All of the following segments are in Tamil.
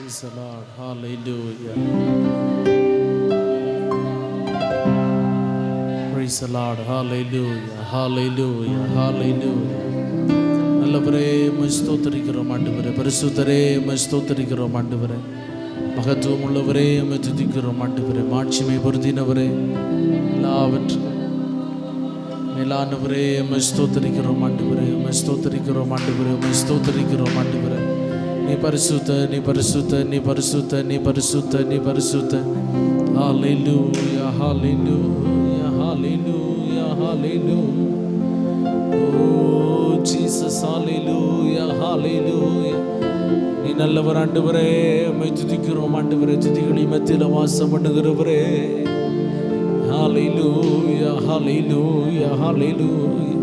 Praise the Lord. Hallelujah. Praise the Lord. Hallelujah. Hallelujah. Hallelujah. நல்லவரே உம்மை ஸ்தோத்திரிக்கிறோம் ஆண்டவரே. பரிசுத்தரே உம்மை ஸ்தோத்திரிக்கிறோம் ஆண்டவரே. மகத்துவம் உள்ளவரே உம்மை துதிக்கிறோம் ஆண்டவரே. மாட்சிமை பொருந்தினவரே, எல்லாவற்றுக்கும் மேலானவரே உம்மை ஸ்தோத்திரிக்கிறோம் ஆண்டவரே. உம்மை ஸ்தோத்திரிக்கிறோம் ஆண்டவரே. உம்மை ஸ்தோத்திரிக்கிறோம் ஆண்டவரே. நீ பரிசுத்த, நீ பரிசுத்த, நீ பரிசுத்த, நீ பரிசுத்த, நீ பரிசுத்த. ஹalleluya, hallelujah, hallelujah, hallelujah. Oh Jesus, hallelujah, hallelujah. நீ நல்லவர் ஆண்டவரே, உம்மை துதிக்கிறோம் ஆண்டவரே. துதிகளின் மத்தியில வாசம் பண்ணுகிறவரே. Hallelujah, hallelujah, hallelujah.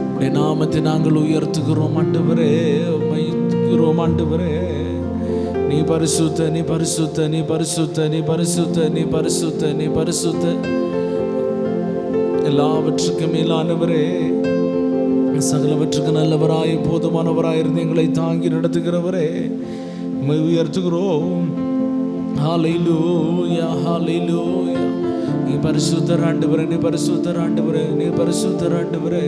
உம்முடைய நாமத்தை நாங்கள் உயர்த்துகிறோம் ஆண்டவரே. உம்மை துதிக்கிறோம் ஆண்டவரே. நீ பரிசுத்த, நீ பரிசுத்த, நீ பரிசுத்த, நீ பரிசுத்த, நீ பரிசுத்த, நீ பரிசுத்த. எல்லாவற்றுக்கும் மேலானவரே, சகலவற்றுக்கு நல்லவராய் போதுமானவராயிருந்து எங்களை தாங்கி நடத்துகிறவரே, உம்மை உயர்த்துகிறோம். ஹalleluya, ஹalleluya. நீ பரிசுத்தர் ஆண்டவரே, நீ பரிசுத்தர் ஆண்டவரே, நீ பரிசுத்தர் ஆண்டவரே.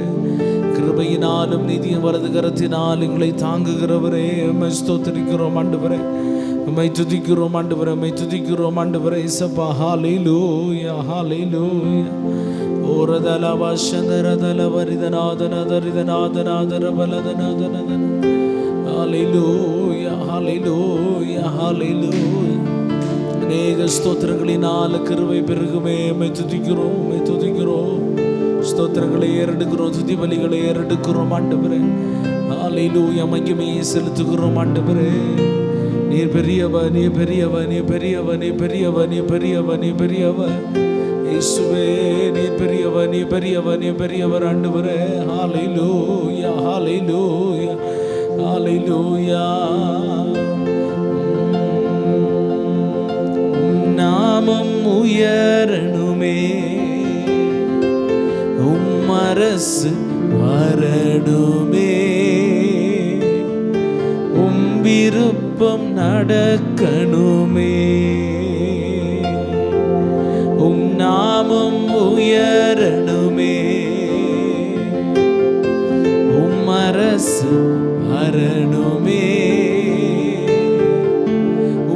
கிருபையினாலும் நீதியின் வலது கரத்தினால் எங்களை தாங்குகிறவரே, உம்மை ஸ்தோத்திரிக்கிறோம் ஆண்டவரே. உம்மை துதிக்கிறோம் ஆண்டவரே, உம்மை துதிக்கிறோம் ஆண்டவரே. இயேசுப்பா, ஹalleluya, ஹalleluya. ஓரதலவ சந்தரதல வரிதநாதனதரிதநாதனாதர பலதநாதனதன. ஹalleluya, ஹalleluya, ஹalleluya. அநேக ஸ்தோத்திரங்களினால் கிருபை பெருகுமே. உம்மை துதிக்கிறோம், உம்மை துதிக்கிறோம். ஸ்தோத்திரங்களை ஏறெடுக்கிறோம், துதி பலிகளை ஏறெடுக்கிறோம் ஆண்டவரே. ஹalleluya, மகிமையை செலுத்துகிறோம் ஆண்டவரே. நீர் பெரியவர், நீ பெரியவர், நீ பெரியவர், நீ பெரியவர், நீ பெரியவர், நீ பெரியவர். இயேசுவே, நீ பெரியவர், நீ பெரியவர், நீ பெரியவர் ஆண்டவரே. ஹalleluya, ஹalleluya, ஹalleluya. நாமம் உயரணுமே, உம்மரசு வரணுமே, உம் விருப்பம் நடக்கணுமே. உம் நாமம் உயரணுமே, உம்மரசு வரணுமே,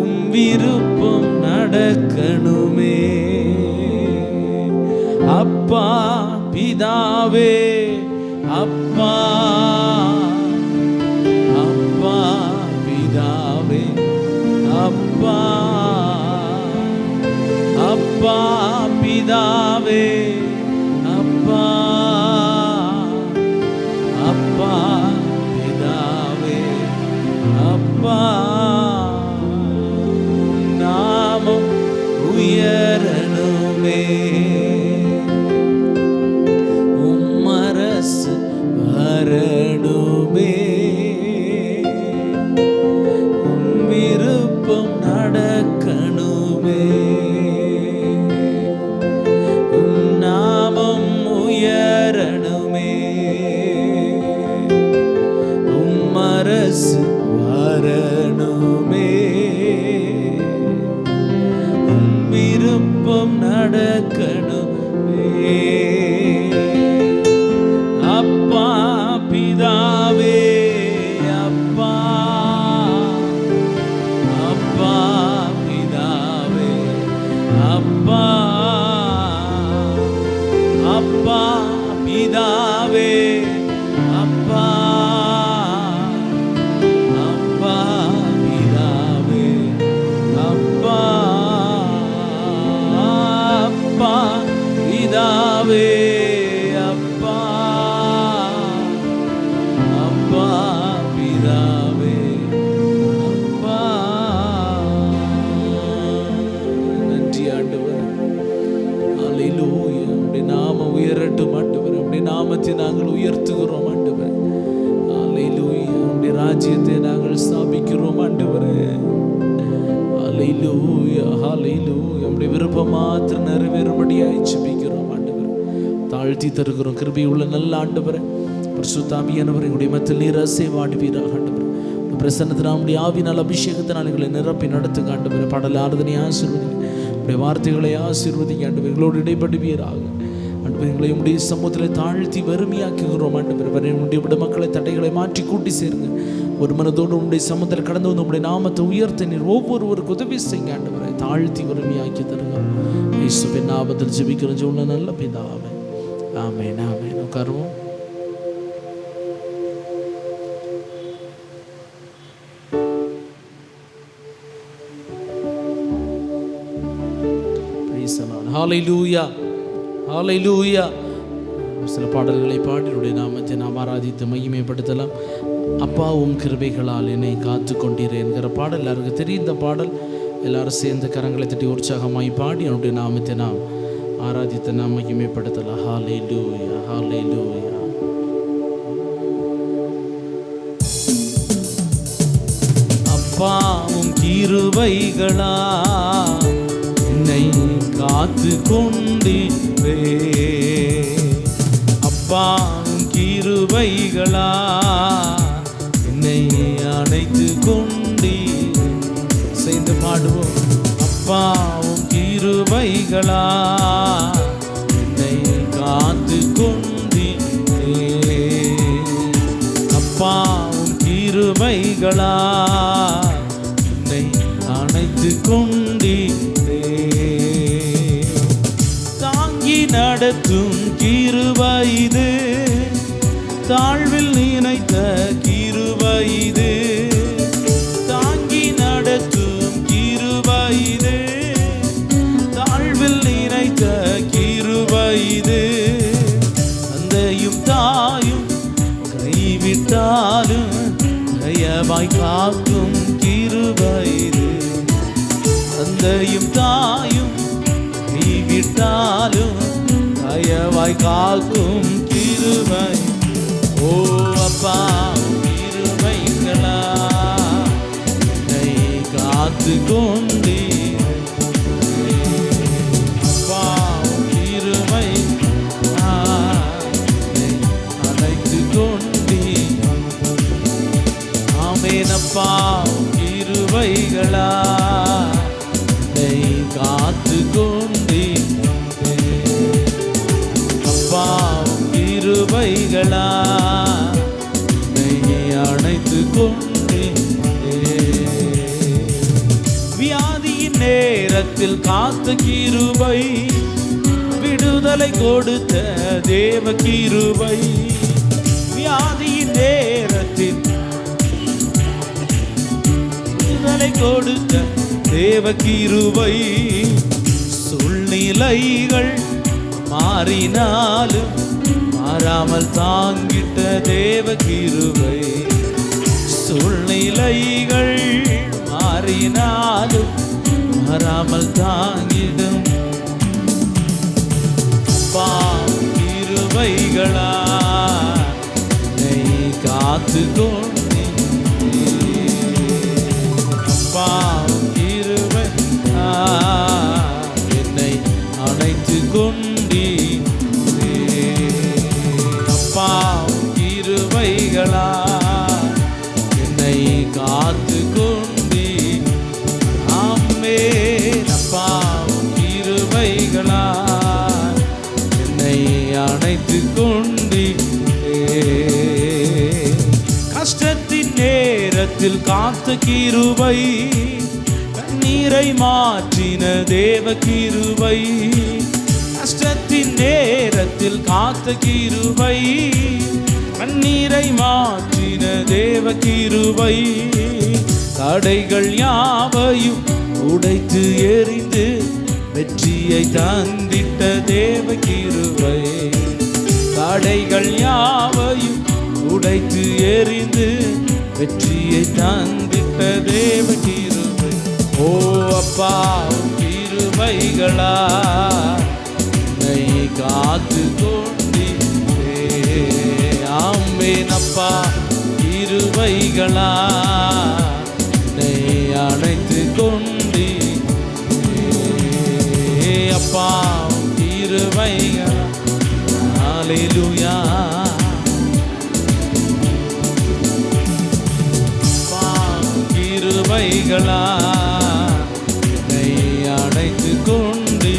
உம் விருப்பம் நடக்கணுமே. அப்பா பிதாவே, அப்பா அப்பா பிதாவே, அப்பா அப்பா பிதாவே, அப்பா அப்பா பிதாவே, அப்பா. நாமம் உயரணுமே, உம்மரசு வரணுமே, உம் விருப்பம் நடக்கணுமே. உம் நாமம் உயரணுமே, உம்மரசு வரணுமே, உம் விருப்பம் நடக்கணுமே. அப்பா பிதாவே, அப்பா அப்பா பிதாவே, அப்பா அப்பா பிதாவே, அப்பா அப்பா பிதாவே, அப்பா அப்பா பிதாவே, அப்பா அப்பா பிதாவே, அப்பா. நன்றி ஆண்டவரே. ஹalleluya. உம்முடைய நாமம் உயரட்டும் ஆண்டவரே. உம்முடைய நாமத்தை நாங்கள் உயர்த்துகிறோம் ஆண்டவரே. ஹalleluya. உம்முடைய ராஜ்யத்தை நாங்கள் ஸ்தாபிக்கிறோம் ஆண்டவரே. ஹalleluya, ஹalleluya. உம்முடைய விருப்பம் மாத்திரம் நிறைவேறும்படியாய் ஜெபிக்கிறோம் ஆண்டவரே. தாழ்த்தி தருகிறோம். கிருபை உள்ள நல்ல ஆண்டவரே, பரிசுத்த ஆவியானவரே, உம்முடைய மத்தியில் நீர் அசைவாடுவீராக ஆண்டவரே. பிரசன்னத்தினால் உம்முடைய ஆவியினால் அபிஷேகத்தினால் எங்களை நிரப்பி நடத்துங்க ஆண்டவரே. பாடல் ஆராதனை ஆசீர்வதிங்க, உடைய வார்த்தைகளை ஆசீர்வதிங்க ஆண்டவரே. எங்களோடு இடைப்படுவீராக ஆண்டவரே. எங்களை உடைய சமூகத்தில் தாழ்த்தி வறுமையாக்குகிறோம் ஆண்டவரே. உடைய மக்களை தடைகளை மாற்றி கூட்டி சேருங்க. ஒரு மனதோடு உடைய சமூகத்தில் கடந்து வந்து உடைய நாமத்தை உயர்த்த நீர் ஒவ்வொருவருக்கு உதவி செய்யுங்க ஆண்டவரே. தாழ்த்தி வறுமையாக்கி தருங்க. இயேசுவின் நாமத்தில் ஜெபிக்கிறோம் ஜெபம் நல்ல பிதாவே. ஆமென் ஆமென். உட்காருவோம். ஹல்லேலூயா ஹல்லேலூயா. சில பாடல்களை பாடினுடைய நாமத்தை நாம் ஆராதித்து மகிமைப்படுத்தலாம். அப்பாவும் கிருபைகளால் என்னை காத்து கொண்டீர் என்கிற பாடல் எல்லாருக்கும் தெரியும். இந்த பாடல் எல்லாரும் சேர்ந்து கரங்களை தட்டி உற்சாகமாய் பாடி அவனுடைய நாமத்தை நாம் ஆராதித்து நாம் மகிமைப்படுத்தலாம். ஹல்லேலூயா ஹல்லேலூயா. அப்பாவும் கிருபைகளா என்னை காத்து கொண்டீரே. அப்பாவும் கிருபைகளா என்னை அணைத்து கொண்டீர். சேர்ந்து பாடுவோம். அப்பாவும் கிருபைகளா என்னை காத்து கொண்டீரே. அப்பாவும் கிருபைகளா என்னை அணைத்து கொண்டீரே. தாங்கி நடத்தும் கிருபை இது, தாழ்வில் நினைத்த கிருபை இது. தாங்கி நடத்தும் கிருபை இது, தாழ்வில் நினைத்த கிருபை இது. தந்தையும் தாயும் கைவிட்டாலும் தயவாய் காக்கும் கிருபை இது. தந்தையும் தாயும் கைவிட்டாலும் தயவாய் காக்கும் கிருபை. ஓ அப்பா கிருபைகளா என்னை காத்து கொண்டீர். அப்பா கிருபை என்னை அழைத்து கொண்டீர். ஆமென். அப்பா கிருபைகளா என்னை காத்து கொண்டீர். அப்பா கிருபைகளா என்னை அணைத்து கொண்டீர். வியாதியின் நேரத்தில் காத்த கிருபை, விடுதலை கொடுத்த தேவ கிருபை. வியாதியின் நேரத்தில் விடுதலை கொடுத்த தேவ கிருபை. சூழ்நிலைகள் மாறினாலும் மாறாமல் தாங்கிட்ட தேவ கிருபை. சூழ்நிலைகள் மாறினாலும் மாறாமல் தாங்கிடும் கிருபைகளா என்னை காத்து கொண்டீர். கிருபை என்னை அணைத்து கொண்டீர். அப்பா கிருபைகளா என்னை காத்து கொண்டீர். ஆமென். அப்பா கிருபைகளா என்னை அணைத்து கொண்டீர். கஷ்டத்தின் நேரத்தில் காத்த கிருபை, கண்ணீரை மாற்றின தேவ கிருபை. கஷ்டத்தின் நேரத்தில் காத்த கிருபை, கண்ணீரை மாற்றின தேவ கிருபை. தடைகள் யாவையும் உடைத்து எறிந்து வெற்றியை தந்திட்ட தேவ கிருபை. தடைகள் யாவையும் உடைத்து எறிந்து வெற்றியை தந்திட்ட தேவ கிருபை. ஓ அப்பா கிருபைகளா என்னை காத்து கொண்டீரே. ஆமென். அப்பா கிருபைகளா என்னை அணைத்து கொண்டீரே. அப்பா கிருபைகளா. ஹல்லேலூயா. அப்பா கிருபைகளா என்னை அணைத்து கொண்டு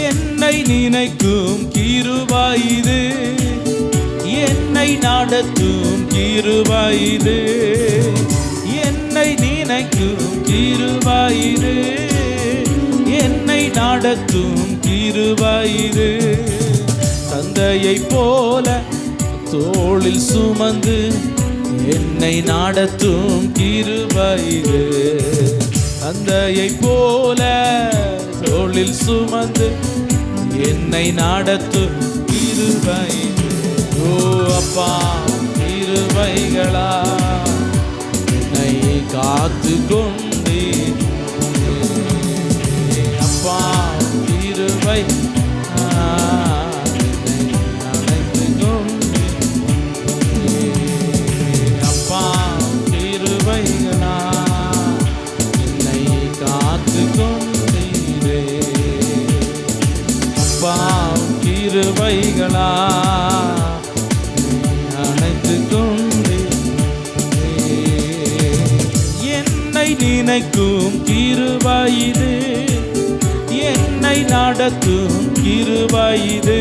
என்னை நினைக்கும் கிருபையிது என்னை நடத்தும் கிருபையிது என்னை நினைக்கும் கிருபையிது என்னை நடத்தும் கிருபையிது தந்தையை போல தோளில் சுமந்து என்னை நடத்தும் கிருபையிது தந்தையை போல தோளில் சுமந்து என்னை நடத்தும் கிருபையிது ஓ அப்பா கிருபைகளா என்னை காத்து கொண்டு அப்பா கிருபை கிருபைகளா அணைத்து கொண்டு என்னை நினைக்கும் கிருபையிது என்னை நடத்தும் கிருபையிது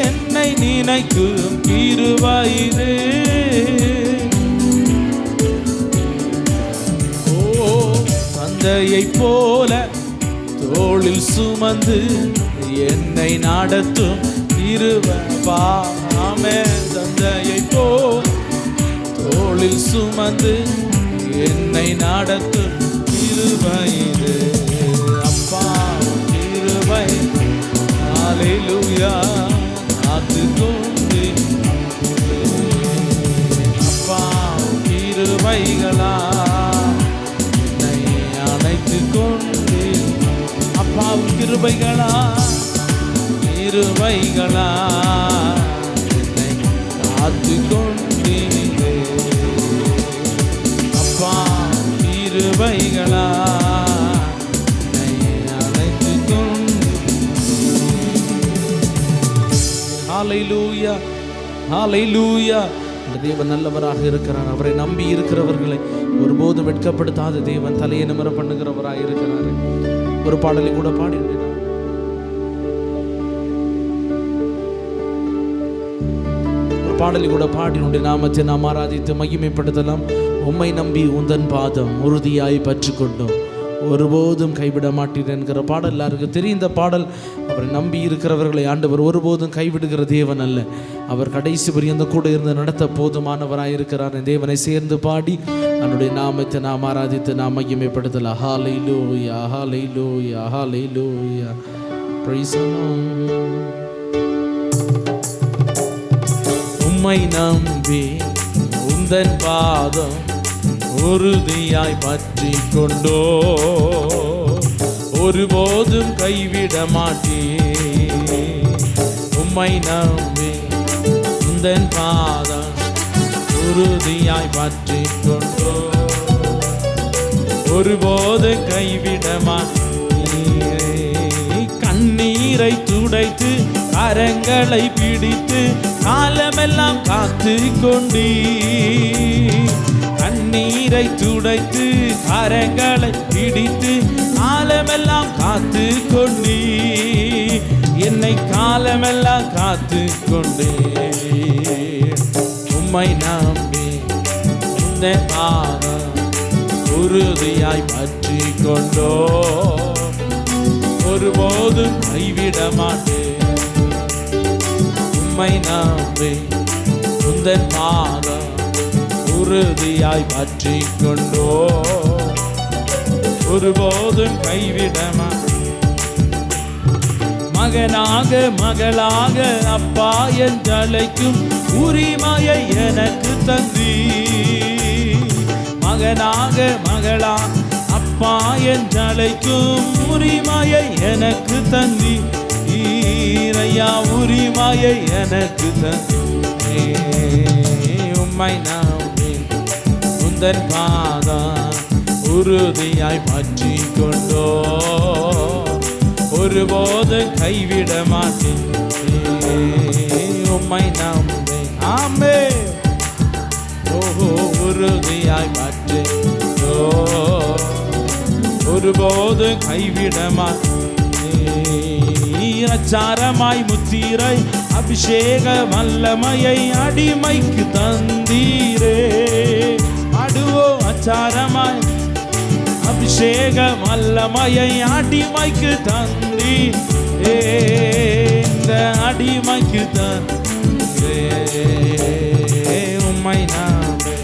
என்னை நினைக்கும் கிருபையிது ஓ தந்தையை போல தோளில் சுமந்து என்னை நடத்தும் கிருபை ஆமென் தந்தையை போல் தோளில் சுமந்து என்னை நடத்தும் கிருபையிது அப்பா கிருபை ஹல்லேலூயா காத்து கொண்டு அப்பா கிருபைகளா என்னை அணைத்து கொண்டு அப்பா கிருபைகளா கிருபைகளா என்னை காத்து கொண்டீரே அப்பா கிருபைகளா என்னை அழைத்து கொண்டு ஹல்லேலூயா ஹல்லேலூயா இந்த தேவன் நல்லவராக இருக்கிறார் அவரை நம்பி இருக்கிறவர்களை ஒருபோதும் வெட்கப்படுத்தாத தேவன் தலையை நிமிர பண்ணுகிறவராக இருக்கிறார் ஒரு பாடலை கூட பாடினேன் பாடலை கூட பாடி உடைய நாமத்தை நாம் ஆராதித்து மகிமைப்படுத்தலாம் உம்மை நம்பி உந்தன் பாதம் உறுதியாய் பற்றி கொண்டோம் ஒருபோதும் கைவிட மாட்டீர் என்கிற பாடல் எல்லாருக்கும் தெரியும் இந்த பாடல் அவரை நம்பி இருக்கிறவர்களை ஆண்டவர் ஒருபோதும் கைவிடுகிற தேவன் அல்ல அவர் கடைசி பரியந்த கூட இருந்து நடத்த போதுமானவராய் இருக்கிறார் தேவனை சேர்ந்து பாடி அவருடைய நாமத்தை நாம் ஆராதித்து நாம் மகிமைப்படுத்தலாம் ஹல்லேலூயா ஹல்லேலூயா ஹல்லேலூயா பிரைஸ் தி லார்ட் உம்மை நம்பி உந்தன் பாதம் உறுதியாய் பற்றி கொண்டோ ஒருபோதும் கைவிட மாட்டேன் உம்மை நம்பி உந்தன் பாதம் உறுதியாய் பற்றி கொண்டோ ஒருபோதும் கைவிட மாட்டேன் கண்ணீரை துடைத்து கரங்களை பிடித்து காலமெல்லாம் காத்து கொண்டீ கண்ணீரை துடைத்து கரங்களை பிடித்து காலமெல்லாம் காத்து கொண்டீ என்னை காலமெல்லாம் காத்து கொண்டே உம்மை நம்பி உந்தன் பாதம் உறுதியாய் பற்றி கொண்டோ ஒருபோதும் கைவிட மாட்டேன் உம்மை நம்பி உந்தன் பாதம் உறுதியாய் பற்றி கொண்டோ ஒருபோதும் கைவிட மாட்டேன் மகனாக மகளாக அப்பா என்றழைக்கும் உரிமையை எனக்கு தந்தீ மகனாக மகளா அப்பா என்றழைக்கும் உரிமையை எனக்கு தந்தி ஈரையா உரிமையை எனக்கு தந்தி உம்மை நம்பி உந்தன் பாதம் உறுதியாய் பற்றி கொண்டோ ஒருபோது கைவிட மாட்டேன் உம்மை நம்பி ஆமென் ஓஹோ உறுதியாய் பற்றி ஒருபோது கைவிடமா அச்சாரமாய் முத்திரை அபிஷேக வல்லமையை அடிமைக்கு தந்தீரே. அடுவோ அச்சாரமாய் அபிஷேக வல்லமையை அடிமைக்கு தந்தீ இந்த அடிமைக்கு தந்தே உம்மை நாமே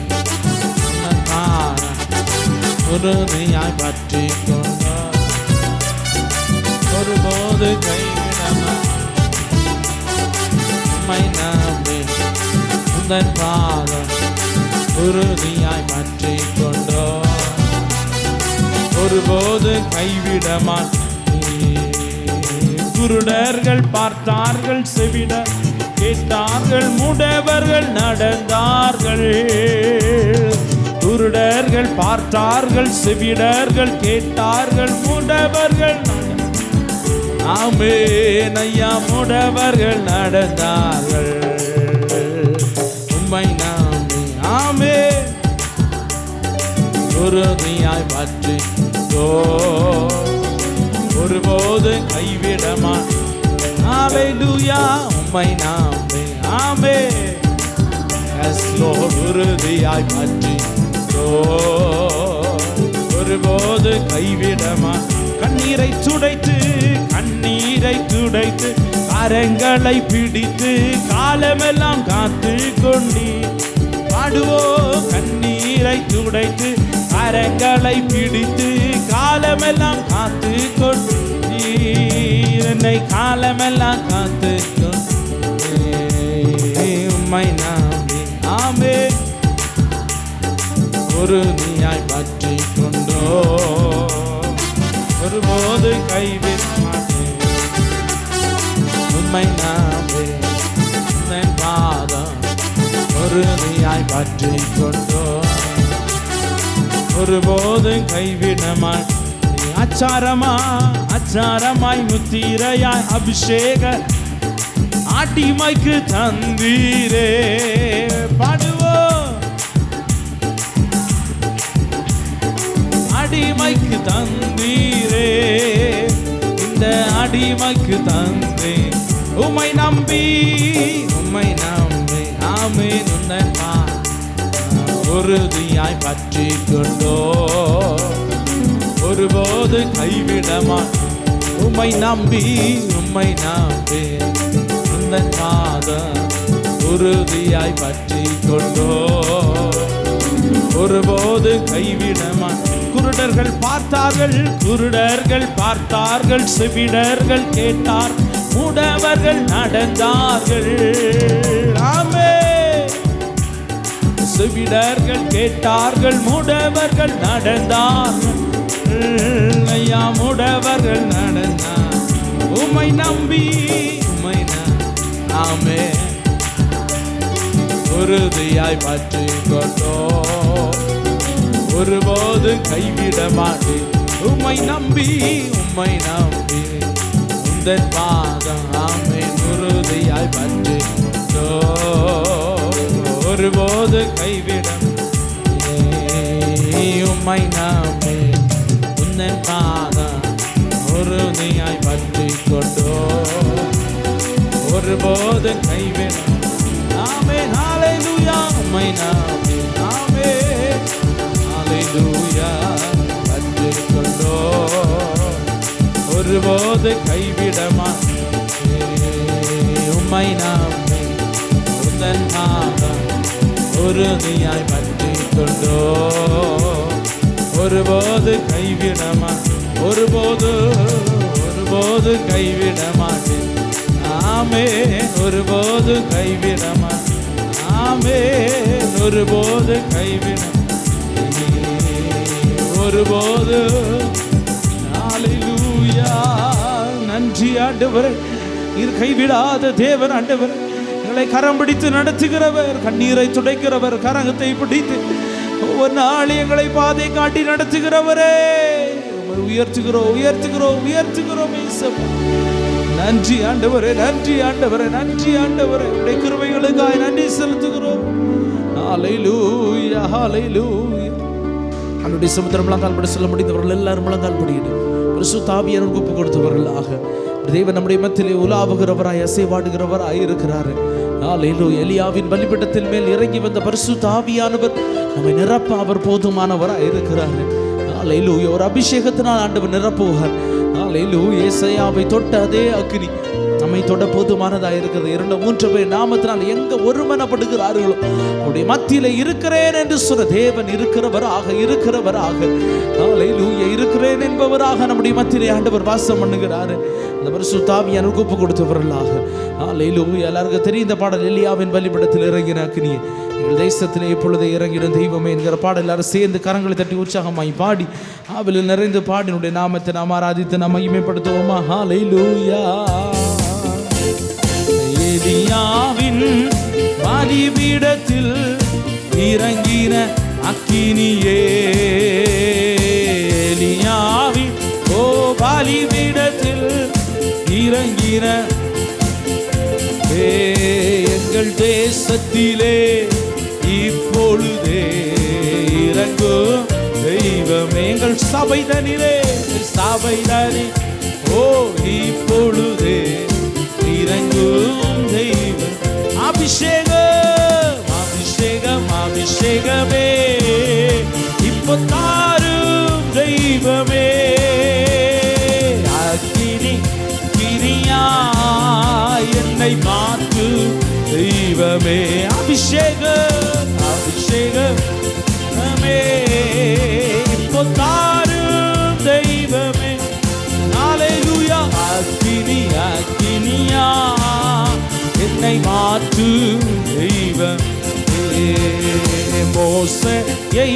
உறுதியாய் பற்றி ஒருபோது கைவிடமா உம்மை நாமே உந்தன் பாதம் உறுதியாய் பற்றி கொண்டோ ஒருபோது கைவிடமா. குருடர்கள் பார்த்தார்கள், செவிடர் கேட்டார்கள், முடவர்கள் நடந்தார்கள். குருடர்கள் பார்த்தார்கள், செவிடர்கள் கேட்டார்கள், முடவர்கள் ஆமென் ஐயா முடவர்கள் நடந்தார்கள். உம்மை நாமே ஆமென் உறுதியாய் பற்றி ஒருபோது கைவிடமா. ஹல்லேலூயா உம்மை நாமே ஆமென் உறுதியாய் பற்றி ஒருபோது கைவிடமா. கண்ணீரை துடைத்து கரங்களை பிடித்து காலமெல்லாம் காத்து கொண்டி பாடுவோ. கண்ணீரை துடைத்து கரங்களை பிடித்து காலமெல்லாம் காத்து கொண்டி என்னை காலமெல்லாம் காத்து உம்மை நாமே ஆமென் உறுதியாய் பற்றி கொண்டோ ஒருபோது கைவிட மாட்டேன். உம்மை நாமே உந்தன் பாதம் உறுதியாய் பற்றி கொண்டோ ஒருபோது கைவிட மாட்டேன். அச்சாரமாய் முத்திரையாய் அபிஷேக அடிமைக்கு தந்தீரே. பாடுவோ அடிமைக்கு தந்தீரே இந்த அடிமைக்கு தந்தே. உம்மை நம்பி ஆமென் உந்தன் உறுதியாய் பற்றி கொண்டோ ஒருபோது கைவிடமா. உம்மை நம்பி உந்தன் பாதம் உறுதியாய் பற்றி கொண்டோ ஒருபோது கைவிடமா. குருடர்கள் பார்த்தார்கள், செவிடர்கள் கேட்டார், முடவர்கள் நடந்தார்கள். ஆமென் செவிடர்கள் கேட்டார்கள், முடவர்கள் நடந்தார்கள். ஐயா முடவர்கள் நடந்தார். உம்மை நம்பி ஆமென் உறுதியாய் பற்றி கொண்டோ ஒருபோது கைவிட மாட்டேன். உம்மை நம்பி உந்தன் பாதம் ஆமென் உறுதியாய் பற்றி கொண்டோ ஒருபோது கைவிட. உம்மை நம்பி உந்தன் பாதம் உறுதியாய் பற்றி கொண்டோ ஒருபோது கைவிட. ஆமென் ஹல்லேலூயா உம்மை நம்பி ஆமென் ஹல்லேலூயா பற்றி கொண்டோ ஒருபோது கைவிட மாட்டேன். உம்மை நம்பி உந்தன் பாதம் உறுதியாய் பற்றி கொண்டோ ஒருபோது கைவிட மாட்டேன். ஒருபோது கைவிட மாட்டேன். ஆமென் ஒருபோது கைவிட மாட்டேன். ஆமென் ஒருபோது கைவிட ஒருபோது. ஹல்லேலூயா நன்றி ஆண்டவரே நீர் கைவிடாத தேவன் ஆண்டவர். எங்களை கரம் பிடித்து நடத்துகிறவர், கண்ணீரை துடைக்கிறவர், கரகத்தை பிடித்து ஒவ்வொரு நாள் எங்களை பாதை காட்டி நடத்துகிறவரே உயர்த்துகிறோம் இயேசுவே. நன்றி ஆண்டவரே, நன்றி ஆண்டவரே, நன்றி ஆண்டவரே. உடைய கிருபைகளுக்காய் நன்றி செலுத்துகிறோம். ஹalleluya ஹalleluya. அவருடைய சமுத்திரம் முழங்கால் படி சொல்ல முடிந்தவர்கள் எல்லாரும் முழங்கால் படியிடு. பரிசுத்த ஆவியானவருக்கு ஒப்பு கொடுத்தவர்களாக தேவன் நம்முடைய மத்தியிலே உலாவுகிறவராய் அசைவாடுகிறவராய் இருக்கிறார். ஹalleluya. எலியாவின் பலிபீடத்தின் மேல் இறங்கி வந்த பரிசுத்த ஆவியானவர் நம்மை நிரப்ப அவர் போதுமானவராய் இருக்கிறார். ஹalleluya. ஒரு அபிஷேகத்தினால் ஆண்டவர் நிரப்புவார். ஹalleluya. ஏசாயாவை தொட்ட அதே அக்கினி நம்மை தொட போதுமானதாக இருக்கிறது. 2-3 பேர் நாமத்தினால் எங்க ஒருமனப்படுகிறார்களோ அவருடைய மத்தியில இருக்கிறேன் என்று சொன்ன தேவன் இருக்கிறவராக ஹalleluya இருக்கிறேன் என்பவராக நம்முடைய மத்தியிலே ஆண்டவர் வாசம் பண்ணுகிறார். அந்த பரிசுத்த ஆவியானவருக்கு ஒப்பு கொடுத்தவர்களாக ஹalleluya. எல்லாருக்கும் தெரியும் இந்த பாடல், எலியாவின் பலிபீடத்தில் இறங்கின அக்கினி எங்கள் தேசத்திலே இப்பொழுது இறங்கின தெய்வமே என்கிற பாடல் எல்லாரும் சேர்ந்து கரங்களை தட்டி உற்சாகமாய் பாடி ஆவியில் நிறைந்து பாடினுடைய நாமத்தை நாம் ஆராதித்து நாம் மகிமைப்படுத்துவோமா? ஹalleluya. எலியாவின் பலிபீடத்தில் இறங்கின அக்கினியே, எலியாவின் பலிபீடத்தில் இறங்கின எங்கள் தேசத்திலே இப்பொழுதே இறங்கும் தெய்வமே. எங்கள் சபைதனிலே இப்பொழுதே இறங்கும் தெய்வம். அபிஷேகமே இப்போ தாரும் தெய்வமே. அக்கினி கிரியா என்னை மாற்று தெய்வமே. அபிஷேகமே இப்போ தாரும் தெய்வமே. ஹalleluya. அக்கினியா என்னை மாற்று தெய்வம். மோசேயை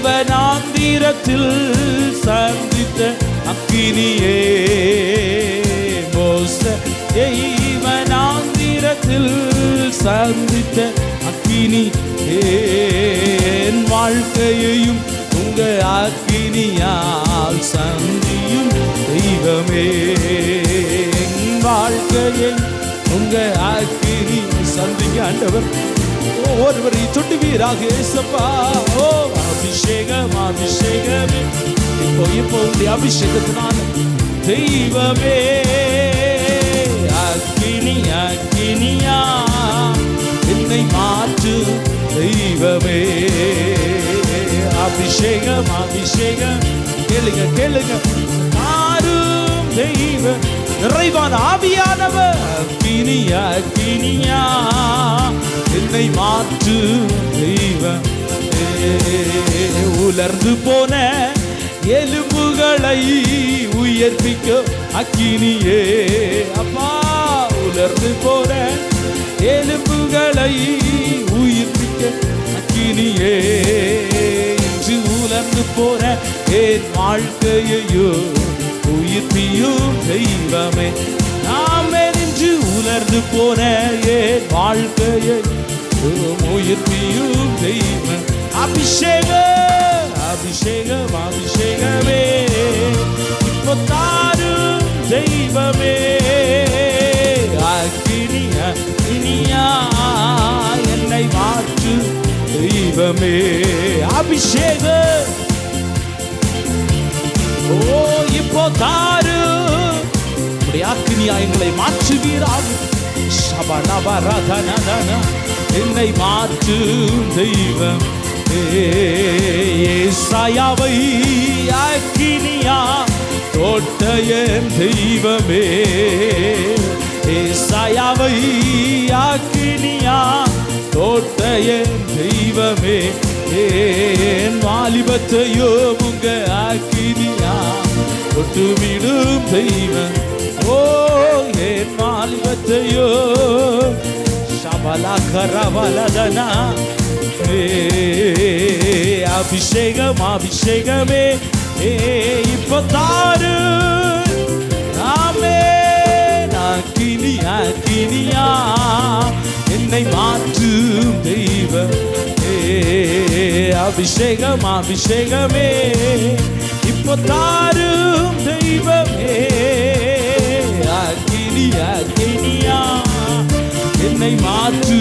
வனாந்திரத்தில் சந்தித்த அக்கினியே, மோசேயை வனாந்திரத்தில் சந்தித்த அக்கினி என் வாழ்க்கையையும் உங்க அக்கினியால் சந்தியும் தெய்வமே. என் வாழ்க்கையை உங்க அக்கினி சந்திங்க ஆண்டவர். ஒருவரை தொட்டுவீராக ஏசப்பா. அபிஷேகமே இப்போ உடைய அபிஷேகத்தினால தெய்வமே. அக்கினியா என்னை மாற்று தெய்வமே. அபிஷேகம் கேளுங்க மாறும் தெய்வம். நிறைவான ஆவியானவர் அக்கினியா என்னை மாற்று தெய்வம். உலர்ந்து போன எலும்புகளை உயிர்ப்பிக்க அக்கினியே அப்பா. உலர்ந்து போன எலும்புகளை உயிர்ப்பிக்க அக்கினியே. இன்று உலர்ந்து போன என் வாழ்க்கையையோ உயிர்ப்பியும் தெய்வமே. நாமே நின்று உலர்ந்து போன என் வாழ்க்கையை உயிர்ப்பியும் தெய்வம். அபிஷேகமே இப்போ தாரும் தெய்வமே. அக்கினியா என்னை மாற்று தெய்வமே. அபிஷேகம் இப்போ தாரு அக்கினியா எங்களை மாற்றுவீராக. என்னை மாற்று தெய்வம். ஏசாயாவை அக்கினியா தொட்டயன் தெய்வமே. ஏசாயாவை அக்கினியா தொட்டயன் தெய்வமே. என் வாலிபத்தையோ உங்க அக்கினியா தொட்டுவிடும் தெய்வம். என் வாலிபத்தையோ சபலகரவலதனா. அபிஷேகமே இப்போ தாரு. ஆமே அக்கினியா என்னை மாற்றும் தெய்வம். அபிஷேகமே இப்போ தாரும் தெய்வமே. அக்கினியா என்னை மாற்று.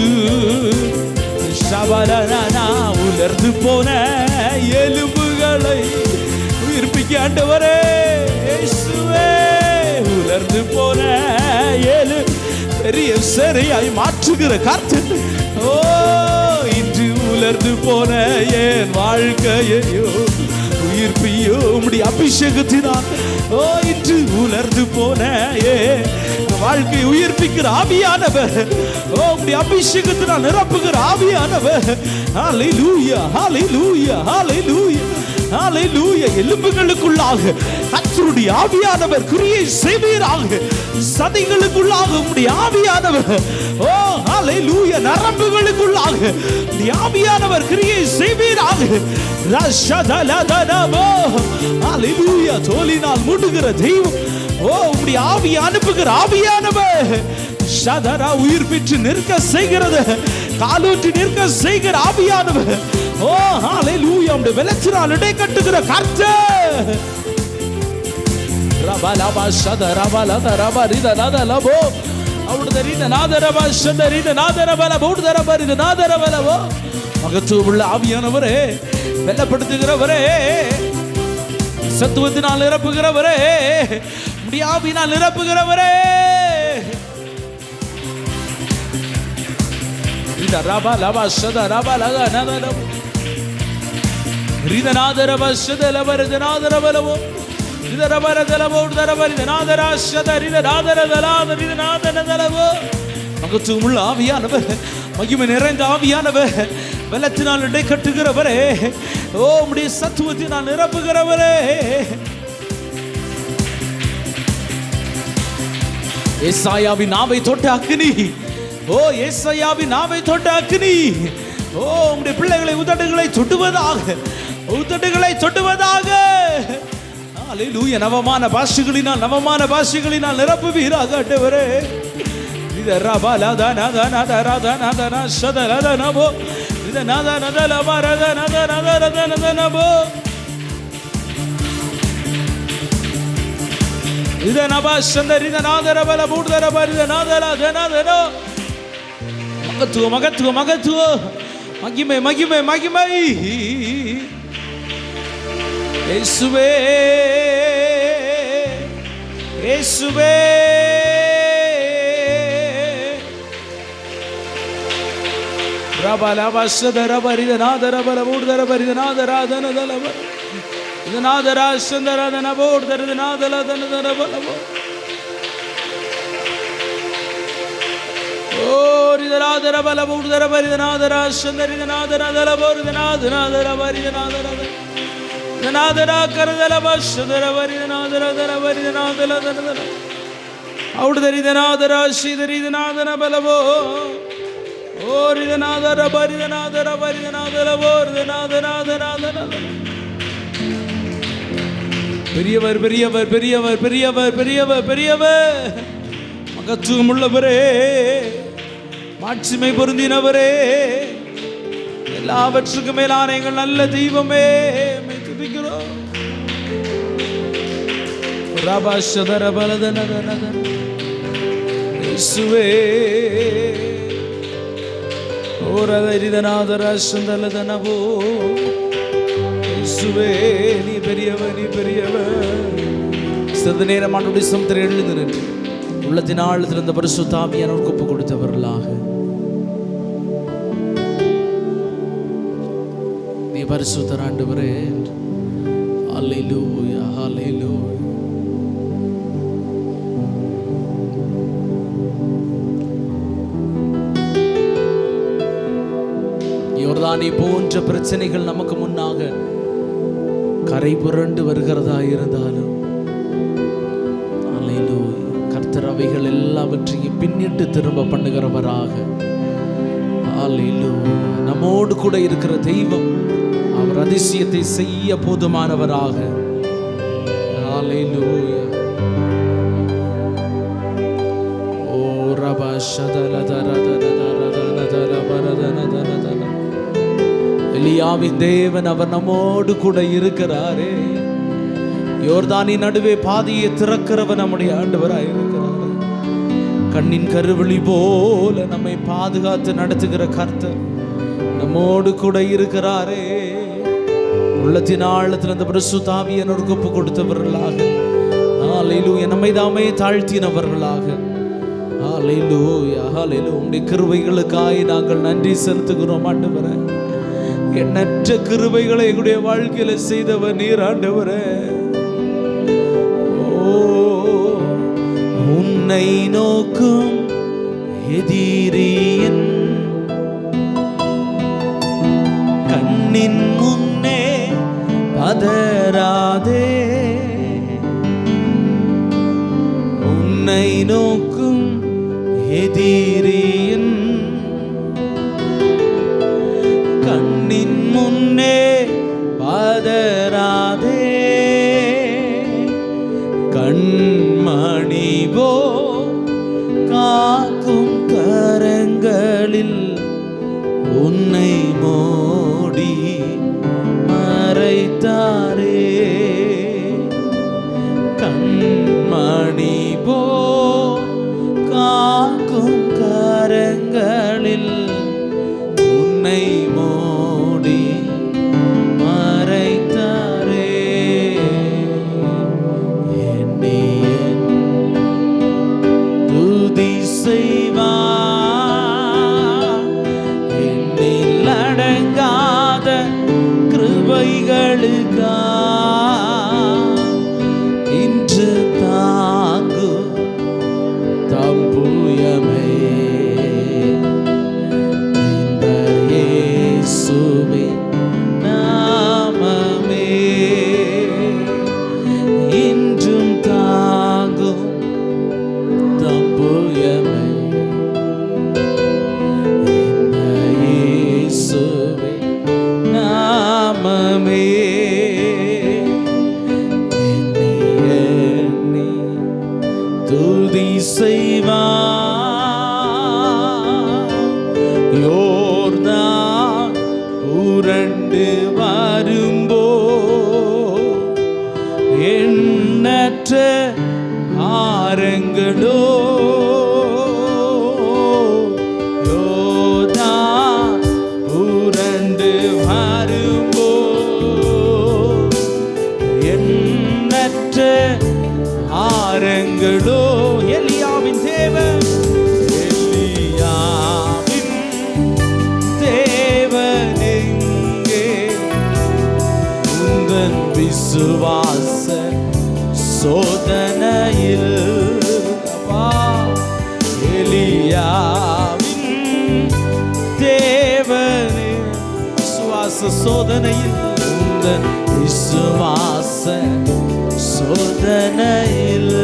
உலர்ந்து போன எலும்புகளை உயிர்ப்பிக்க ஆண்டவரே இயேசுவே. உலர்ந்து போன பெரிய சரியாய் மாற்றுகிற கர்த்தர். ஓ இன்று உலர்ந்து போன என் வாழ்க்கையோ உயிர்ப்பியோ உம்முடைய அபிஷேகத்தினால். ஓ இன்று உலர்ந்து போன வாழ்க்கை உயிர்ப்பிக்கிற ஆவியானவர். ஓ உம்முடைய அபிஷேகத்தினால் நிரப்புகிற ஆவியானவர். ஹல்லேலூயா ஹல்லேலூயா ஹல்லேலூயா ஹல்லேலூயா. எலும்புகளுக்குள்ளாக கர்த்தருடைய ஆவியானவர் கிரியை செய்வீராக. சதைகளுக்குள்ளாக உம்முடைய ஆவியானவர். ஓ ஹல்லேலூயா. நரம்புகளுக்குள்ளாக உம்முடைய ஆவியானவர் கிரியை செய்வீராக. ரஷதலதனமோ ஹல்லேலூயா. தோலினால் மூடுகிற தெய்வம். ஓ உம்முடைய ஆவி அனுப்புகிற ஆவியானவர். ஷதரா உயிர் பெற்று நிற்க செய்கிறது. காலூற்றி நிற்க செய்கிற ஆவியானவர். ஓ ஹல்லேலூயா. உம்முடைய வெளச்சினால் இடை கட்டுகிற கர்த்தர். ரபலபா ஷதரபலத ரபரிதலதலபோ அவுடதரித நாதரபா ஷதரித நாதரபலபோ உடதரபரித நாதரபலபோ. மகத்துவமுள்ள ஆவியானவரே, வெள்ளப்படுத்துகிறவரே, சத்துவத்தினால் நிரப்புகிறவரே, உம்முடைய ஆவியினால் நிரப்புகிறவரே. இந்த ரபலபா ஷதரபலத நாதரபோ ரிதநாதரபா ஷதலபரிதநாதரபலபோ மகத்துவமுள்ள ஆவியானவர், மகிமை நிறைந்த ஆவியானவர், வெள்ளத்தினால் இடை கட்டுகிறவரே, ஓ உம்முடைய சத்துவத்தினால் நிரப்புகிறவரே. ஏசாயாவின் நாவை தொட்ட அக்கினி. ஓ ஏசாயாவின் நாவை தொட்ட அக்கினி. ஓ உம்முடைய பிள்ளைகளை உதடுகளை தொடுவதாக, உதடுகளை தொடுவதாக. ஹல்லேலூயா. நவமான பாஷைகளினால், நவமான பாஷைகளினால் நிரப்புவீராக ஆண்டவரே. இத ரபலதனதனதரதனதன ஷதலதனபோ இத நதனதலபரதனதனதனதனபோ இத நபஷந்தரிதநாதரபல பூர்தரபரிதநாதரதனதனோ. மகத்துவ மகத்துவ மகத்துவ மகிமை மகிமை மகிமை. இயேசுவே இயேசுவே. ரபலபஷதரபரிதநாதரபல பூர்தரபரிதநாதரதனதலப இதநாதராஷந்தரதனபோர்தரதநாதலதனதனபலபோ. ஓ ரிதநாதரபல பூர்தரபரிதநாதராஷந்தரிதநாதனதலபோர்தநாதநாதரபரிதநாதரத நாதரா கரதலபஷதரபரிதநாதரதரபரிதநாதலதனதன அவுடதரிதநாதரா ஸ்ரீதரிதநாதனபலபோ. ஓ ரிதநாதரபரிதநாதரபரிதநாதலபோர்தநாதநாதநாதன. பெரியவர் பெரியவர் பெரியவர் பெரியவர் பெரியவர் பெரியவர். மகத்துவம் உள்ளவரே, மாட்சிமை பொருந்தினவரே, எல்லாவற்றுக்கும் மேலான எங்கள் நல்ல தெய்வமே துதிக்கிறோம். இயேசுவே ஓரதரிதநாதரஷந்தலதனபோ. இயேசுவே நீ பெரியவர், நீ பெரியவர். சிறிது நேரம் ஆண்டவருடைய சமூகத்தில் எழுந்து நின்று உள்ளத்தினால் திறந்த பரிசுத்த ஆவியானவருக்கு ஒப்பு கொடுத்தவர்களாக நீ பரிசுத்தர் ஆண்டவரே. ஹல்லேலூயா ஹல்லேலூயா. யோர்தானை போன்ற பிரச்சனைகள் நமக்கு முன்னாக கரை புரண்டு வருகிறதா இருந்தாலும் கர்த்தர் அவைகள் எல்லாவற்றையும் பின்னிட்டு திரும்ப பண்ணுகிறவராக. நம்மோடு கூட இருக்கிற தெய்வம் அவர் அதிசயத்தை செய்ய போதுமானவராக. எலியாவின் தேவன் அவர் நம்மோடு கூட இருக்கிறாரே. யோர்தானின் நடுவே பாதையை திறக்கிறவர் நம்முடைய ஆண்டவராய் இருக்கிறார். கண்ணின் கருவிழி போல நம்மை பாதுகாத்து நடத்துகிற கர்த்தர், நம்மோடு கூட இருக்கிறாரே. உள்ளத்தின் ஆழத்தில் அந்த பரிசுத்த ஆவியானவருக்கு ஒப்பு கொடுத்தவர்களாக, ஹல்லேலூயா, நம்மை தாமே தாழ்த்தினவர்களாக, ஹல்லேலூயா, ஹல்லேலூயா, உம்முடைய கிருபைகளுக்காய் நாங்கள் நன்றி செலுத்துகிறோம் ஆண்டவரே. எண்ணற்ற கிருபைகளை எங்களுடைய வாழ்க்கையில செய்தவர் நீர் ஆண்டவரே. உன்னை நோக்கும் எதிரியின் கண்ணின் முன்னே பதறாதே. உன்னை நோக்கும் எதிரியின் கண்ணின் முன்னே பதறாதே. கண்மணி போ காக்கும் கரங்களில் உன்னை மோடி மறைத்தாரே. கண்மணி போ காக்கும் கரங்களில் உன்னை மோடி மறைத்தாரே. என்னியன் துதி செய்வா, என்னில் அடங்காத கிருபைகளுக்கா இன்று தாங்கு தம்புயமே. இந்த இயேசுவே நாமமே இன்றும் தாங்கும் தம்புயமே. இந்த இயேசுவே நாமமே எண்ணி துதி செய்வா. யோர்தான் உரண்டு வரும்போ எண்ணற்ற ஆரங்களோ. யோர்தான் உரண்டு வரும்போ எண்ணற்ற ஆரங்களோ. எலியாவின் தேவன், எலியாவின் தேவன் எங்கே? உந்தன் விசுவாச சோதனையில், எலியாவின் தேவன் விசுவாச சோதனையில், உந்தன் விசுவாச சோதனையில்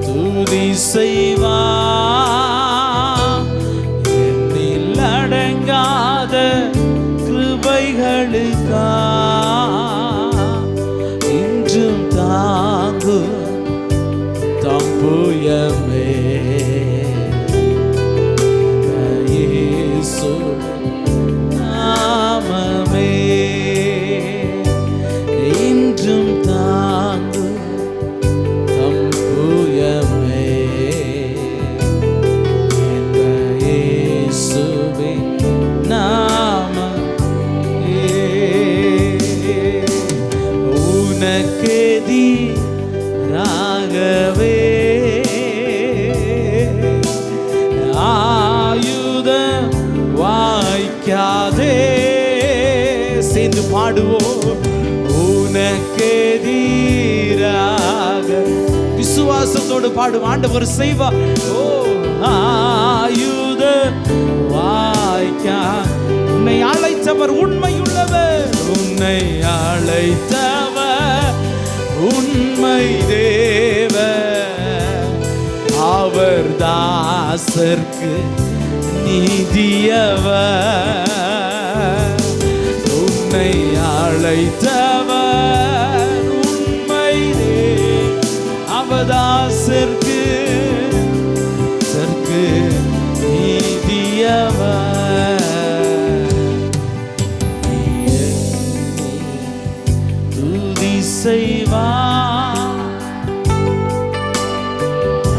துதி செய்வா. என்னில் அடங்காத கிருபைகளுக்கா இன்றும் தாங்கு தம்புயமே. இன்றும் தாங்கு தம்புயமே. இயேசுவே நாமமே உனக்கெதிராகவே ஆயுதம் வாய்க்காதே. சேர்ந்து பாடுவோம். உனக்கெதிராக விசுவாசத்தோடு பாடுவோம். ஆண்டவர் செய்வா. ஓ ஆயுத வாய்க்கா. உன்னை அழைத்தவர் உண்மையுள்ளவர், உன்னை அழைத்தவர் உண்மை தேவர். அவர் தாசர்க்கு நீதியவர். உன்னை அழைத்தவர் உண்மை தேவர். அவதாசர்க்கு நீதியவர். துதி செய்வா.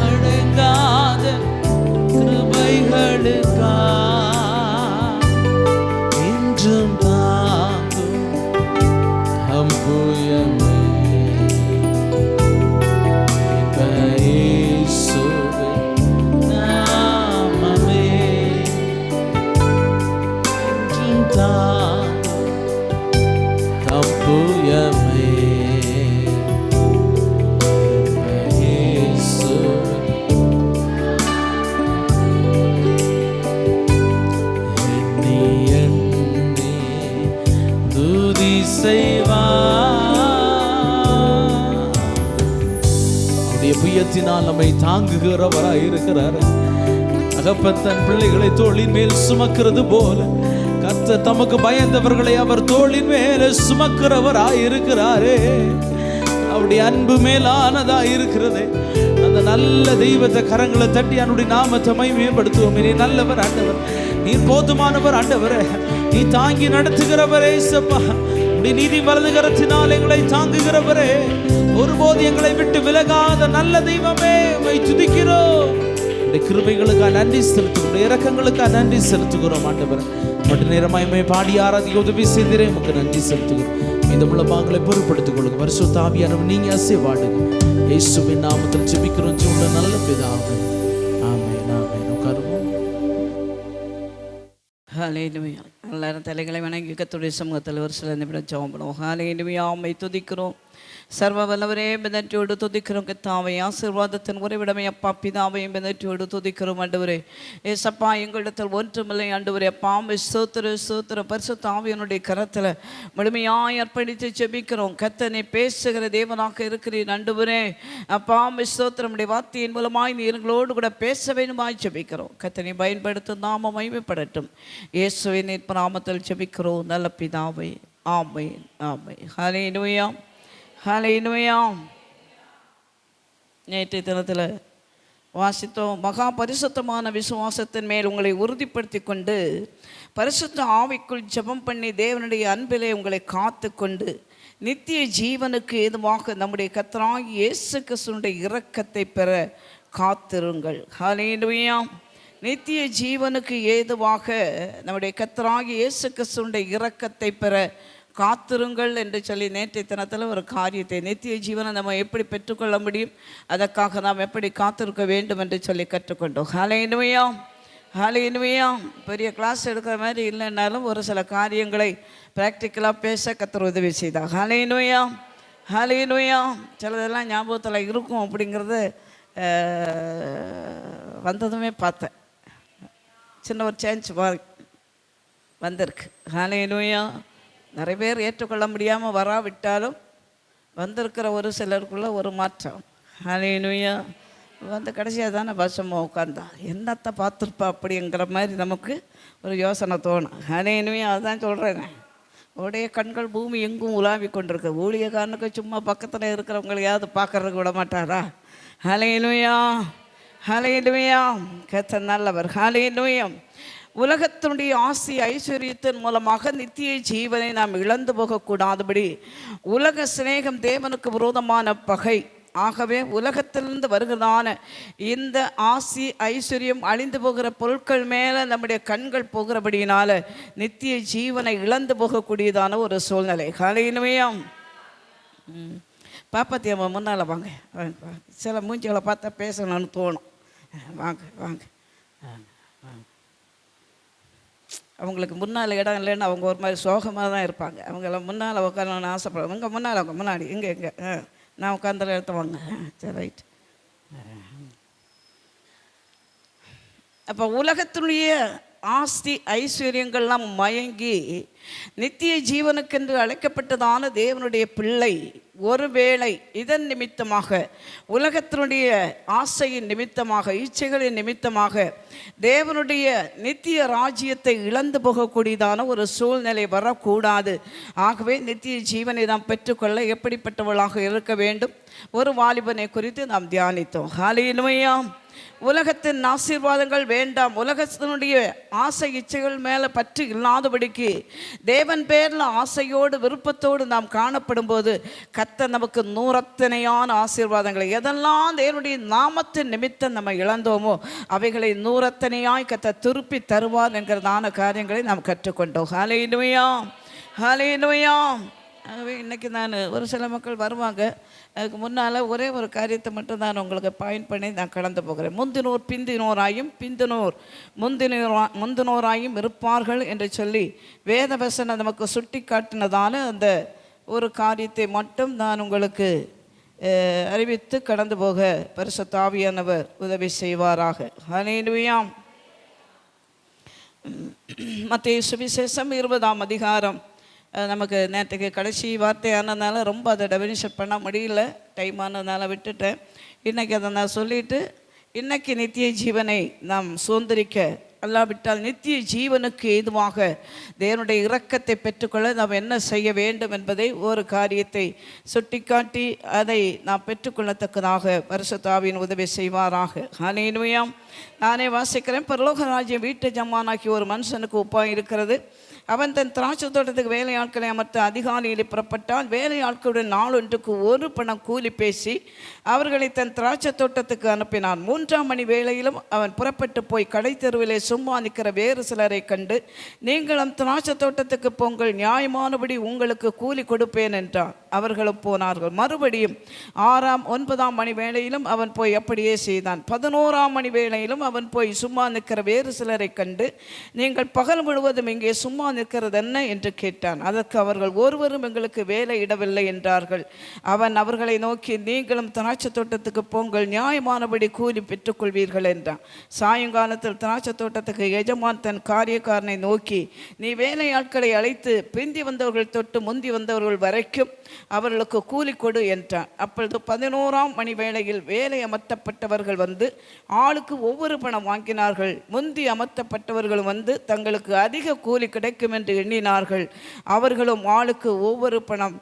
அடங்காத செய்வார். அவருடைய புயத்தினால் நம்மை தாங்குகிறவராய் இருக்கிறார். தகப்பன் தன் பிள்ளைகளை தோளின் மேல் சுமக்கிறது போல கர்த்தர் தமக்கு பயந்தவர்களை அவர் தோளின் மேல சுமக்கிறவராய் இருக்கிறாரே. அவருடைய அன்பு மேலானதா இருக்கிறது. அந்த நல்ல தெய்வத்தை கரங்களை தட்டி அவருடைய நாமத்தை மகிமைப்படுத்துவோம். நீ நல்லவர் ஆண்டவர், நீர் போதுமானவர் ஆண்டவரே, நீ தாங்கி நடத்துகிறவரே சப்பா. உடைய நீதி வலது கரத்தினால் எங்களை தாங்குகிறவரே, ஒருபோது எங்களை விட்டு விலகாத நல்ல தெய்வமே, உம்மை துதிக்கிறோம். உடைய கிருபைகளுக்காக நன்றி செலுத்துகிறோம், இரக்கங்களுக்காக நன்றி செலுத்துகிறோம் ஆண்டவர். மற்ற நேரமாய் பாடி ஆராதிக்க உதவி செய்திரே உமக்கு நன்றி செலுத்துகிறோம். இந்த முழப்பாங்களை பொறுப்படுத்திக் கொள்ளுங்க. பரிசுத்த ஆவியானவர் நீங்க அசைவாடுங்க. இயேசுவின் நாமத்தில் ஜெபிக்கிறோம் ஜீவனுள்ள நல்ல பிதாவே, ஆமென் ஆமென். உட்காருவோம். ஹல்லேலூயா. எல்லாரும் தலைகளை வணங்கி கர்த்தருடைய சமூகத்தில் ஒரு சில நிமிடம் ஜெபம் பண்ணுவோம். ஹல்லேலூயா. உம்மை துதிக்கிறோம் சர்வ வல்லவரே, நன்றியோடு துதிக்கிறோம். கர்த்தாவே, ஆசீர்வாதத்தின் உறைவிடமே அப்பா பிதாவே, நன்றியோடு துதிக்கிறோம் ஆண்டவரே. ஏசப்பா, எங்களிடத்தில் ஒன்றுமில்லை ஆண்டவரே. அப்பா ஸ்தோத்திரம் பரிசுத்த ஆவியினுடைய கரத்தில் முழுமையாய் அர்ப்பணித்து ஜெபிக்கிறோம். கர்த்தனை பேசுகிற தேவனாக இருக்கிறீர் ஆண்டவரே. அப்பா ஸ்தோத்திரம், உடைய வார்த்தையின் மூலமாய் நீ எங்களோடு கூட பேச வேண்டுமாய் ஜெபிக்கிறோம். கர்த்தனை பயன்படுத்தும் நாம மகிமைப்படட்டும். இயேசுவின் நாமத்தில் ஜெபிக்கிறோம் நல்ல பிதாவே, ஆமென் ஆமென். ஹல்லேலூயா ஹல்லேலூயா. நேற்றைய தினத்தில் வாசித்தோம். மகா பரிசுத்தமான விசுவாசத்தின் மேல் உங்களை உறுதிப்படுத்தி கொண்டு பரிசுத்த ஆவிக்குள் ஜெபம் பண்ணி தேவனுடைய அன்பிலே உங்களை காத்து கொண்டு நித்திய ஜீவனுக்கு ஏதுவாக நம்முடைய கர்த்தராகிய இயேசு கிறிஸ்துவினுடைய இரக்கத்தை பெற காத்திருங்கள். ஹல்லேலூயா. நித்திய ஜீவனுக்கு ஏதுவாக நம்முடைய கர்த்தராகிய இயேசு கிறிஸ்துவினுடைய இரக்கத்தை பெற காத்திருங்கள் என்று சொல்லி நேற்றைய தினத்தில் ஒரு காரியத்தை, நித்திய ஜீவனை நம்ம எப்படி பெற்றுக்கொள்ள முடியும், அதற்காக நாம் எப்படி காத்திருக்க வேண்டும் என்று சொல்லி கற்றுக்கொண்டோம். ஹல்லேலூயா ஹல்லேலூயா. பெரிய கிளாஸ் எடுக்கிற மாதிரி இல்லைன்னாலும் ஒரு சில காரியங்களை ப்ராக்டிக்கலாக பேச கர்த்தர் உதவி செய்தார். ஹல்லேலூயா ஹல்லேலூயா. சிலதெல்லாம் ஞாபகத்தில் இருக்கும் அப்படிங்கிறது வந்ததுமே பார்த்தேன். சின்ன ஒரு சேஞ்ச் வந்திருக்கு. ஹல்லேலூயா. நிறைய பேர் ஏற்றுக்கொள்ள முடியாமல் வராவிட்டாலும் வந்திருக்கிற ஒரு சிலருக்குள்ள ஒரு மாற்றம். ஹல்லேலூயா. வந்து கடைசியாக தானே பஸ்ஸமாக உட்காந்தா என்னத்தை பார்த்துருப்பா அப்படிங்கிற மாதிரி நமக்கு ஒரு யோசனை தோணும். ஹல்லேலூயா. அதுதான் சொல்கிறேன். உடைய கண்கள் பூமி எங்கும் உலாவி கொண்டிருக்கு. ஊழியக்காரனுக்கு சும்மா பக்கத்தில் இருக்கிறவங்களையாவது பார்க்கறதுக்கு விட மாட்டாரா? ஹல்லேலூயா ஹல்லேலூயா. கர்த்தர் நல்லவர். ஹல்லேலூயா. உலகத்தினுடைய ஆசி ஐஸ்வர்யத்தின் மூலமாக நித்திய ஜீவனை நாம் இழந்து போகக்கூடாதபடி உலக சிநேகம் தேவனுக்கு விரோதமான பகை. ஆகவே உலகத்திலிருந்து வருகிறதான இந்த ஆசி ஐஸ்வர்யம் அழிந்து போகிற பொருட்கள் மேலே நம்முடைய கண்கள் போகிறபடியினால நித்திய ஜீவனை இழந்து போகக்கூடியதான ஒரு சூழ்நிலை. ஹல்லேலூயா. பாப்பாத்தி அம்மா முன்னால் வாங்க. சில மூஞ்சிகளை பார்த்தா பேசணும்னு தோணும். வாங்க வாங்க. அவங்களுக்கு முன்னால் இடம் இல்லைன்னு அவங்க ஒரு மாதிரி சோகமாக தான் இருப்பாங்க. அவங்கள முன்னால் உட்காரணும்னு ஆசைப்படுவாங்க. இங்கே முன்னால் அவங்க முன்னாடி இங்கே நான் உட்காந்துல எடுத்து வாங்க. சரி, ரைட். அப்போ உலகத்துடைய ஆஸ்தி ஐஸ்வர்யங்கள்லாம் மயங்கி நித்திய ஜீவனுக்கென்று அழைக்கப்பட்டதான தேவனுடைய பிள்ளை ஒருவேளை இதன் நிமித்தமாக உலகத்தினுடைய ஆசையின் நிமித்தமாக இச்சைகளின் நிமித்தமாக தேவனுடைய நித்திய ராஜ்யத்தை இழந்து போகக்கூடியதான ஒரு சூழ்நிலை வரக்கூடாது. ஆகவே நித்திய ஜீவனை நாம் பெற்றுக்கொள்ள எப்படிப்பட்டவளாக இருக்க வேண்டும்? ஒரு வாலிபனை குறித்து நாம் தியானித்தோம். ஹல்லேலூயா. உலகத்தின் ஆசீர்வாதங்கள் வேண்டாம், உலகத்தினுடைய ஆசை இச்சைகள் மேலே பற்று இல்லாதபடிக்கு தேவன் பேரில் ஆசையோடு விருப்பத்தோடு நாம் காணப்படும் போது கர்த்தர் நமக்கு நூறத்தனையான ஆசீர்வாதங்களை, எதெல்லாம் தேவனுடைய நாமத்தின் நிமித்தம் நம்ம இழந்தோமோ அவைகளை நூறத்தனையாய் கர்த்தர் திருப்பி தருவார் என்கிறதான காரியங்களை நாம் கற்றுக்கொண்டோம். ஹல்லேலூயா ஹல்லேலூயா. ஆகவே இன்றைக்கி நான் ஒரு சில மக்கள் வருவாங்க. அதுக்கு முன்னால் ஒரே ஒரு காரியத்தை மட்டும் நான் உங்களுக்கு பாயிண்ட் பண்ணி நான் கடந்து போகிறேன். முந்தினோர் பிந்தினோராயும் பிந்தினோர் முந்தினோராயும் இருப்பார்கள் என்று சொல்லி வேதவசனம் நமக்கு சுட்டி காட்டினதான அந்த ஒரு காரியத்தை மட்டும் நான் உங்களுக்கு அறிவித்து கடந்து போக பரிசுத்த ஆவியானவர் உதவி செய்வாராக. ஹல்லேலூயா. மத்தேயு சுவிசேஷம் 20ஆம் அதிகாரம் நமக்கு நேற்றுக்கு கடைசி வார்த்தையானதுனால ரொம்ப அதை டெபினிஷன் பண்ண முடியல, டைம் ஆனதுனால விட்டுட்டேன். இன்றைக்கி அதை நான் சொல்லிவிட்டு, இன்றைக்கி நித்திய ஜீவனை நாம் சுதந்திரிக்க அல்லாவிட்டால் நித்திய ஜீவனுக்கு ஏதுவாக தேவனுடைய இரக்கத்தை பெற்றுக்கொள்ள நாம் என்ன செய்ய வேண்டும் என்பதை ஒரு காரியத்தை சுட்டிக்காட்டி அதை நாம் பெற்றுக்கொள்ளத்தக்கதாக பரிசுத்த ஆவியின் உதவி செய்வாராக. ஹல்லேலூயா. நானே வாசிக்கிறேன். பரலோக ராஜ்யம் வீட்டு ஜமானாக்கி ஒரு மனுஷனுக்கு ஒப்பாய் இருக்கிறது. அவன் தன் திராட்சை தோட்டத்துக்கு வேலையாட்களை அமர்த்த அதிகாலையில் புறப்பட்டால் வேலையாட்களுடன் நாளொன்றுக்கு ஒரு பணம் கூலி பேசி அவர்களை தன் திராட்சை தோட்டத்துக்கு அனுப்பினான். 3ஆம் மணி வேளையிலும் அவன் புறப்பட்டு போய் கடை தெருவிலே சும்மா நிற்கிற வேறு சிலரை கண்டு, நீங்களும் திராட்சை தோட்டத்துக்கு போங்கள், நியாயமானபடி உங்களுக்கு கூலி கொடுப்பேன் என்றான். அவர்களும் போனார்கள். மறுபடியும் 6ஆம் 9ஆம் மணி வேளையிலும் அவன் போய் அப்படியே செய்தான். 11ஆம் மணி வேளையிலும் அவன் போய் சும்மா நிற்கிற வேறு சிலரை கண்டு, நீங்கள் பகல் முழுவதும் இங்கே சும்மா நிற்கிறது என்ன என்று கேட்டான். அதற்கு அவர்கள், ஒருவரும் எங்களுக்கு வேலை இடவில்லை என்றார்கள். அவன் அவர்களை நோக்கி, நீங்களும் திராட்சை தோட்டத்துக்கு போங்கள், நியாயமானபடி கூலி பெற்றுக்கொள்வீர்கள் என்றான். சாயங்காலத்தில் திராட்சை தோட்டத்துக்கு எஜமான் தன் காரியக்காரனை நோக்கி, நீ வேலையாட்களை அழைத்து பிந்தி வந்தவர்கள் தொட்டு முந்தி வந்தவர்கள் வரைக்கும் அவர்களுக்கு கூலி கொடு என்றான். அப்பொழுது 11ஆம் மணி வேளையில் வேலை அமர்த்தப்பட்டவர்கள் வந்து ஆளுக்கு ஒவ்வொரு பணம் வாங்கினார்கள். முந்தி அமர்த்தப்பட்டவர்கள் வந்து தங்களுக்கு அதிக கூலி கிடைக்கும் என்று எண்ணினார்கள். அவர்களும் ஆளுக்கு ஒவ்வொரு பணம்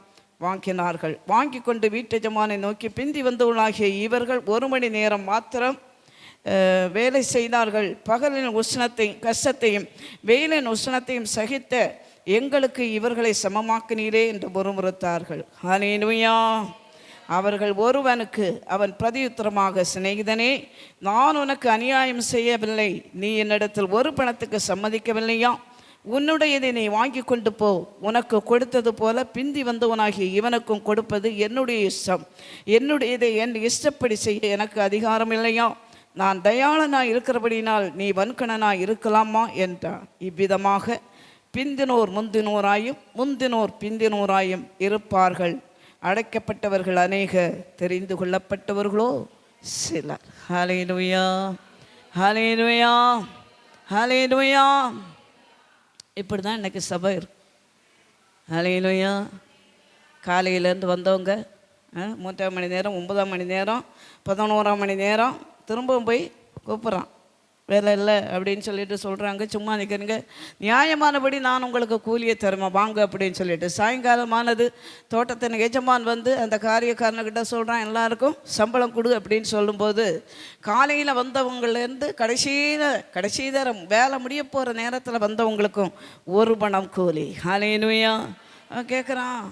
வாங்கினார்கள். வாங்கி கொண்டு வீட்டு எஜமானை நோக்கி, பிந்தி வந்தவர்களாகிய இவர்கள் 1 மணி நேரம் மாத்திரம் வேலை செய்தார்கள். பகலின் உஷ்ணத்தையும் கஷ்டத்தையும் வெயிலின் உஷ்ணத்தையும் சகித்த எங்களுக்கு இவர்களை சமமாக்கினீரே என்று முறுமுறுத்தார்கள். ஹல்லேலூயா. அவர்கள் ஒருவனுக்கு அவன் பிரதியுத்தரமாக, சிநேகிதனே, நான் உனக்கு அநியாயம் செய்யவில்லை. நீ என்னிடத்தில் ஒரு பணத்துக்கு சம்மதிக்கவில்லையா? உன்னுடையதை நீ வாங்கி கொண்டு போ. உனக்கு கொடுத்தது போல பிந்தி வந்தவனாகிய இவனுக்கும் கொடுப்பது என்னுடைய இஷ்டம். என்னுடையதை என் இஷ்டப்படி செய்ய எனக்கு அதிகாரம் இல்லையா? நான் தயாளனாய் இருக்கிறபடினால் நீ வன்கணனாய் இருக்கலாமா என்றான். இவ்விதமாக பிந்தினோர் முந்தினோராயும் முந்தினோர் பிந்தினோராயும் இருப்பார்கள். அழைக்கப்பட்டவர்கள் அநேக, தெரிந்து கொள்ளப்பட்டவர்களோ சிலர். ஹல்லேலூயா, ஹல்லேலூயா, ஹல்லேலூயா. இப்படி தான் இன்றைக்கி சபை இருக்கு. ஹல்லேலூயா. காலையிலேருந்து வந்தவங்க 3ஆம் மணி நேரம், 9ஆம் மணி நேரம், 11ஆம் மணி நேரம் திரும்பவும் போய் கூப்பிட்றான். வேலை இல்லை அப்படின்னு சொல்லிட்டு சொல்கிறாங்க, சும்மா நிற்கிறீங்க, நியாயமானபடி நான் உங்களுக்கு கூலியை தருமா வாங்க அப்படின்னு சொல்லிட்டு. சாயங்காலமானது தோட்டத்தின் எஜமான் வந்து அந்த காரியக்காரனுக்கிட்ட சொல்கிறான், எல்லாருக்கும் சம்பளம் கொடு அப்படின்னு சொல்லும்போது, காலையில் வந்தவங்கலேருந்து கடைசி நேரம் வேலை முடிய போகிற நேரத்தில் வந்தவங்களுக்கும் 1 பணம் கூலி. ஹல்லேலூயா. கேட்குறான்,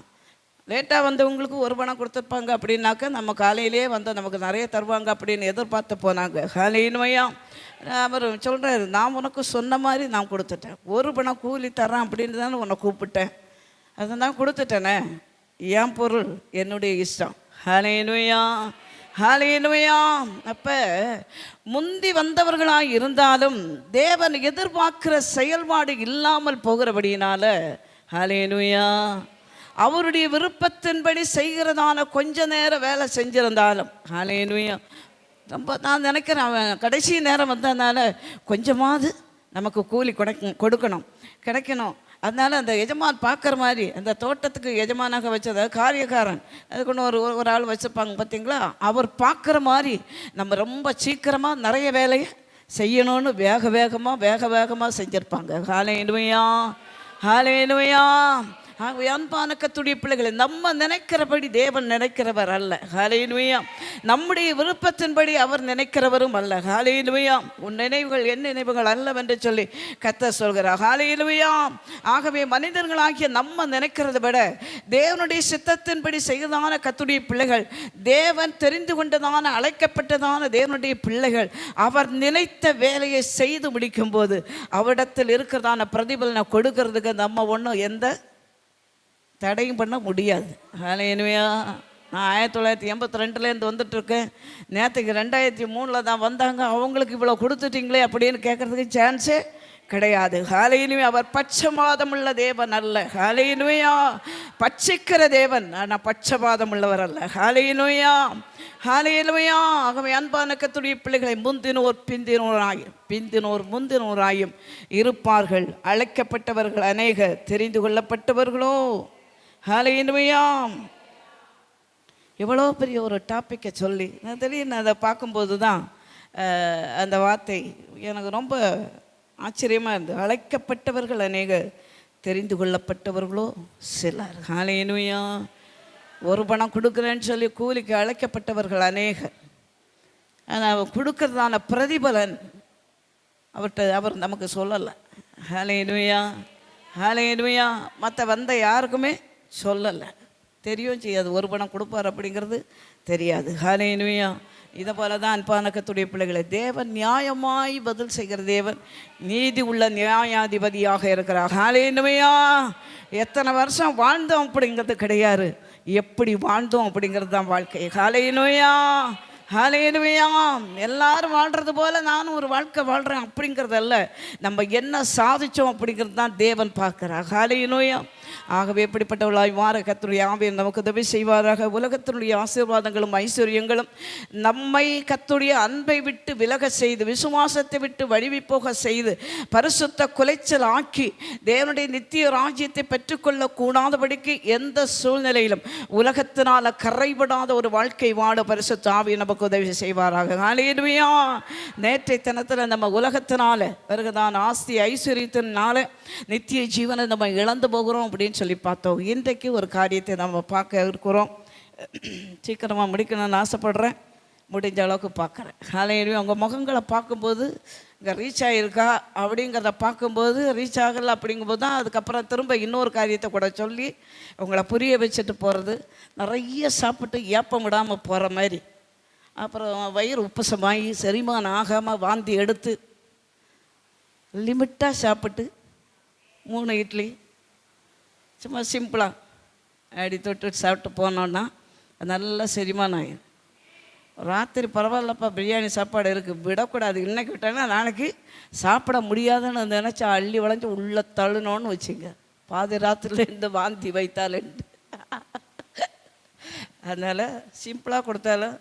லேட்டாக வந்தவங்களுக்கு 1 பணம் கொடுத்துருப்பாங்க அப்படின்னாக்க நம்ம காலையிலே வந்து நமக்கு நிறைய தருவாங்க அப்படின்னு எதிர்பார்த்து போனாங்க. ஹல்லேலூயா. அவர் சொல்கிறாரு, நான் உனக்கு சொன்ன மாதிரி நான் கொடுத்துட்டேன். 1 பணம் கூலி தரேன் அப்படின்னு தானே உன்னை கூப்பிட்டேன், அதை நான் கொடுத்துட்டேனே, என் பொருள் என்னுடைய இஷ்டம். ஹல்லேலூயா, ஹல்லேலூயா. அப்போ முந்தி வந்தவர்களாக இருந்தாலும் தேவன் எதிர்பார்க்கிற செயல்பாடு இல்லாமல் போகிறபடியினால, ஹல்லேலூயா, அவருடைய விருப்பத்தின்படி செய்கிறதான கொஞ்ச நேரம் வேலை செஞ்சிருந்தாலும், ஹல்லேலூயா, ரொம்ப நான் நினைக்கிறேன் அவன் கடைசி நேரம் வந்ததுனால கொஞ்சமாவது நமக்கு கூலி கிடைக்கணும். அதனால் அந்த எஜமான் பார்க்குற மாதிரி, அந்த தோட்டத்துக்கு எஜமானாக வச்சத காரியக்காரன், அதுக்குன்னு ஒரு ஆள் வச்சுருப்பாங்க பார்த்தீங்களா, அவர் பார்க்குற மாதிரி நம்ம ரொம்ப சீக்கிரமாக நிறைய வேலையை செய்யணும்னு வேக வேகமாக செஞ்சுருப்பாங்க. ஹல்லேலூயா, ஹல்லேலூயா. அன்பான கர்த்தருடைய பிள்ளைகளை, நம்ம நினைக்கிறபடி தேவன் நினைக்கிறவர் அல்ல. ஹல்லேலூயா. நம்முடைய விருப்பத்தின்படி அவர் நினைக்கிறவரும் அல்ல. ஹல்லேலூயா. உன் நினைவுகள் என் நினைவுகள் அல்லவென்று சொல்லி கர்த்தர் சொல்கிறார். ஹல்லேலூயா. ஆகவே மனிதர்களாகிய நம்ம நினைக்கிறத விட தேவனுடைய சித்தத்தின்படி செய்ததான கர்த்தருடைய பிள்ளைகள், தேவன் தெரிந்து கொண்டதான அழைக்கப்பட்டதான தேவனுடைய பிள்ளைகள், அவர் நினைத்த வேலையை செய்து முடிக்கும் போது அவரிடத்தில் இருக்கிறதான பிரதிபலனை கொடுக்கறதுக்கு நம்ம ஒன்றும் எந்த தடையும் பண்ண முடியாது. ஹல்லேலூயா. நான் 1982 வந்துட்டுருக்கேன். நேற்றுக்கு 2003 தான் வந்தாங்க. அவங்களுக்கு இவ்வளோ கொடுத்துட்டீங்களே அப்படின்னு கேட்குறதுக்கு சான்ஸே கிடையாது. ஹல்லேலூயா. அவர் பட்சமாதமுள்ள தேவன் அல்ல. ஹல்லேலூயா. பட்சிக்கிற தேவன், ஆனால் பட்சபாதம் உள்ளவர் அல்ல. ஹல்லேலூயா, ஹல்லேலூயா. ஆகவே அன்பான கர்த்தருடைய பிள்ளைகளை, முந்தினோர் முந்தினோராயும் இருப்பார்கள். அழைக்கப்பட்டவர்கள் அநேகர், தெரிந்து கொள்ளப்பட்டவர்களோ. ஹல்லேலூயா. எவ்வளோ பெரிய ஒரு டாப்பிக்கை சொல்லி நான் திடீர்னு அதை பார்க்கும்போது தான் அந்த வார்த்தை எனக்கு ரொம்ப ஆச்சரியமாக இருந்தது. அழைக்கப்பட்டவர்கள் அநேகர், தெரிந்து கொள்ளப்பட்டவர்களோ சிலர். ஹல்லேலூயா. ஒரு பணம் கொடுக்குறேன்னு சொல்லி கூலிக்கு அழைக்கப்பட்டவர்கள் அநேகர். ஆனால் கொடுக்கறதான பிரதிபலன் அவர் நமக்கு சொல்லலை. ஹல்லேலூயா, ஹல்லேலூயா. மற்ற வந்த யாருக்குமே சொல்லலை, தெரியும் செய்யாது. ஒரு பணம் கொடுப்பார் அப்படிங்கிறது தெரியாது. ஹல்லேலூயா. இதை போல தான் அன்பான கர்த்தருடைய பிள்ளைகளை, தேவன் நியாயமாய் பதில் செய்கிற தேவன், நீதி உள்ள நியாயாதிபதியாக இருக்கிறார். ஹல்லேலூயா. எத்தனை வருஷம் வாழ்ந்தோம் அப்படிங்கிறது கிடையாது, எப்படி வாழ்ந்தோம் அப்படிங்கிறது தான் வாழ்க்கை. ஹல்லேலூயா, ஹல்லேலூயா. எல்லாரும் வாழ்கிறது போல நானும் ஒரு வாழ்க்கை வாழ்கிறேன் அப்படிங்கிறதல்ல, நம்ம என்ன சாதித்தோம் அப்படிங்கிறது தான் தேவன் பார்க்குறார். ஹல்லேலூயா. ஆகவே எப்படிப்பட்டவர்களாய் மாற கர்த்தருடைய ஆவியானவர் நமக்கு உதவி செய்வாராக. உலகத்தினுடைய ஆசீர்வாதங்களும் ஐஸ்வர்யங்களும் நம்மை கர்த்தருடைய அன்பை விட்டு விலக செய்து, விசுவாசத்தை விட்டு வழிவி போக செய்து, பரிசுத்த குலைச்சல் ஆக்கி தேவனுடைய நித்திய ராஜ்யத்தை பெற்றுக்கொள்ள கூடாதபடிக்கு எந்த சூழ்நிலையிலும் உலகத்தினால் கரைபடாத ஒரு வாழ்க்கை வாழ பரிசுத்த ஆவியானவர் நமக்கு உதவி செய்வாராக. ஹல்லேலூயா. நேற்றைய தினத்தில் நம்ம உலகத்தினால வருகிறதான ஆஸ்தி ஐஸ்வர்யத்தினால நித்திய ஜீவனை நம்ம இழந்து போகிறோம் அப்படின்னு சொல்லி பார்த்தோம். இன்றைக்கு ஒரு காரியத்தை நம்ம பார்க்க இருக்கிறோம். சீக்கிரமாக முடிக்கணும்னு ஆசைப்படுறேன், முடிஞ்ச அளவுக்கு பார்க்குறேன். ஹல்லேலூயா. உங்கள் முகங்களை பார்க்கும்போது இங்கே ரீச் ஆகிருக்கா அப்படிங்கிறத பார்க்கும்போது, ரீச் ஆகலை அப்படிங்கும்போது தான் அதுக்கப்புறம் திரும்ப இன்னொரு காரியத்தை கூட சொல்லி உங்களை புரிய வச்சுட்டு போகிறது. நிறைய சாப்பிட்டு ஏப்பம் விடாமல் போகிற மாதிரி, அப்புறம் வயிறு உப்பசமாகி செரிமானம் ஆகாமல் வாந்தி எடுத்து, லிமிட்டாக சாப்பிட்டு 3 இட்லி சும்மா சிம்பிளாக அப்படி தொட்டு சாப்பிட்டு போனோன்னா நல்லா செரிமானம் ஆகிடும். ராத்திரி பரவாயில்லப்பா பிரியாணி சாப்பாடு இருக்குது, விடக்கூடாது, இன்றைக்கி விட்டேன்னா நாளைக்கு சாப்பிட முடியாதுன்னு நினச்சா அள்ளி வளைஞ்சி உள்ளே தள்ளுனோன்னு வச்சுங்க, பாதி ராத்திரிலேருந்து வாந்தி வைத்தாலேன்ட்டு. அதனால் சிம்பிளாக கொடுத்தாலும்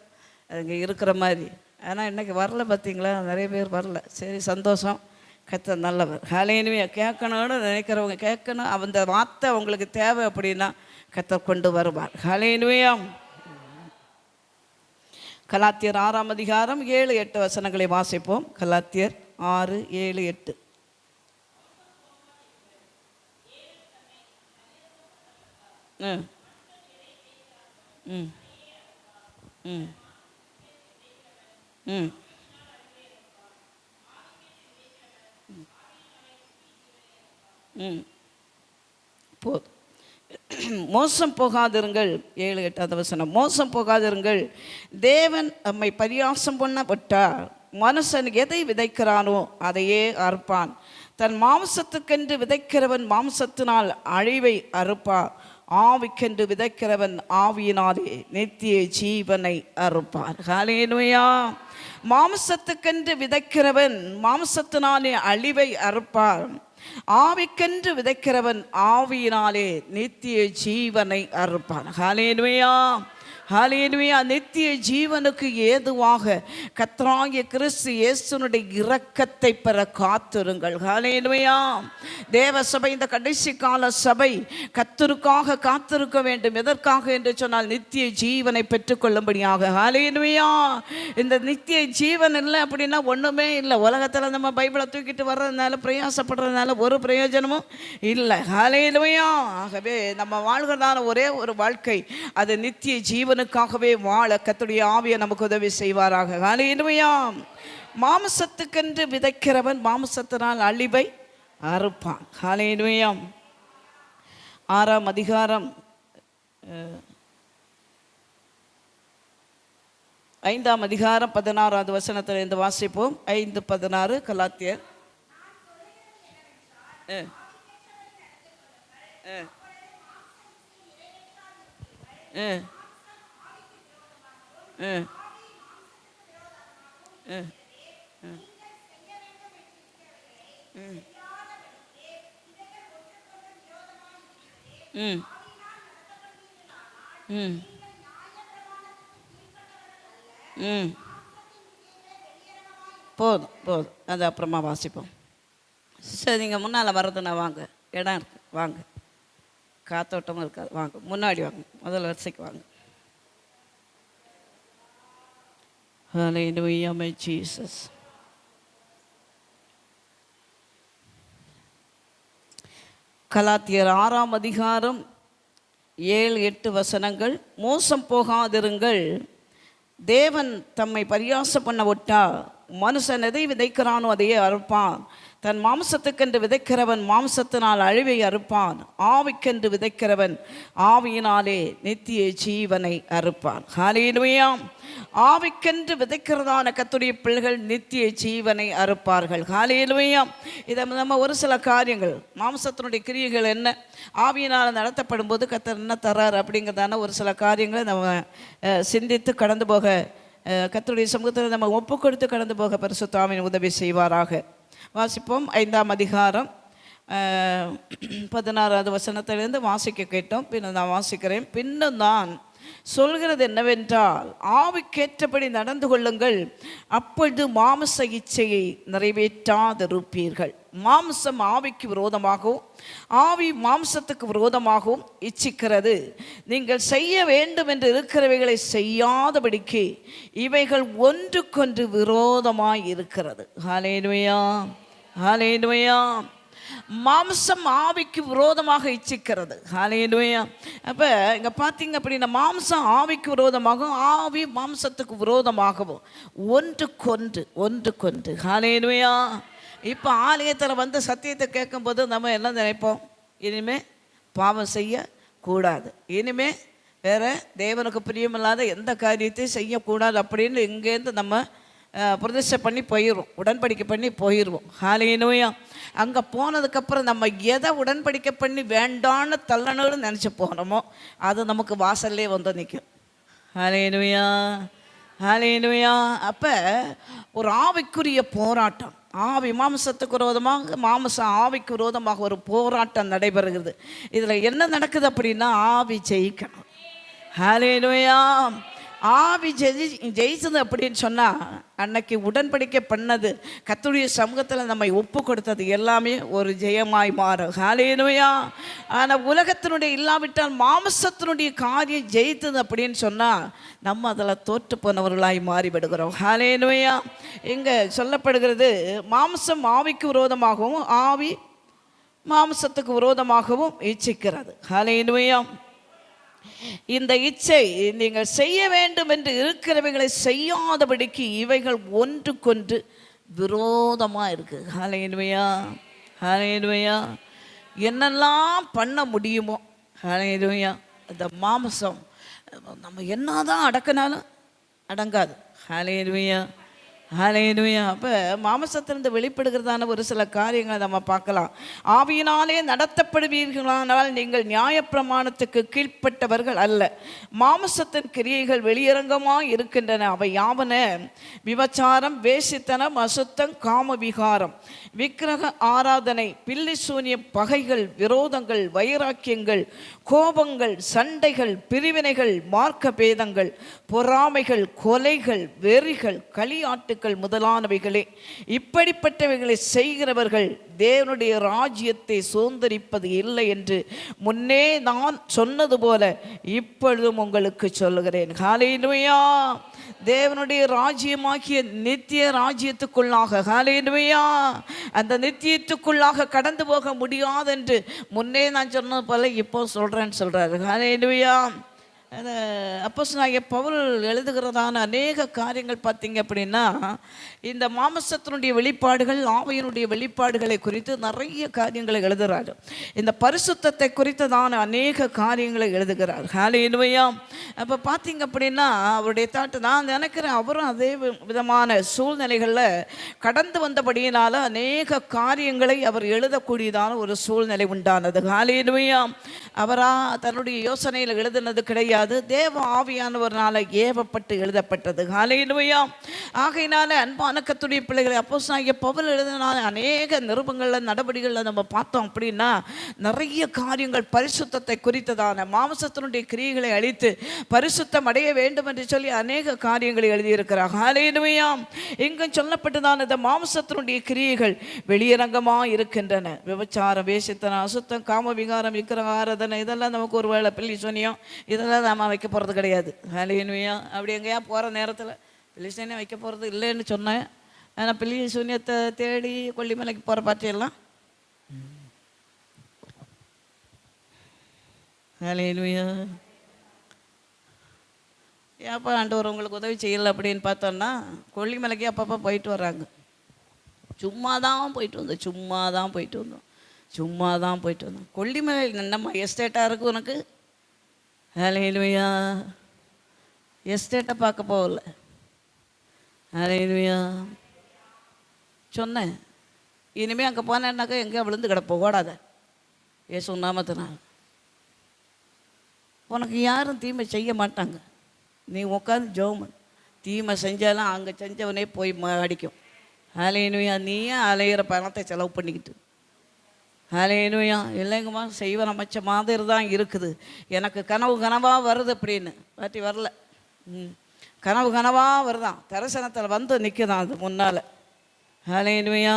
அதுங்க இருக்கிற மாதிரி. ஆனால் இன்றைக்கி வரல பார்த்தீங்களா, நிறைய பேர் வரல. சரி, சந்தோஷம், கர்த்தர் நல்லவர். ஹல்லேலூயா. கேட்கணும்னு நினைக்கிறவங்க கேட்கணும், அந்த வார்த்தை உங்களுக்கு தேவை அப்படின்னா கர்த்தர் கொண்டு வருவார். ஹல்லேலூயா. கலாத்தியர் 6ஆம் அதிகாரம் 7-8 வசனங்களை வாசிப்போம். கலாத்தியர் 6, 7, 8. ம் ம் ம் ம் ம் போதும். மோசம் போகாதிருங்கள். 7-8 வசனம். மோசம் போகாதிருங்கள். தேவன் நம்மை பரியாசம் பண்ணப்பட்டார். மனுஷன் எதை விதைக்கிறானோ அதையே அறுப்பான். தன் மாம்சத்துக்கென்று விதைக்கிறவன் மாம்சத்தினால் அழிவை அறுப்பார். ஆவிக்கென்று விதைக்கிறவன் ஆவியினாலே நித்திய ஜீவனை அறுப்பான். ஹல்லேலூயா. மாம்சத்துக்கென்று விதைக்கிறவன் மாம்சத்தினாலே அழிவை அறுப்பார். ஆவிக்கென்று விதைக்கிறவன் ஆவியினாலே நித்திய ஜீவனை அறுப்பான். ஹல்லேலூயா, ஹல்லேலூயா. நித்திய ஜீவனுக்கு ஏதுவாக கர்த்தராகிய கிறிஸ்து இயேசுனுடைய இரக்கத்தை பெற காத்திருங்கள். ஹல்லேலூயா. தேவ சபை, இந்த கடைசி கால சபை கர்த்தருக்காக காத்திருக்க வேண்டும். எதற்காக என்று சொன்னால் நித்திய ஜீவனை பெற்றுக்கொள்ளும்படியாக. ஹல்லேலூயா. இந்த நித்திய ஜீவன் இல்லை அப்படின்னா ஒன்றுமே இல்லை. உலகத்தில் நம்ம பைபிளை தூக்கிட்டு வர்றதுனால, பிரயாசப்படுறதுனால ஒரு பிரயோஜனமும் இல்லை. ஹல்லேலூயா. ஆகவே நம்ம வாழ்கிறதான ஒரே ஒரு வாழ்க்கை, அது நித்திய ஜீவன் க்காகவே வாழ கர்த்தருடைய ஆவியை நமக்கு உதவி செய்வாராக. ஹல்லேலூயா. மாம்சத்துக்கென்று விதைக்கிறவன் மாம்சத்தினால் அழிவை அறுப்பான். ஹல்லேலூயா. 6ஆம் அதிகாரம் 5ஆம் அதிகாரம் 16வது வசனத்தில் இருந்து வாசிப்போம். 5:16 கலாத்தியர். ம் ம் போதும் போதும், அது அப்புறமா வாசிப்போம். சரி, நீங்கள் முன்னால் வர்றதுன்னா வாங்க, இடம் இருக்குது, வாங்க. காத்தோட்டமும் இருக்காது, வாங்க முன்னாடி வாங்க, முதல் வரிசைக்கு வாங்க. Hallelujah, my Jesus. கலாத்தியர் 6ஆம் அதிகாரம் 7-8 வசனங்கள். மோசம் போகாதிருங்கள், தேவன் தம்மை பரியாசம் பண்ண விட்டா, மனுஷன் எதை விதைக்கிறானோ அதையே அறுப்பான். தன் மாம்சத்துக்கென்று விதைக்கிறவன் மாம்சத்தினால் அழிவை அறுப்பான், ஆவிக்கென்று விதைக்கிறவன் ஆவியினாலே நித்திய ஜீவனை அறுப்பான். ஹல்லேலூயா. ஆவிக்கென்று விதைக்கிறதான கர்த்தருடைய பிள்ளைகள் நித்திய ஜீவனை அறுப்பார்கள். ஹல்லேலூயா. இதை நம்ம ஒரு சில காரியங்கள், மாம்சத்தினுடைய கிரியைகள் என்ன, ஆவியினால் நடத்தப்படும் போது கர்த்தர் என்ன தர்றார் அப்படிங்கிறதான ஒரு சில காரியங்களை நம்ம சிந்தித்து கடந்து போக, கர்த்தருடைய சமூகத்தில் நம்ம ஒப்பு கொடுத்து கடந்து போக பரிசுத்த ஆவியின் உதவி செய்வாராக. வாசிப்போம். 5ஆம் அதிகாரம் 16வது வசனத்திலிருந்து வாசிக்க கேட்டோம். பின்னர் நான் வாசிக்கிறேன். பின்னும் நான் சொல்கிறது என்னவென்றால், ஆவிக்கேற்றபடி நடந்து கொள்ளுங்கள், அப்பொழுது மாம்ச இச்சையை நிறைவேற்றாதிருப்பீர்கள். மாம்சம் ஆவிக்கு விரோதமாகவும் ஆவி மாம்சத்துக்கு விரோதமாகவும் இச்சிக்கிறது. நீங்கள் செய்ய வேண்டும் என்று இருக்கிறவைகளை செய்யாதபடிக்கு இவைகள் ஒன்றுக்கொன்று விரோதமாய் இருக்கிறது. ஹல்லேலூயா, ஹல்லேலூயா. மாம்சம் ஆவிக்கு விரோதமாக இச்சிக்கிறது. ஹல்லேலூயா. அப்போ இங்கே பார்த்தீங்க அப்படின்னா, மாம்சம் ஆவிக்கு விரோதமாகவும் ஆவி மாம்சத்துக்கு விரோதமாகவும் ஒன்றுக்கொன்று. ஹல்லேலூயா. இப்போ ஆலயத்தில் வந்து சத்தியத்தை கேட்கும்போது நம்ம என்ன நினைப்போம், இனிமேல் பாவம் செய்யக்கூடாது, இனிமேல் வேறு தேவனுக்கு பிரியமில்லாத எந்த காரியத்தையும் செய்யக்கூடாது அப்படின்னு இங்கேருந்து நம்ம பிரதிஷ்டை பண்ணி போயிடுவோம், உடன்படிக்கை பண்ணி போயிடுவோம். ஹல்லேலூயா. அங்கே போனதுக்கப்புறம் நம்ம எதை உடன்படிக்கை பண்ணி வேண்டான்னு தள்ளணும்னு நினச்சி போனோமோ அது நமக்கு வாசல்லே வந்து நிற்கும். ஹல்லேலூயா, ஹல்லேலூயா. அப்போ ஒரு ஆவிக்குரிய போராட்டம், ஆவி மாம்சத்துக்கு விரோதமாக, மாம்சம் ஆவிக்கு விரோதமாக ஒரு போராட்டம் நடைபெறுகிறது. இதில் என்ன நடக்குது அப்படின்னா, ஆவி ஜெயிக்கணும். ஹல்லேலூயா. ஆவி ஜெயிச்சது அப்படின்னு சொன்னால், அன்னைக்கு உடன்படிக்கை பண்ணது, கர்த்தருடைய சமூகத்தில் நம்மை ஒப்பு கொடுத்தது எல்லாமே ஒரு ஜெயமாய் மாறும். ஹல்லேலூயா. ஆனால் உலகத்தினுடைய இல்லாவிட்டால் மாம்சத்தினுடைய காரியம் ஜெயித்தது அப்படின்னு சொன்னால் நம்ம அதில் தோற்று போனவர்களாய் மாறிவிடுகிறோம். ஹல்லேலூயா. இங்கே சொல்லப்படுகிறது, மாம்சம் ஆவிக்கு விரோதமாகவும் ஆவி மாம்சத்துக்கு விரோதமாகவும் இச்சிக்கிறது. ஹல்லேலூயா. இந்த இச்சை நீங்கள் செய்ய வேண்டும் என்று இருக்கிறவைகளை செய்யாதபடிக்கு இவைகள் ஒன்றுக்கொன்று விரோதமாக இருக்குது. ஹல்லேலூயா, ஹல்லேலூயா. என்னெல்லாம் பண்ண முடியுமோ, ஹல்லேலூயா, இந்த மாம்சம் நம்ம என்னதான் அடக்கினாலும் அடங்காது. ஹல்லேலூயா, ஹல்லேலூயா. அப்போ மாம்சத்திலிருந்து வெளிப்படுகிறதான ஒரு சில காரியங்களை நம்ம பார்க்கலாம். ஆவியினாலே நடத்தப்படுவீர்களானால் நீங்கள் நியாயப்பிரமாணத்துக்கு கீழ்ப்பட்டவர்கள் அல்ல. மாம்சத்தின் கிரியைகள் வெளியரங்கமாக இருக்கின்றன. அவை யாவன: விபச்சாரம், வேசித்தனம், அசுத்தம், காம விகாரம், விக்கிரக ஆராதனை, பில்லி சூனியம், பகைகள், விரோதங்கள், வைராக்கியங்கள், கோபங்கள், சண்டைகள், பிரிவினைகள், மார்க்க பேதங்கள், பொறாமைகள், கொலைகள், வெறிகள், களியாட்டுகள் முதலானவைகளே. இப்படிப்பட்டவைகளை செய்கிறவர்கள் தேவனுடைய ராஜ்யத்தை சுதந்தரிப்பது இல்லை என்று முன்னே நான் சொன்னது போல இப்பொழுதும் உங்களுக்கு சொல்லுகிறேன். ஹல்லேலூயா. தேவனுடைய ராஜ்யமாகிய நித்திய ராஜ்யத்துக்குள்ளாக, ஹல்லேலூயா, அந்த நித்தியத்துக்குள்ளாக கடந்து போக முடியாது என்று முன்னே நான் சொன்னது போல இப்போ சொல்கிறேன்னு சொல்கிறாரு. ஹல்லேலூயா. அப்போஸ்தலனாகிய பவுல் எழுதுகிறதான அநேக காரியங்கள் பார்த்தீங்க அப்படின்னா, இந்த மாம்சத்தினுடைய வெளிப்பாடுகள், ஆவியினுடைய வெளிப்பாடுகளை குறித்து நிறைய காரியங்களை எழுதுகிறார். இந்த பரிசுத்தத்தை குறித்ததான அநேக காரியங்களை எழுதுகிறார். ஹல்லேலூயா. அப்போ பார்த்தீங்க அப்படின்னா அவருடைய தாட்டு, நான் நினைக்கிறேன் அவரும் அதே விதமான சூழ்நிலைகளில் கடந்து வந்தபடியினால அநேக காரியங்களை அவர் எழுதக்கூடியதான ஒரு சூழ்நிலை உண்டானது. ஹல்லேலூயா. அவரா தன்னுடைய யோசனையில் எழுதினது கிடையாது. கிடையாது, தேவ ஆவியானவர்னால ஏவப்பட்டு எழுதப்பட்டது. ஹல்லேலூயா. ஆகையினால அன்பான கர்த்தருடைய பிள்ளைகளை, அப்போஸ்தலனாகிய பவுல் எழுதினால அநேக நிருபங்களில் நடவடிக்கைகளில் நம்ம பார்த்தோம் அப்படின்னா நிறைய காரியங்கள் பரிசுத்தத்தை குறித்ததான மாம்சத்தினுடைய கிரியைகளை அழித்து பரிசுத்தம் அடைய வேண்டும் என்று சொல்லி அநேக காரியங்களை எழுதியிருக்கிறார். ஹல்லேலூயா. எங்கும் சொல்லப்பட்டதான இந்த மாம்சத்தினுடைய கிரியைகள் வெளியரங்கமாக இருக்கின்றன. விபச்சாரம், வேசித்தனம், அசுத்தம், காம விகாரம், விக்கிரகாராதனை, இதெல்லாம் நமக்கு ஒரு வேளை பிள்ளை சொன்னியும் இதெல்லாம் நாம் வைக்க போகிறது கிடையாது. ஹல்லேலூயா. அப்படி எங்கேயா போகிற நேரத்தில் பிள்ளை சோனியம் வைக்க போகிறது இல்லைன்னு சொன்னேன். ஆனால் பிள்ளை சூன்யத்தை தேடி கொல்லிமலைக்கு போகிற பார்த்தியெல்லாம். ஹல்லேலூயா. ஏப்பா ஆண்டவர் உங்களுக்கு உதவி செய்யலை அப்படின்னு பார்த்தோன்னா கொல்லிமலைக்கு அப்பப்போ போயிட்டு வர்றாங்க. சும்மா தான் போயிட்டு வந்தோம். கொல்லிமலை நம்ம எஸ்டேட்டாக இருக்குது உனக்கு. ஹல்லேலூயா. எஸ்டேட்டை பார்க்க போகல. ஹல்லேலூயா. சொன்னேன், இனிமேல் அங்கே போனேன்னாக்கா எங்கேயா விழுந்து கிடப்போ, ஓடாத, இயேசு நாமத்தினால். உனக்கு யாரும் தீமை செய்ய மாட்டாங்க. நீ உட்காந்து ஜெபம் பண்ணு. தீமை செஞ்சாலும் அங்கே செஞ்சவனே போய் அடிக்கும். ஹல்லேலூயா. நீயே அலையிற பணத்தை செலவு பண்ணிக்கிட்டு. ஹல்லேலூயா. இல்லைங்கம்மா, செய்வன மச்ச மாதிரி தான் இருக்குது. எனக்கு கனவாக வருது அப்படின்னு பாட்டி வரல. கனவாக வருதான். தரிசனத்தில் வந்து நிற்குதான் அது முன்னால். ஹல்லேலூயா.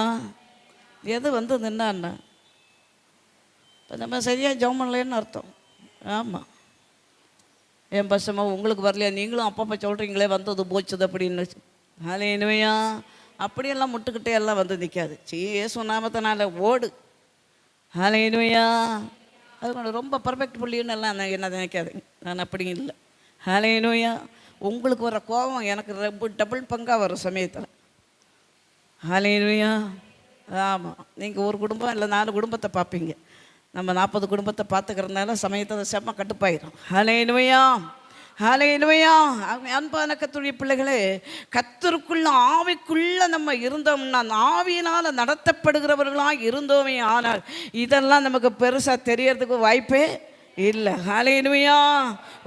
எது வந்து நின்னான்னா இப்போ நம்ம சரியாக ஜெபம் பண்ணலேன்னு அர்த்தம். ஆமாம். என் பசமாக உங்களுக்கு வரலையா, நீங்களும் அப்பப்போ சொல்கிறீங்களே வந்தது போச்சுது அப்படின்னு. ஹல்லேலூயா. அப்படியெல்லாம் முட்டுக்கிட்டே எல்லாம் வந்து நிற்காது. இயேசு நாமத்தினால ஓடு. ஹல்லேலூயா. அது கொஞ்சம் ரொம்ப பர்ஃபெக்ட் புள்ளின்னு எல்லாம் என்ன நினைக்காது. நான் அப்படி இல்லை. ஹல்லேலூயா. உங்களுக்கு வர கோபம் எனக்கு ரொம்ப டபுள் பங்காக வரும் சமயத்தில். ஹல்லேலூயா. ஆமாம். நீங்கள் ஒரு குடும்பம் இல்லை 4 குடும்பத்தை பார்ப்பீங்க. நம்ம 40 குடும்பத்தை பார்த்துக்கிறதுனால சமயத்தை செம்ம கட்டுப்பாயிடும். ஹல்லேலூயா. ஹல்லேலூயா. அன்பான கர்த்தருடைய பிள்ளைகளே, கர்த்தருக்குள்ள ஆவிக்குள்ளே நம்ம இருந்தோம்னா, ஆவியினால் நடத்தப்படுகிறவர்களாக இருந்தோமே ஆனால் இதெல்லாம் நமக்கு பெருசாக தெரியறதுக்கு வாய்ப்பே இல்லை. ஹல்லேலூயா.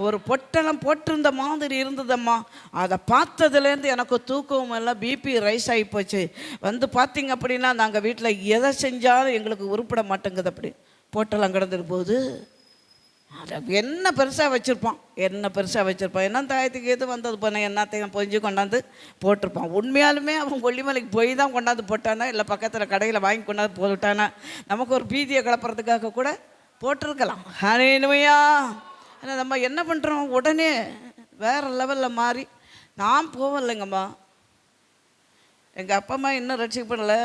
ஒரு பொட்டலம் போட்டிருந்த மாதிரி இருந்ததம்மா. அதை பார்த்ததுலேருந்து எனக்கு தூக்கமும் எல்லாம் பிபி ரைஸ் ஆகி போச்சு. வந்து பார்த்திங்க அப்படின்னா நாங்கள் வீட்டில் எதை செஞ்சாலும் எங்களுக்கு உருப்பிட மாட்டேங்குது. அப்படி பொட்டலம் கிடந்துட்டு போகுது. அதை என்ன பெருசாக வச்சுருப்பான். என்ன தாயத்துக்கு எது வந்தது போன என்னத்தையும் பொஞ்சு கொண்டாந்து போட்டிருப்பான். உண்மையாலுமே அவன் கொல்லிமலைக்கு போய் தான் கொண்டாந்து போட்டானா, இல்லை பக்கத்தில் கடையில் வாங்கி கொண்டாந்து போட்டானா, நமக்கு ஒரு பீதியை கிளப்புறதுக்காக கூட போட்டிருக்கலாம். ஹல்லேலூயா. ஆனால் நம்ம என்ன பண்ணுறோம், உடனே வேறு லெவலில் மாறி நான் போகலைங்கம்மா. எங்கள் அப்பா அம்மா இன்னும் ரட்சிக்கப்படலை,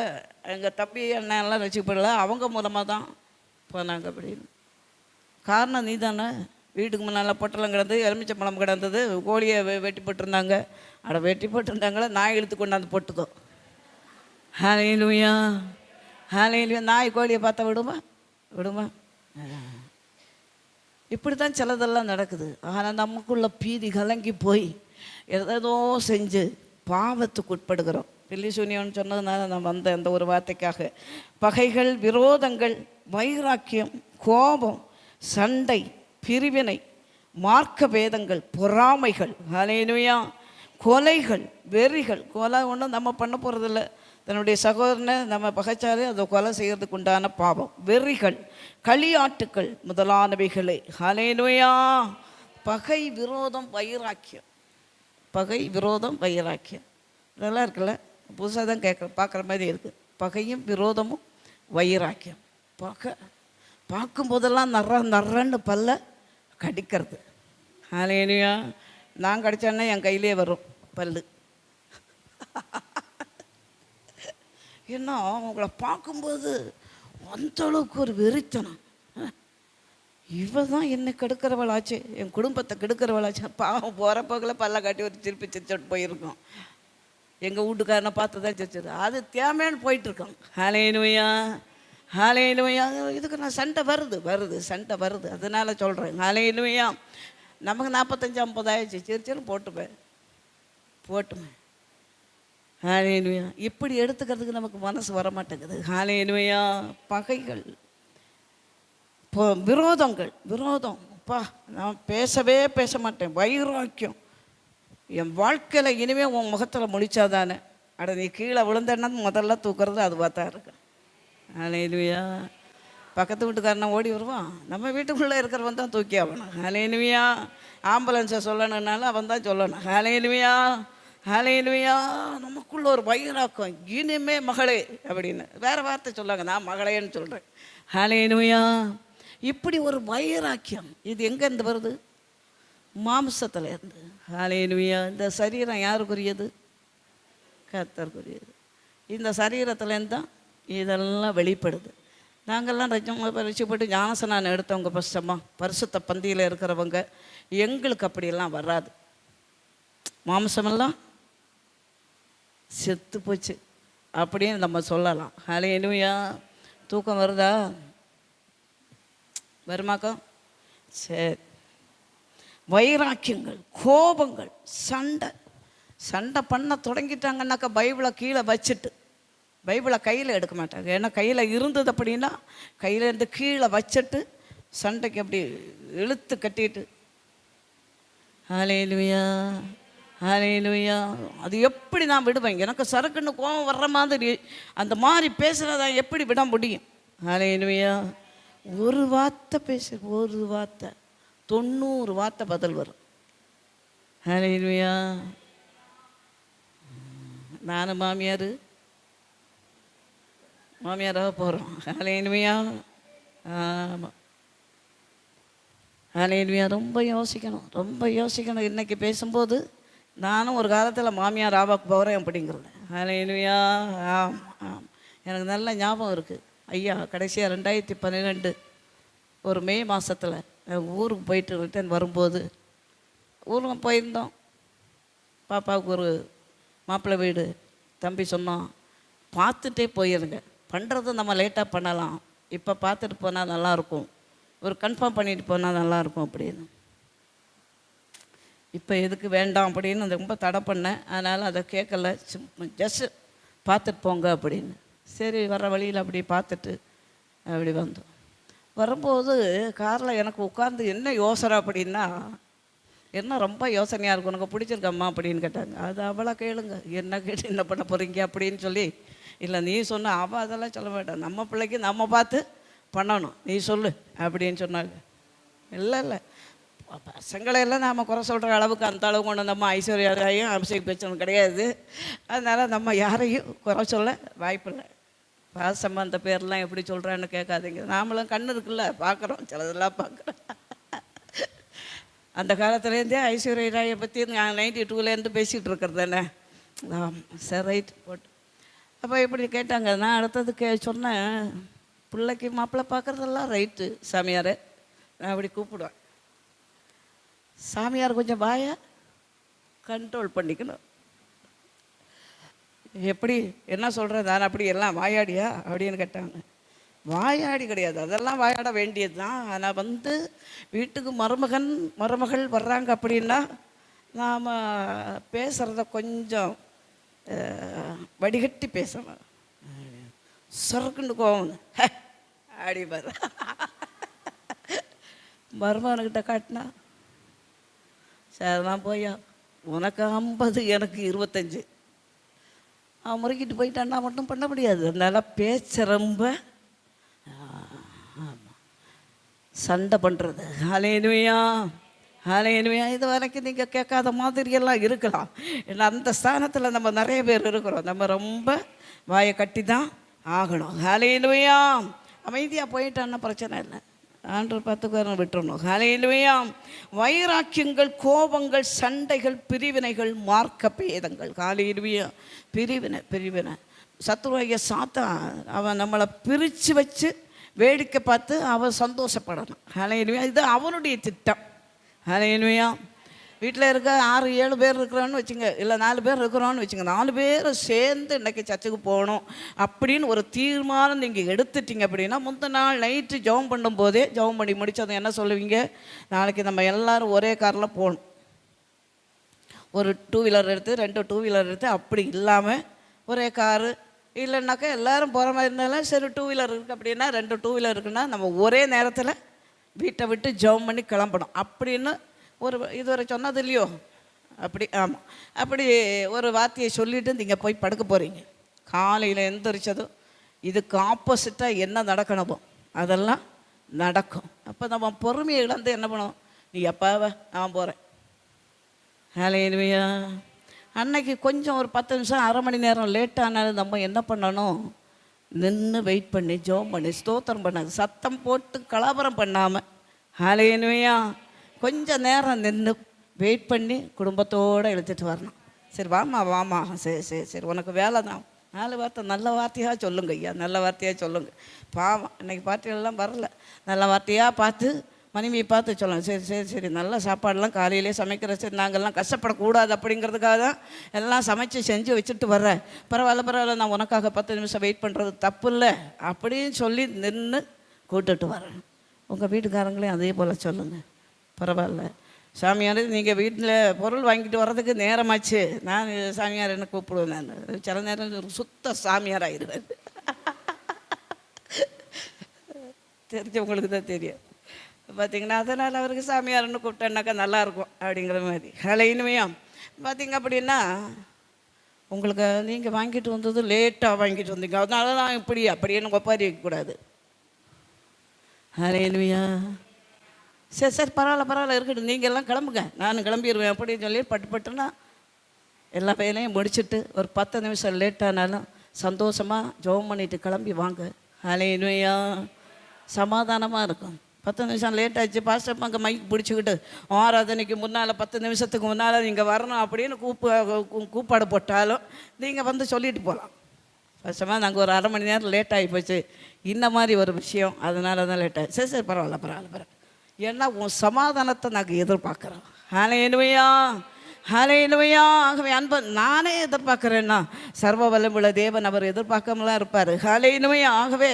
எங்கள் தம்பி அண்ணெல்லாம் ரட்சிக்கப்படலை, அவங்க மூலமாக தான் போனாங்க அப்படின்னு. காரணம் நீ தானே. வீட்டுக்கு முன்னால் பொட்டலம் கிடந்து எலுமிச்சம்பழம் கிடந்தது, கோழியை வெட்டி போட்டிருந்தாங்க. வெட்டி போட்டிருந்தாங்களே, நாய் இழுத்து கொண்டாந்து போட்டுதோ. ஹல்லேலூயா. ஹல்லேலூயா. நாய் கோழியை பார்த்தா விடுமா? இப்படி தான் சிலதெல்லாம் நடக்குது. ஆனால் நமக்குள்ள பீதி கலங்கி போய் ஏதோ செஞ்சு பாவத்துக்கு உட்படுகிறோம். பில்லி சூனியம்னு சொன்னதுனால நான் வந்த அந்த ஒரு வார்த்தைக்காக. பகைகள், விரோதங்கள், வைராக்கியம், கோபம், சண்டை, பிரிவினை, மார்க்க பேதங்கள், பொறாமைகள், ஹல்லேலூயா, கொலைகள், வெறிகள். கொலை ஒன்றும் நம்ம பண்ண போகிறதில்ல. தன்னுடைய சகோதரனை நம்ம பகைச்சாலே அதை கொலை செய்கிறதுக்கு உண்டான பாவம். வெறிகள், களியாட்டுக்கள் முதலானவைகளே. ஹல்லேலூயா. பகை, விரோதம், வைராக்கியம். இதெல்லாம் இருக்குல்ல, புதுசாக தான் பார்க்குற மாதிரி இருக்குது. பகையும் விரோதமும் வைராக்கியம். பார்க்கும்போதெல்லாம் நர்றன்னு பல்ல கடிக்கிறது. ஹல்லேலூயா. நான் கடிச்சேன்னா என் கையிலே வரும் பல்லு. ஏன்னா அவங்கள பார்க்கும்போது அந்தளவுக்கு ஒரு வெறித்தனம். இவ தான் என்னை கெடுக்கிறவளாச்சு, என் குடும்பத்தை கெடுக்கிறவளாச்சு. பாவம் போகிற போக்கில் பல்ல காட்டி ஒரு திருப்பி சிரிச்சுட்டு போயிருக்கோம். எங்கள் வீட்டுக்காரனை பார்த்து தான் சிரிச்சது. அது தேவையானு போயிட்டுருக்கோம். ஹல்லேலூயா. இதுக்கு நான் சண்டை வருது. அதனால சொல்கிறேன். ஹல்லேலூயா. நமக்கு 45-50 ஆயிடுச்சு. சிரிச்சின்னு போட்டுமே. ஹல்லேலூயா. இப்படி எடுத்துக்கிறதுக்கு நமக்கு மனசு வர மாட்டேங்குது. ஹல்லேலூயா. பகைகள், விரோதம், அப்பா நான் பேசவே பேச மாட்டேன், வைராக்கியம். என் வாழ்க்கையில் இனிமேல் உன் முகத்தில் முழிச்சாதானே, அட நீ கீழே விழுந்தேன்னா முதல்ல தூக்குறது அதுவாக தான் இருக்கு. ஹல்லேலூயா. பக்கத்து வீட்டுக்காரனா ஓடி வருவான், நம்ம வீட்டுக்குள்ளே இருக்கிறவன் தான் தூக்கி ஆகணும். ஹல்லேலூயா. ஆம்புலன்ஸை சொல்லணுன்னாலும் அவன் தான் சொல்லணும். ஹல்லேலூயா, ஹல்லேலூயா. நமக்குள்ள ஒரு வைராக்கம், இனிமே மகளே அப்படின்னு வேறு வார்த்தை சொல்லாங்க, நான் மகளேன்னு சொல்கிறேன். ஹல்லேலூயா. இப்படி ஒரு வைராக்கியம் இது எங்கேருந்து வருது? மாம்சத்தில் இருந்து. ஹல்லேலூயா. இந்த சரீரம் யாருக்குரியது? கர்த்தருக்குரியது. இந்த சரீரத்துலேருந்து தான் இதெல்லாம் வெளிப்படுது. நாங்கள்லாம் ரசிக்கப்பட்டு ஞானஸ்நானம் எடுத்தவங்க பஸ்டம்மா, பரிசுத்த பந்தியில் இருக்கிறவங்க, எங்களுக்கு அப்படியெல்லாம் வராது. மாம்சமெல்லாம் செத்து போச்சு அப்படின்னு நம்ம சொல்லலாம். ஹல்லேலூயா. தூக்கம் வருதா? வருமாக்கம்? சரி. வைராக்கியங்கள், கோபங்கள், சண்டை பண்ண தொடங்கிட்டாங்கன்னாக்கா பைபிளை கீழே வச்சுட்டு, பைபிளை கையில் எடுக்க மாட்டாங்க. ஏன்னா கையில் இருந்தது அப்படின்னா கையில் இருந்து கீழே வச்சுட்டு சண்டைக்கு அப்படி இழுத்து கட்டிட்டு. ஹல்லேலூயா, ஹல்லேலூயா. அது எப்படி நான் விடுவேன்? எனக்கு சறுக்குன்னு கோபம் வர்ற மாதிரி அந்த மாதிரி பேசுகிறதா எப்படி விட முடியும்? ஹல்லேலூயா. ஒரு வார்த்தை பேசு, ஒரு வார்த்தை 90 வார்த்தை பதில் வரும். ஹல்லேலூயா. நானும் மாமியாராக போகிறோம். ஹல்லேலூயா. ஆமாம். ஹல்லேலூயா. ரொம்ப யோசிக்கணும். இன்றைக்கி பேசும்போது நானும் ஒரு காலத்தில் மாமியார் ஆவாக்கு போகிறேன் அப்படிங்கிறது. ஹல்லேலூயா. ஆமாம். எனக்கு நல்ல ஞாபகம் இருக்குது. ஐயா கடைசியாக 2012 ஒரு மே மாதத்தில் ஊருக்கு போயிட்டு ரிட்டர்ன் வரும்போது, ஊருக்கு போயிருந்தோம். பாப்பாவுக்கு ஒரு மாப்பிள்ளை வீடு. தம்பி சொன்னான், பார்த்துட்டே போயிருங்க, பண்ணுறது நம்ம லேட்டாக பண்ணலாம், இப்போ பார்த்துட்டு போனால் நல்லாயிருக்கும், ஒரு கன்ஃபார்ம் பண்ணிட்டு போனால் நல்லாயிருக்கும் அப்படின்னு. இப்போ எதுக்கு வேண்டாம் அப்படின்னு அதை ரொம்ப தடை பண்ணேன். அதனால் அதை கேட்கல, ஜஸ்ட் பார்த்துட்டு போங்க அப்படின்னு. சரி, வர வழியில் அப்படி பார்த்துட்டு அப்படி வந்தோம். வரும்போது காரில் எனக்கு உட்காந்து என்ன யோசனை அப்படின்னா, என்ன ரொம்ப யோசனையாக இருக்கும், உனக்கு பிடிச்சிருக்கம்மா அப்படின்னு கேட்டாங்க. அது அவளை கேளுங்க, என்ன கேட்டு என்ன பண்ண போகிறீங்க அப்படின்னு சொல்லி. இல்லை நீ சொன்ன, அவள் அதெல்லாம் சொல்ல மாட்டான், நம்ம பிள்ளைக்கு நம்ம பார்த்து பண்ணணும், நீ சொல்லு அப்படின்னு சொன்னாங்க. இல்லை பசங்களையெல்லாம் நாம் குறை சொல்கிற அளவுக்கு அந்த அளவுக்கு கொண்டு வந்தம்மா ஐஸ்வர்யாரையும் அபிஷேக் பேச்சனும் கிடையாது. அதனால் நம்ம யாரையும் குறை சொல்ல வாய்ப்பில்லை. பாசம்மா அந்த பேர்லாம் எப்படி சொல்கிறான்னு கேட்காதீங்க. நாமளும் கண்ணு இருக்குல்ல, பார்க்குறோம், சிலதெல்லாம் பார்க்குறோம். அந்த காலத்துலேருந்தே ஐஸ்வர்யா ராயை பற்றி நான் 92லேருந்து பேசிகிட்டு இருக்கிறது தானே. சரி, ரைட் போட்டு. அப்போ இப்படி கேட்டாங்க. நான் அடுத்தது சொன்னேன், பிள்ளைக்கு மாப்பிள்ளை பார்க்குறதெல்லாம் ரைட்டு சாமியார், நான் அப்படி கூப்பிடுவேன். சாமியார் கொஞ்சம் வாயை கண்ட்ரோல் பண்ணிக்கணும். எப்படி என்ன சொல்கிறது, நான் அப்படி எல்லாம் வாயாடியா அப்படின்னு கேட்டாங்க. வாயாடி கிடையாது, அதெல்லாம் வாயாட வேண்டியது தான். ஆனால் வீட்டுக்கு மருமகள் வர்றாங்க அப்படின்னா நாம் பேசுகிறத கொஞ்சம் வடிகட்டி பேசணும். சறுக்குன்னு கோவம் ஆடி பாரு. மருமகன்கிட்ட காட்டினா, சரிதான் போயா, உனக்கு 50 எனக்கு 25, அவன் முறுக்கிட்டு போயிட்டான்னா மட்டும் பண்ண முடியாது. அதனால் பேச்ச ரொம்ப சண்டை பண்ணுறது. ஹல்லேலூயா, ஹல்லேலூயா. இது வரைக்கும் நீங்கள் கேட்காத மாதிரியெல்லாம் இருக்கலாம். ஏன்னா அந்த ஸ்தானத்தில் நம்ம நிறைய பேர் இருக்கிறோம். நம்ம ரொம்ப வாயை கட்டி தான் ஆகணும். ஹல்லேலூயா. அமைதியாக போயிட்டான்னா பிரச்சனை இல்லை, ஆண்டவர் பார்த்துக்காரன் விட்டுறணும். ஹல்லேலூயா. வைராக்கியங்கள், கோபங்கள், சண்டைகள், பிரிவினைகள், மார்க்க பேதங்கள். ஹல்லேலூயா. பிரிவினை சத்துருவாகிய சாத்தான் அவன் நம்மளை பிரித்து வச்சு வேடிக்கை பார்த்து அவன் சந்தோஷப்படணும். ஹல்லேலூயா. இது அவனுடைய திட்டம். ஹல்லேலூயா. வீட்டில் இருக்க 6-7 பேர் இருக்கிறோன்னு வச்சுங்க, இல்லை 4 பேர் இருக்கிறோன்னு வச்சுங்க, 4 பேர் சேர்ந்து இன்றைக்கி சர்ச்சுக்கு போகணும் அப்படின்னு ஒரு தீர்மானம் நீங்கள் எடுத்துட்டீங்க அப்படின்னா, முந்தின நாள் நைட்டு ஜெபம் பண்ணும்போதே, ஜெபம் பண்ணி முடித்ததும் என்ன சொல்லுவீங்க, நாளைக்கு நம்ம எல்லோரும் ஒரே காரில் போகணும். ஒரு 2 வீலர் எடுத்து 2 2 வீலர் எடுத்து, அப்படி இல்லாமல் ஒரே காரு இல்லைன்னாக்கா எல்லோரும் போகிற மாதிரி இருந்தாலும் சரி, 2 வீலர் இருக்குது அப்படின்னா 2 2 வீலர் இருக்குன்னா நம்ம ஒரே நேரத்தில் வீட்டை விட்டு ஜெபம் பண்ணி கிளம்பணும் அப்படின்னு ஒரு இதுவரை சொன்னது இல்லையோ? அப்படி ஆமாம், அப்படி ஒரு வார்த்தையை சொல்லிவிட்டு நீங்கள் போய் படுக்க போகிறீங்க. காலையில் எந்திரிச்சதும் இதுக்கு ஆப்போசிட்டாக என்ன நடக்கணுமோ அதெல்லாம் நடக்கும். அப்போ நம்ம பொறுமையை இழந்து என்ன பண்ணுவோம்? நீ எப்பாவ நான் போகிறேன். ஹல்லேலூயா. அன்னைக்கு கொஞ்சம் ஒரு 10 நிமிஷம் அரை மணி நேரம் லேட்டானாலும் நம்ம என்ன பண்ணணும்? நின்று வெயிட் பண்ணி ஜெபம் பண்ணி ஸ்தோத்திரம் பண்ணாது, சத்தம் போட்டு கலவரம் பண்ணாமல் ஹல்லேலூயா கொஞ்சம் நேரம் நின்று வெயிட் பண்ணி குடும்பத்தோடு இழுத்துட்டு வரணும். சரி வாமா வாமா, சரி சரி சரி உனக்கு வேலை தான், 4 வார்த்தை நல்ல வார்த்தையாக சொல்லுங்க ஐயா, நல்ல வார்த்தையாக சொல்லுங்க. பாவம் இன்றைக்கி பார்ட்டியெல்லாம் வரல, நல்ல வார்த்தையாக பார்த்து மனைவியை பார்த்து சொல்லணும். சரி சரி சரி நல்ல சாப்பாடெல்லாம் காலையிலே சமைக்கிற, சரி நாங்கள்லாம் கஷ்டப்படக்கூடாது அப்படிங்கிறதுக்காக தான் எல்லாம் சமைச்சு செஞ்சு வச்சுட்டு வர்றேன். பரவாயில்ல பரவாயில்ல, நான் உனக்காக 10 நிமிஷம் வெயிட் பண்ணுறது தப்பு இல்லை அப்படின்னு சொல்லி நின்று கூட்டுட்டு வரேன். உங்கள் வீட்டுக்காரங்களையும் அதே போல் சொல்லுங்கள். பரவாயில்ல சாமியார், நீங்கள் வீட்டில் பொருள் வாங்கிட்டு வர்றதுக்கு நேரமாச்சு, நான் சாமியார் என்ன கூப்பிடுவேன். நான் சில நேரம் ஒரு சுத்த சாமியார் ஆயிடுவேன். தெரிஞ்சவங்களுக்கு தான் தெரியும் பார்த்தீங்கன்னா. அதனால் அவருக்கு சாமியார்னு கூப்பிட்டேன்னாக்கா நல்லாயிருக்கும் அப்படிங்கிற மாதிரி. ஹல்லேலூயா. பார்த்தீங்க அப்படின்னா உங்களுக்கு நீங்கள் வாங்கிட்டு வந்தது லேட்டாக வாங்கிட்டு வந்தீங்க, அதனால தான் இப்படி அப்படின்னு ஒப்பாரி வைக்கக்கூடாது. ஹல்லேலூயா. சரி சரி பரவாயில்ல பரவாயில்ல இருக்கட்டும், நீங்கள் எல்லாம் கிளம்புங்க, நான் கிளம்பிடுவேன் அப்படின்னு சொல்லி பட்டுன்னா எல்லா வேலையும் முடிச்சுட்டு ஒரு 10 நிமிஷம் லேட்டானாலும் சந்தோஷமாக ஜெபம் பண்ணிட்டு கிளம்பி வாங்க. ஹல்லேலூயா. சமாதானமாக இருக்கும். 10 நிமிஷம் லேட் ஆச்சு, பாஸ்டர் அங்கே மைக் பிடிச்சிக்கிட்டு ஆராதனைக்கு முன்னால் 10 நிமிஷத்துக்கு முன்னால் நீங்கள் வரணும் அப்படின்னு கூப்பாடு போட்டாலும் நீங்கள் வந்து சொல்லிட்டு போகலாம். ஃபஸ்ட்டமாக நாங்கள் ஒரு அரை மணி நேரம் லேட் ஆகி போச்சு, இந்த மாதிரி ஒரு விஷயம், அதனால தான் லேட் ஆகி. சரி சரி பரவாயில்ல பரவாயில்ல பரவாயில்ல, ஏன்னா உன் சமாதானத்தை நாங்கள் எதிர்பார்க்குறோம். ஹல்லேலூயா ஹல்லேலூயா. ஆகவே அன்பு நானே எதிர்பார்க்குறேன்னா சர்வ வல்லமையுள்ள தேவன் அவர் எதிர்பார்க்காமலாம் இருப்பார். ஹல்லேலூயா. ஆகவே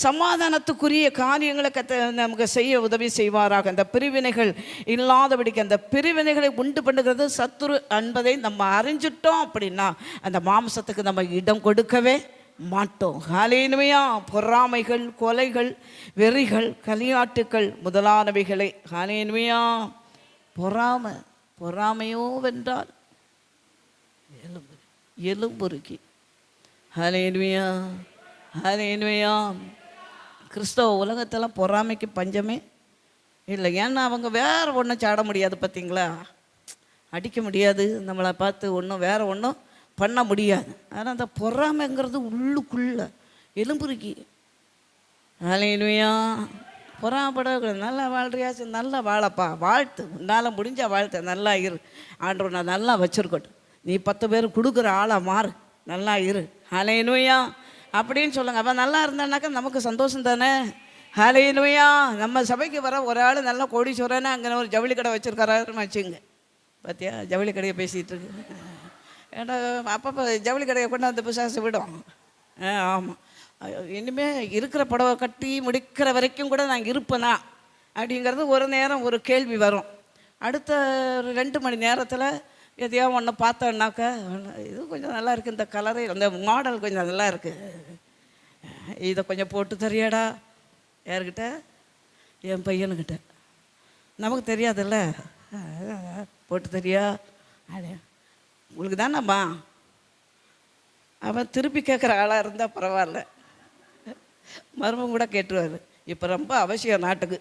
சமாதானத்துக்குரிய காரியங்களை நமக்கு செய்ய உதவி செய்வாராக. அந்த பிரிவினைகள் இல்லாதபடிக்கு, அந்த பிரிவினைகளை உண்டு பண்ணுகிறது சத்துரு என்பதை நம்ம அறிஞ்சிட்டோம் அப்படின்னா அந்த மாம்சத்துக்கு நம்ம இடம் கொடுக்கவே மாட்டோம். ஹல்லேலூயா. பொறாமைகள், கொலைகள், வெறிகள், களியாட்டுக்கள் முதலானவைகளை ஹல்லேலூயா. பொறாமையோ வென்றால் எலும்புருக்கி. ஹல்லேலூயா ஹல்லேலூயா. கிறிஸ்தவ உலகத்தில் பொறாமைக்கு பஞ்சமே இல்லை. ஏன்னா அவங்க வேறு ஒன்றும் சாட முடியாது, பார்த்தீங்களா, அடிக்க முடியாது, நம்மளை பார்த்து ஒன்றும் வேறு ஒன்றும் பண்ண முடியாது. ஆனால் அந்த பொறாமைங்கிறது உள்ளுக்குள்ள எலும்புருக்கி. ஹல்லேலூயா. பொறாமப்பட நல்லா வாழ்றியா, நல்லா வாழப்பா, வாழ்த்து, உன்னால் முடிஞ்ச வாழ்த்து, நல்லா இரு, ஆண்டவர் நான் நல்லா வச்சுருக்கட்டும், நீ 10 பேர் கொடுக்குற ஆளாக மாறு, நல்லா இரு. ஹல்லேலூயா அப்படின்னு சொல்லுங்கள். அப்போ நல்லா இருந்தானாக்கா நமக்கு சந்தோஷம் தானே. ஹல்லேலூயா. நம்ம சபைக்கு வர ஒரு ஆள் நல்லா கோடீஸ்வரன்னு அங்கே ஒரு ஜவுளி கடை வச்சுருக்காருன்னு வச்சுங்க. பார்த்தியா, ஜவுளி கடையை பேசிகிட்டு இருக்கு. ஏன்னா அப்பப்போ ஜவுளி கடையை கொண்டு அந்த பிசாசு விடும். ஆமாம், இனிமேல் இருக்கிற புடவை கட்டி முடிக்கிற வரைக்கும் கூட நான் இருப்பேனா அப்படிங்கிறது ஒரு நேரம் ஒரு கேள்வி வரும். அடுத்த 2 மணி நேரத்தில் எதையோ ஒன்று பார்த்தோன்னாக்கா, இது கொஞ்சம் நல்லா இருக்குது, இந்த கலரு அந்த மாடல் கொஞ்சம் நல்லா இருக்குது, இதை கொஞ்சம் போட்டு தரியாடா. யார்கிட்ட? என் பையனுக்கிட்ட. நமக்கு தெரியாதுல்ல, போட்டு தரியா அது உங்களுக்கு தானம்மா. அவன் திருப்பி கேட்குற ஆளாக இருந்தால் பரவாயில்ல, மருமம் கூட கேட்டுருவார், இப்போ ரொம்ப அவசியம் நாட்டுக்கு,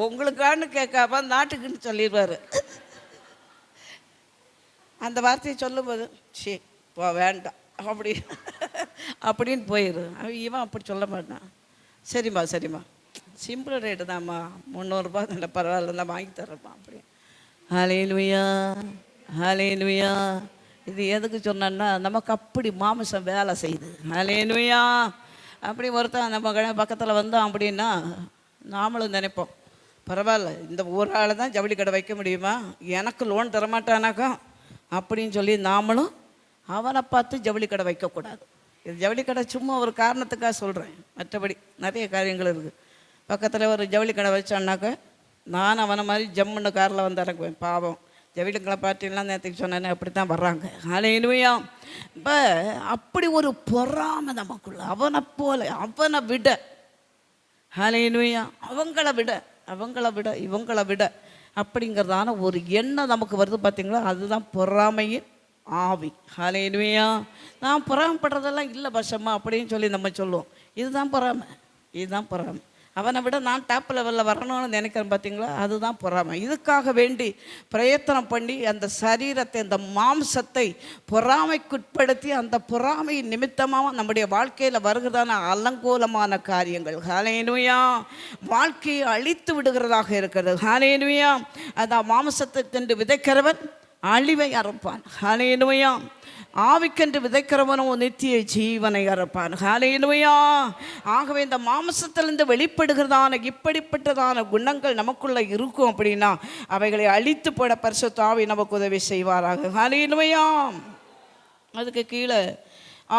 உங்களுக்கான்னு கேட்காம நாட்டுக்குன்னு சொல்லிடுவார். அந்த வார்த்தையை சொல்லும்போது சரி போ வேண்டாம் அப்படின்னு போயிடும். இவன் அப்படி சொல்ல மாட்டான். சரிம்மா சரிம்மா, சிம்பிள் ரேட்டு தான்ம்மா, 300 ரூபா நல்ல பரவாயில்ல, நான் வாங்கி தரேன்ப்பா அப்படி. ஹல்லேலூயா ஹல்லேலூயா. இது எதுக்கு சொன்னேன்னா நமக்கு அப்படி மாமிசம் வேலை செய்யுது. ஹல்லேலூயா. அப்படி ஒருத்தன் நம்ம பக்கத்தில் வந்தோம் அப்படின்னா நாமளும் நினைப்போம், பரவாயில்ல இந்த ஒரு ஆள் தான் ஜவுளி கடை வைக்க முடியுமா, எனக்கு லோன் தரமாட்டானாக்கா அப்படின்னு சொல்லி நாமளும் அவனை பார்த்து ஜவுளி கடை வைக்கக்கூடாது. இது ஜவுளி கடை சும்மா ஒரு காரணத்துக்காக சொல்கிறேன், மற்றபடி நிறைய காரியங்கள் இருக்குது. பக்கத்தில் ஒரு ஜவுளி கடை வச்சான்னாக்கா நான் அவனை மாதிரி ஜம்முன்னு காரில் வந்து இறங்குவேன். பாவம் ஜவுளிங்களை பார்ட்டிலாம் நேற்றுக்கு சொன்னேன்னு அப்படி தான் வர்றாங்க. ஹல்லேலூயா. இப்போ அப்படி ஒரு பொறாமை நமக்குள்ள, அவனை போல அவனை விட ஹல்லேலூயா. அவங்கள விட இவங்கள விட அப்படிங்கிறதான ஒரு எண்ணம் நமக்கு வருது பார்த்தீங்களா, அதுதான் பொறாமையின் ஆவி. ஹல்லேலூயா. நான் பொறாமப்படுறதெல்லாம் இல்லை பட்சமா அப்படின்னு சொல்லி நம்ம சொல்லுவோம். இதுதான் பொறாமை, இதுதான் பொறாமை. அவனை விட நான் டாப் லெவலில் வரணும்னு நினைக்கிறேன் பார்த்தீங்களா, அதுதான் பொறாமை. இதுக்காக வேண்டி பிரயத்தனம் பண்ணி அந்த சரீரத்தை, அந்த மாம்சத்தை பொறாமைக்குட்படுத்தி அந்த பொறாமை நிமித்தமாக நம்முடைய வாழ்க்கையில் வருகிறதான அலங்கோலமான காரியங்கள் ஹல்லேலூயா வாழ்க்கையை அழித்து விடுகிறதாக இருக்கிறது. ஹல்லேலூயா. அந்த மாம்சத்துக்கென்று விதைக்கிறவன் அழிவை அறுப்பான். ஹல்லேலூயா. ஆவிக்கென்று விதைக்கிறவனும் நித்திய ஜீவனை அறுப்பான். ஹல்லேலூயா. ஆகவே இந்த மாம்சத்திலிருந்து வெளிப்படுகிறதான இப்படிப்பட்டதான குணங்கள் நமக்குள்ள இருக்கும் அப்படின்னா அவைகளை அழித்து போட பரிசுத்த ஆவி நமக்கு உதவி செய்வாராக. ஹல்லேலூயா. அதுக்கு கீழே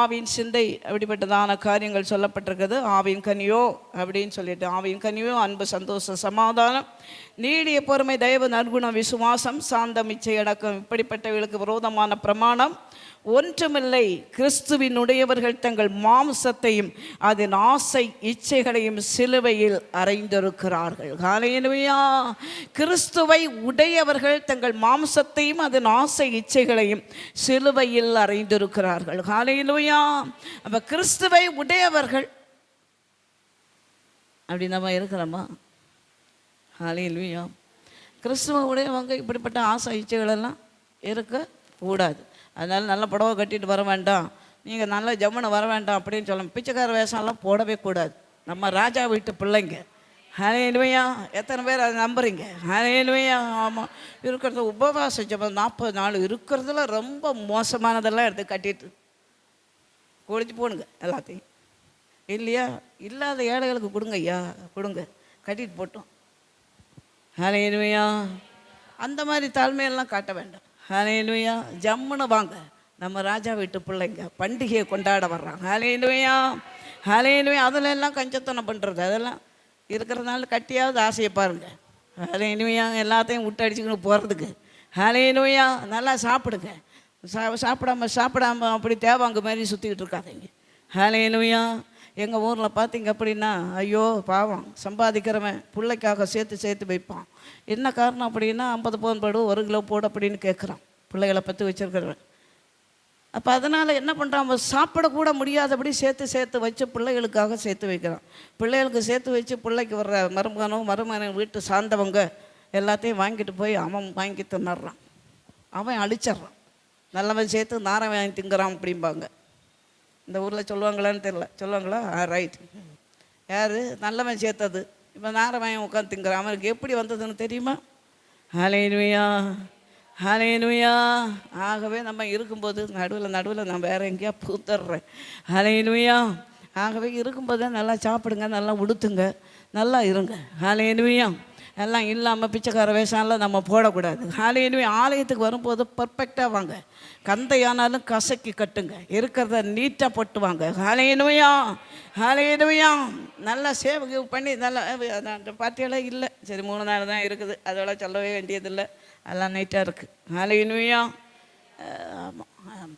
ஆவியின் சிந்தை அப்படிப்பட்டதான காரியங்கள் சொல்லப்பட்டிருக்குது. ஆவியின் கனியோ அப்படின்னு சொல்லிட்டு, ஆவியின் கனியோ அன்பு, சந்தோஷம், சமாதானம், நீடிய பொறுமை, தயவு, நற்குணம், விசுவாசம், சாந்தம், இச்சை, அடக்கம், இப்படிப்பட்டவர்களுக்கு விரோதமான பிரமாணம் ஒன்றுமில்லை. கிறிஸ்துவினுடையவர்கள் தங்கள் மாம்சத்தையும் அதன் ஆசை இச்சைகளையும் சிலுவையில் அறைந்திருக்கிறார்கள். ஹல்லேலூயா. கிறிஸ்துவை உடையவர்கள் தங்கள் மாம்சத்தையும் அதன் ஆசை இச்சைகளையும் சிலுவையில் அறைந்திருக்கிறார்கள். ஹல்லேலூயா. அப்போ கிறிஸ்துவை உடையவர்கள் அப்படி நம்ம இருக்கிறோமா? ஹல்லேலூயா. கிறிஸ்துவ உடையவங்க இப்படிப்பட்ட ஆசை இச்சைகளெல்லாம் இருக்கக்கூடாது. அதனால் நல்ல புடவை கட்டிட்டு வர வேண்டாம், நீங்கள் நல்ல ஜம்முன்னு வர வேண்டாம் அப்படின்னு சொல்லணும். பிச்சைக்கார வேஷம்லாம் போடவே கூடாது. நம்ம ராஜா வீட்டு பிள்ளைங்க. ஹல்லேலூயா. எத்தனை பேர் அதை நம்புறீங்க? ஹல்லேலூயா. ஆமாம். இருக்கிறது உபவாச ஜெபம் 40 நாள் இருக்கிறதுல ரொம்ப மோசமானதெல்லாம் எடுத்து கட்டிட்டு குளிச்சு போடுங்க எல்லாத்தையும். இல்லையா, இல்லாத ஏழைகளுக்கு கொடுங்க ஐயா, கொடுங்க, கட்டிட்டு போட்டோம். ஹல்லேலூயா. அந்த மாதிரி தாழ்மையெல்லாம் காட்ட வேண்டாம். ஹல்லேலூயா. ஜம்முன்னு வாங்க, நம்ம ராஜா வீட்டு பிள்ளைங்க பண்டிகையை கொண்டாட வர்றாங்க. ஹல்லேலூயா. ஹல்லேலூயா. அதில் எல்லாம் கஞ்சத்தனம் பண்ணுறது அதெல்லாம் இருக்கிறதுனால கட்டியாவது ஆசையை பாருங்கள். ஹல்லேலூயா. எல்லாத்தையும் விட்டு அடிச்சுக்கின்னு போகிறதுக்கு. ஹல்லேலூயா. நல்லா சாப்பிடுங்க. சாப்பிடாம அப்படி தேவாங்க மாதிரி சுற்றிக்கிட்டு இருக்காதீங்க. ஹல்லேலூயா. எங்கள் ஊரில் பார்த்தீங்க அப்படின்னா, ஐயோ பாவம், சம்பாதிக்கிறவன் பிள்ளைக்காக சேர்த்து வைப்பான். என்ன காரணம் அப்படின்னா, 50 பவுன் படு 1 கிலோ போடு அப்படின்னு கேட்குறான் பிள்ளைகளை பற்றி வச்சுருக்கிறவன். அப்போ அதனால் என்ன பண்ணுறான், அவன் சாப்பிடக்கூட முடியாதபடி சேர்த்து வச்சு பிள்ளைகளுக்காக சேர்த்து வைக்கிறான். பிள்ளைகளுக்கு சேர்த்து வச்சு பிள்ளைக்கு வர்ற மருமகனும் வீட்டு சார்ந்தவங்க எல்லாத்தையும் வாங்கிட்டு போய் அவன் வாங்கி தின்னுறான், அவன் அழிச்சிட்றான். நல்லவன் சேர்த்து நாரம் வாங்கி திங்குறான் அப்படிம்பாங்க. இந்த ஊரில் சொல்லுவாங்களான்னு தெரியல, சொல்லுவாங்களா? ரைட். யார் நல்லவன் சேர்த்தது இப்போ நாரவாயன் உட்காந்து திங்குறான். அவனுக்கு எப்படி வந்ததுன்னு தெரியுமா? ஹல்லேலூயா. ஹல்லேலூயா. ஆகவே நம்ம இருக்கும்போது நடுவில் நான் வேறு எங்கேயா பூத்துடுறேன். ஹல்லேலூயா. ஆகவே இருக்கும்போது நல்லா சாப்பிடுங்க, நல்லா உடுத்துங்க, நல்லா இருங்க. ஹல்லேலூயா. எல்லாம் இல்லாமல் பிச்சைக்கார வேஷம்லாம் நம்ம போடக்கூடாது. ஹல்லேலூயா. ஆலயத்துக்கு வரும்போது பர்ஃபெக்டாக வாங்க, கந்தையானாலும் கசக்கி கட்டுங்க, இருக்கிறத நீட்டாக போட்டு வாங்க. ஹல்லேலூயா. ஹல்லேலூயா. நல்லா சேவை பண்ணி நல்லா அந்த பார்ட்டியெல்லாம் இல்லை, சரி 3 நாள் தான் இருக்குது, அதெல்லாம் சொல்லவே வேண்டியதில்லை, எல்லாம் நீட்டாக இருக்குது. ஹல்லேலூயா. ஆமாம்,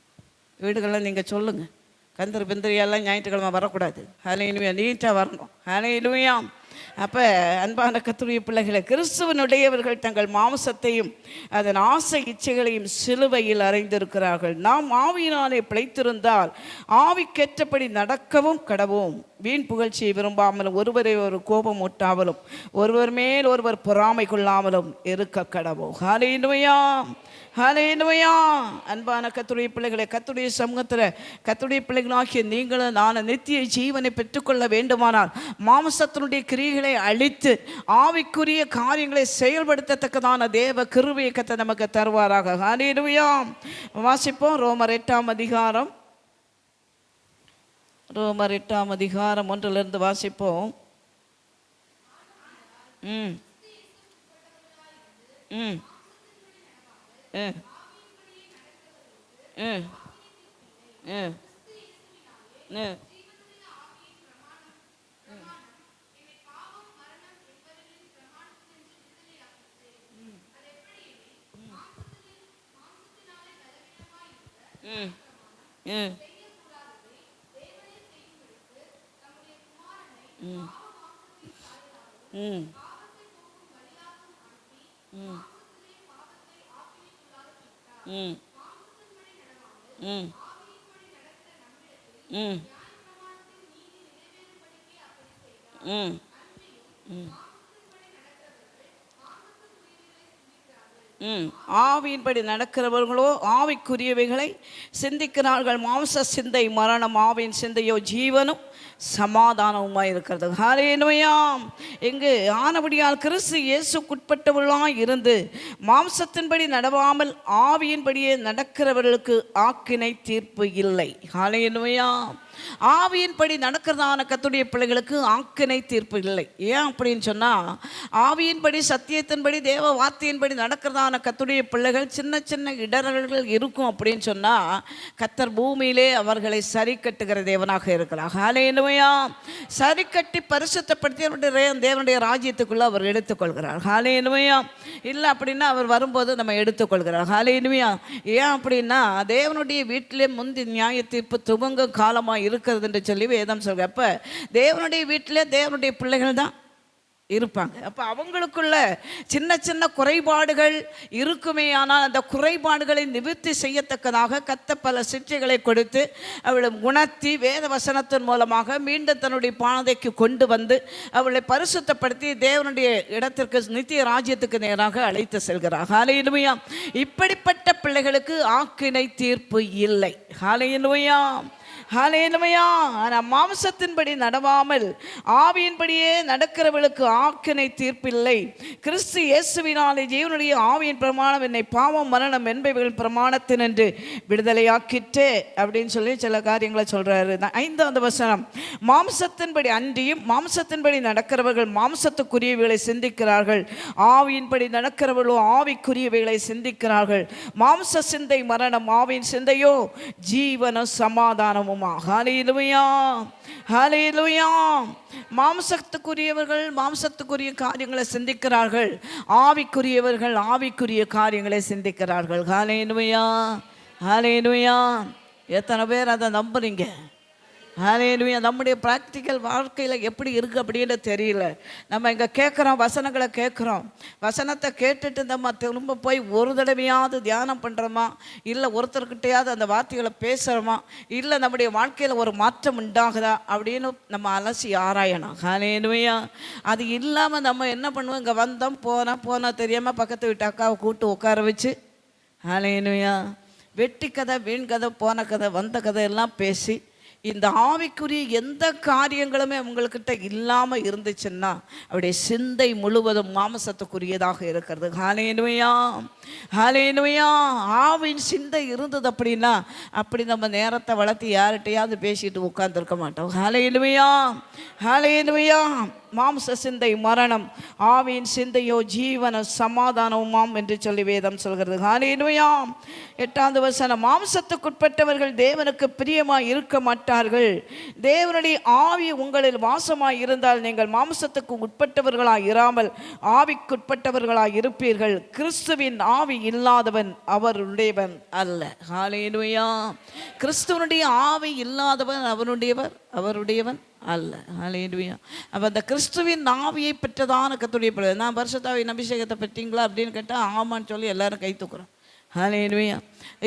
வீடுகளில் நீங்கள் சொல்லுங்கள், கந்தர் பிந்திரியெல்லாம் ஞாயிற்றுக்கிழமை வரக்கூடாது. ஹல்லேலூயா. நீட்டாக வரணும். ஹல்லேலூயா. அப்போ அன்பான கர்த்தருடைய பிள்ளைகளை, கிறிஸ்துவனுடையவர்கள் தங்கள் மாம்சத்தையும் அதன் ஆசை இச்சைகளையும் சிலுவையில் அறைந்திருக்கிறார்கள். நாம் ஆவியினாலே பிழைத்திருந்தால் ஆவிக்கேற்றபடி நடக்கவும் கடவோம். வீண் புகழ்ச்சியை விரும்பாமலும் ஒருவரை ஒரு கோபம் ஊட்டாமலும் ஒருவர் மேல் ஒருவர் பொறாமை கொள்ளாமலும் இருக்க கடவோம். ஹல்லேலூயா. ஹல்லேலூயா. அன்பான கர்த்தருடைய பிள்ளைகளை, கர்த்தருடைய சமூகத்தில் கர்த்தருடைய பிள்ளைகளாகிய நீங்களும் நான் நித்திய ஜீவனை பெற்றுக்கொள்ள வேண்டுமானால் மாம்சத்தினுடைய கிரியைகளை அழித்து ஆவிக்குரிய காரியங்களை செயல்படுத்தத்தக்கதான தேவ கிருபையை கர்த்தர் நமக்கு தருவாராக. ஹல்லேலூயா. வாசிப்போம். ரோமர் 8ஆம் அதிகாரம் 1 வாசிப்போம். ம் ம் ம் ம் ம் ம் ம் ம் ம் ம் ஆவியின்படி நடக்கிறவர்களோ ஆவிக்குரியவைகளை சிந்திக்கிறார்கள். மாம்ச சிந்தை மரணம், ஆவியின் சிந்தையோ ஜீவனும் சமாதானமுமாய் இருக்கிறது. ஹல்லேலூயா. இங்கு ஆனபடியால் கிறிஸ்து இயேசுக்குட்பட்டவர்களாய் இருந்து மாம்சத்தின்படி நடவாமல் ஆவியின்படியே நடக்கிறவர்களுக்கு ஆக்கினை தீர்ப்பு இல்லை. ஹல்லேலூயா. ஆவியின்படி நடக்கிறதான கர்த்தருடைய பிள்ளைகளுக்கு ஆக்கினை தீர்ப்பு இல்லை. ஏன் அப்படின்னு சொன்னால், ஆவியின்படி சத்தியத்தின்படி தேவ வார்த்தையின்படி நடக்கிறதான கர்த்தருடைய பிள்ளைகள் சின்ன சின்ன இடர்கள் இருக்கும் அப்படின்னு சொன்னால், கர்த்தர் பூமியிலே அவர்களை சரி கட்டுகிற தேவனாக இருக்கிறார். ஹல்லேலூயா. சரி கட்டி பரிசுத்தப்படுத்தி தேவனுடைய ராஜ்யத்துக்குள்ளே அவர் எடுத்துக்கொள்கிறார். ஹல்லேலூயா. இல்லை அப்படின்னா அவர் வரும்போது நம்ம எடுத்துக்கொள்கிறார். ஹல்லேலூயா. ஏன் அப்படின்னா, தேவனுடைய வீட்டிலே முந்தி நியாய தீர்ப்பு துவங்க காலமாக இருக்கிறது என்று சொல்லி வேதம் சொல்க. அப்ப தேவனுடைய வீட்டிலே தேவனுடைய பிள்ளைகள் தான் இருப்பாங்க. அப்போ அவங்களுக்குள்ள சின்ன சின்ன குறைபாடுகள் இருக்குமே. ஆனால் அந்த குறைபாடுகளை நிவர்த்தி செய்யத்தக்கதாக கர்த்தர் பல சிக்ஷைகளை கொடுத்து அவளை உணர்த்தி வேத வசனத்தின் மூலமாக மீண்டும் தன்னுடைய பாதைக்கு கொண்டு வந்து அவளை பரிசுத்தப்படுத்தி தேவனுடைய இடத்திற்கு நித்திய ராஜ்யத்துக்கு நேராக அழைத்து செல்கிறார். ஹல்லேலூயா. இப்படிப்பட்ட பிள்ளைகளுக்கு ஆக்கினை தீர்ப்பு இல்லை. ஹல்லேலூயா. ஹல்லேலூயா. ஆனால் மாம்சத்தின்படி நடவாமல் ஆவியின்படியே நடக்கிறவர்களுக்கு ஆக்கினை தீர்ப்பில்லை. கிறிஸ்து இயேசுவினாலே ஜீவனுடைய ஆவியின் பிரமாணம் என்னை பாவம் மரணம் என்பவைகள் பிரமாணத்தினின்று விடுதலையாக்கிட்டே அப்படின்னு சொல்லி சில காரியங்களை சொல்றாரு. 5வது வசனம், மாம்சத்தின்படி அன்றியும் மாம்சத்தின்படி நடக்கிறவர்கள் மாம்சத்துக்குரியவைகளை சிந்திக்கிறார்கள், ஆவியின்படி நடக்கிறவர்களோ ஆவிக்குரியவைகளை சிந்திக்கிறார்கள். மாம்ச சிந்தை மரணம், ஆவியின் சிந்தையோ ஜீவன சமாதானமும். ஹல்லேலூயா. ஹல்லேலூயா. மாம்சத்துக்குரியவர்கள் மாம்சத்துக்குரிய காரியங்களை சிந்திக்கிறார்கள், ஆவிக்குரியவர்கள் ஆவிக்குரிய காரியங்களை சிந்திக்கிறார்கள். ஹல்லேலூயா. ஹல்லேலூயா. எத்தனை பேர் அதை நம்புறீங்க? ஹல்லேலூயா. நம்முடைய ப்ராக்டிக்கல் வாழ்க்கையில் எப்படி இருக்குது அப்படின்னு தெரியல. நம்ம இங்கே கேட்குறோம், வசனங்களை கேட்குறோம். வசனத்தை கேட்டுட்டு நம்ம திரும்ப போய் ஒரு தடவையாவது தியானம் பண்ணுறோமா, இல்லை ஒருத்தர்கிட்டையாவது அந்த வார்த்தைகளை பேசுகிறோமா, இல்லை நம்முடைய வாழ்க்கையில் ஒரு மாற்றம் உண்டாகுதா அப்படின்னு நம்ம அலசி ஆராயணும். ஹல்லேலூயா. அது இல்லாமல் நம்ம என்ன பண்ணுவோம், இங்கே வந்தோம் போனால் தெரியாமல் பக்கத்து வீட்டு அக்காவை கூப்பிட்டு உட்கார வச்சு, ஹல்லேலூயா, வெட்டி கதை வீண் கதை போன கதை வந்த கதை எல்லாம் பேசி இந்த ஆவிக்குரிய எந்த காரியங்களுமே உங்கள்கிட்ட இல்லாமல் இருந்துச்சுன்னா அவருடைய சிந்தை முழுவதும் மாம்சத்துக்குரியதாக இருக்கிறது. ஹல்லேலூயா. ஹல்லேலூயா. ஆவின் சிந்தை இருந்தது அப்படின்னா அப்படி நம்ம நேரத்தை வளர்த்து யார்கிட்டையாவது பேசிட்டு உட்கார்ந்துருக்க மாட்டோம். ஹல்லேலூயா. ஹல்லேலூயா. மாம்ச சிந்தை மரணம், ஆவியின் சிந்தையோ ஜீவன சமாதானமுமாம் என்று சொல்லி வேதம் சொல்கிறது. ஹல்லேலூயா. 8வது வசனம், மாம்சத்துக்குட்பட்டவர்கள் தேவனுக்கு பிரியமாய் இருக்க மாட்டார்கள். தேவனுடைய ஆவி உங்களில் வாசமாய் இருந்தால் நீங்கள் மாம்சத்துக்கு உட்பட்டவர்களாய் இராமல் ஆவிக்குட்பட்டவர்களாய் இருப்பீர்கள். கிறிஸ்துவின் ஆவி இல்லாதவன் அவருடையவன் அல்ல. ஹல்லேலூயா. கிறிஸ்துவனுடைய ஆவி இல்லாதவன் அவருடையவன் அல்ல. ஹல்லேலூயா. அப்போ அந்த கிறிஸ்துவின் ஆவியை பெற்றதான கர்த்தருடைய பிள்ளை, நான் பரிசுத்தாவின் அபிஷேகத்தை பெற்றீங்களா அப்படின்னு கேட்டால் ஆமான்னு சொல்லி எல்லாரும் கை தூக்குறோம். ஹல்லேலூயா.